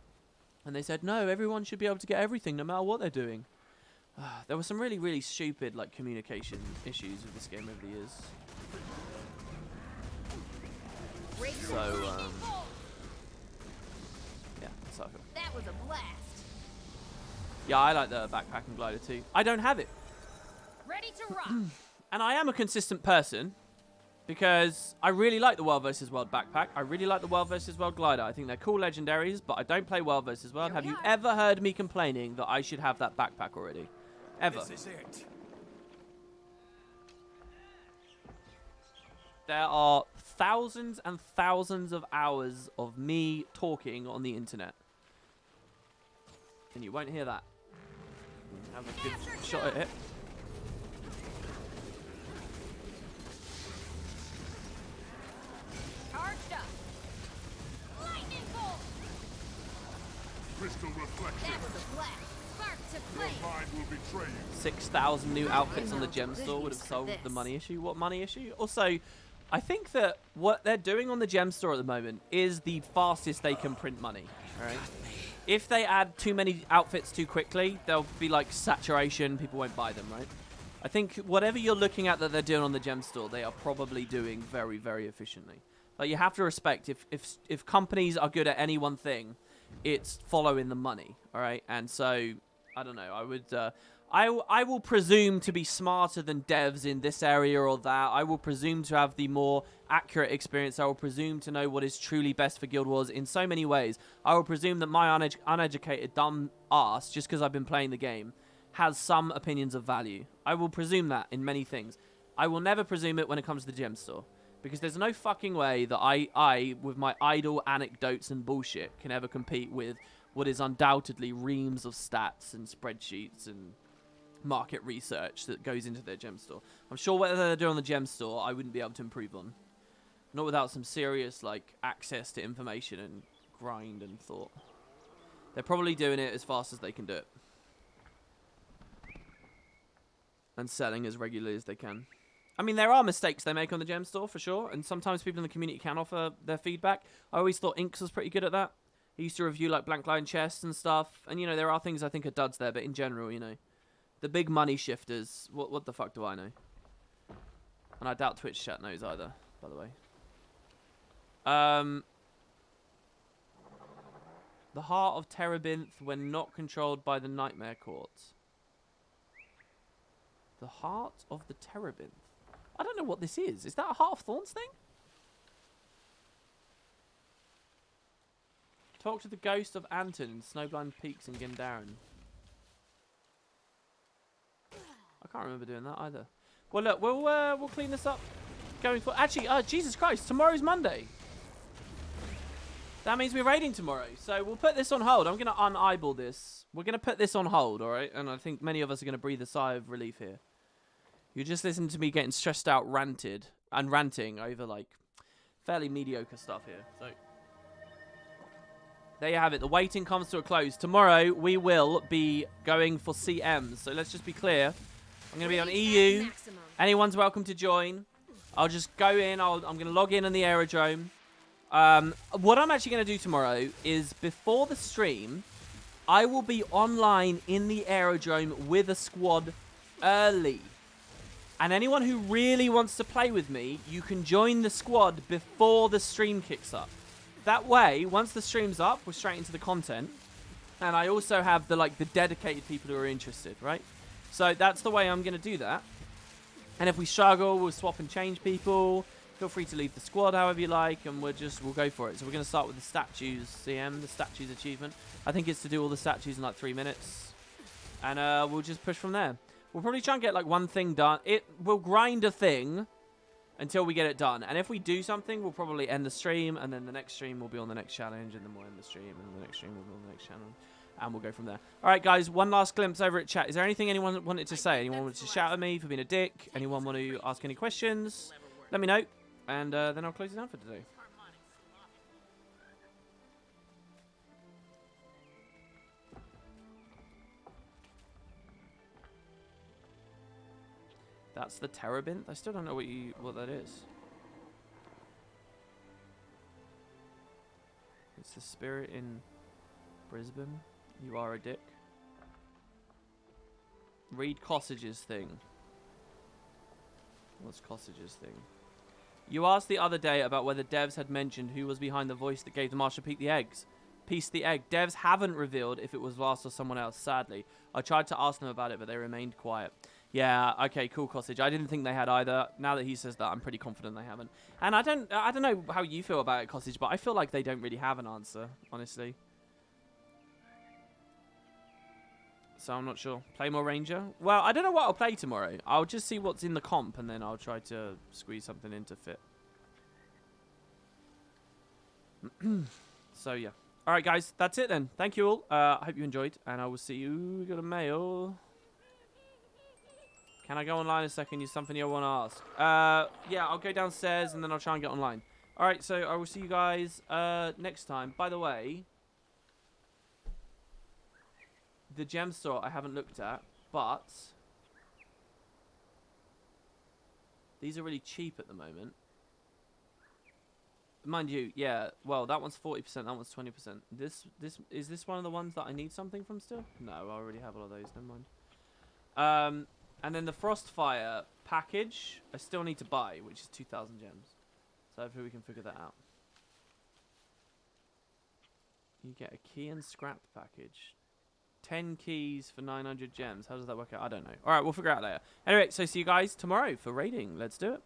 Speaker 1: And they said, no, everyone should be able to get everything no matter what they're doing. There were some really, really stupid like communication issues with this game over the years. So, yeah, that's how I feel.
Speaker 7: That was a blast.
Speaker 1: Yeah, I like the backpack and glider too. I don't have it.
Speaker 7: Ready to rock.
Speaker 1: And I am a consistent person, because I really like the World vs. World backpack. I really like the World vs. World glider. I think they're cool legendaries, but I don't play World vs. World. Have you ever heard me complaining that I should have that backpack already? Ever.
Speaker 8: This is it.
Speaker 1: There are thousands and thousands of hours of me talking on the internet. And you won't hear that. Have a good shot at it.
Speaker 7: Charged up. Lightning bolt.
Speaker 5: Crystal reflection.
Speaker 7: That was a blast. Spark to
Speaker 5: Your
Speaker 7: flame.
Speaker 5: mind will betray you.
Speaker 1: 6,000 new outfits on the gem store would have solved the money issue. What money issue? Also, I think that what they're doing on the gem store at the moment is the fastest they can print money. All right. If they add too many outfits too quickly, there'll be like saturation. People won't buy them, right? I think whatever you're looking at that they're doing on the gem store, they are probably doing very, very efficiently. Like, you have to respect if companies are good at any one thing, it's following the money. All right. And so I don't know. I would. I will presume to be smarter than devs in this area or that. I will presume to have the more accurate experience. I will presume to know what is truly best for Guild Wars in so many ways. I will presume that my uneducated dumb ass, just because I've been playing the game, has some opinions of value. I will presume that in many things. I will never presume it when it comes to the gem store, Because there's no fucking way that I, with my idle anecdotes and bullshit, can ever compete with what is undoubtedly reams of stats and spreadsheets and market research that goes into their gem store. I'm sure whatever they're doing on the gem store, I wouldn't be able to improve on. Not without some serious, like, access to information and grind and thought. They're probably doing it as fast as they can do it. And selling as regularly as they can. I mean, there are mistakes they make on the gem store, for sure. And sometimes people in the community can offer their feedback. I always thought Inks was pretty good at that. He used to review, like, blank line chests and stuff. And, you know, there are things I think are duds there. But in general, you know, the big money shifters, what the fuck do I know? And I doubt Twitch chat knows either, by the way. The Heart of Terebinth when not controlled by the Nightmare Courts. The Heart of the Terebinth. I don't know what this is. Is that a Heart of Thorns thing? Talk to the ghost of Anton in Snowblind Peaks in Gindaren. I can't remember doing that either. Well, look, we'll clean this up going for. Actually, Jesus Christ, tomorrow's Monday. That means we're raiding tomorrow, so we'll put this on hold. I'm going to un-eyeball this. We're going to put this on hold, all right? And I think many of us are going to breathe a sigh of relief here. You just listen to me getting stressed out, ranting over, like, fairly mediocre stuff here. So there you have it. The waiting comes to a close. Tomorrow, we will be going for CMs. So let's just be clear. I'm going to be on EU. Anyone's welcome to join. I'll just go in. I'm going to log in the aerodrome. What I'm actually going to do tomorrow is before the stream, I will be online in the aerodrome with a squad early. And anyone who really wants to play with me, you can join the squad before the stream kicks up. That way, once the stream's up, we're straight into the content. And I also have the dedicated people who are interested, right? So that's the way I'm going to do that. And if we struggle, we'll swap and change people. Feel free to leave the squad however you like, and we'll go for it. So we're going to start with the statues CM, the statues achievement. I think it's to do all the statues in like 3 minutes. And we'll just push from there. We'll probably try and get like one thing done. We'll grind a thing until we get it done. And if we do something, we'll probably end the stream, and then the next stream will be on the next challenge, and then we'll end the stream, and the next stream will be on the next challenge. And we'll go from there. All right, guys, one last glimpse over at chat. Is there anything anyone wanted to say? Anyone wanted to shout at me for being a dick? Anyone want to ask any questions? Let me know. And then I'll close it down for today. That's the Terebinth? I still don't know what that is. It's the spirit in Brisbane. You are a dick. Read Cossage's thing. What's Cossage's thing? You asked the other day about whether devs had mentioned who was behind the voice that gave the Marshal Pete the eggs. Piece the egg. Devs haven't revealed if it was Vast or someone else, sadly. I tried to ask them about it, but they remained quiet. Yeah, okay, cool, Cossage. I didn't think they had either. Now that he says that, I'm pretty confident they haven't. And I don't know how you feel about it, Cossage, but I feel like they don't really have an answer, honestly. So I'm not sure. Play more Ranger? Well, I don't know what I'll play tomorrow. I'll just see what's in the comp, and then I'll try to squeeze something in to fit. So, yeah. All right, guys. That's it, then. Thank you all. I hope you enjoyed, and I will see you. We got a mail. Can I go online a second? Is something you want to ask? Yeah, I'll go downstairs, and then I'll try and get online. All right, so I will see you guys next time. By the way, the gem store I haven't looked at, but these are really cheap at the moment. Mind you, yeah, well, that one's 40%, that one's 20%. Is this one of the ones that I need something from still? No, I already have all of those, never mind. And then the Frostfire package, I still need to buy, which is 2,000 gems. So hopefully we can figure that out. You get a key and scrap package. 10 keys for 900 gems. How does that work out? I don't know. Alright, we'll figure it out later. Anyway, so see you guys tomorrow for raiding. Let's do it.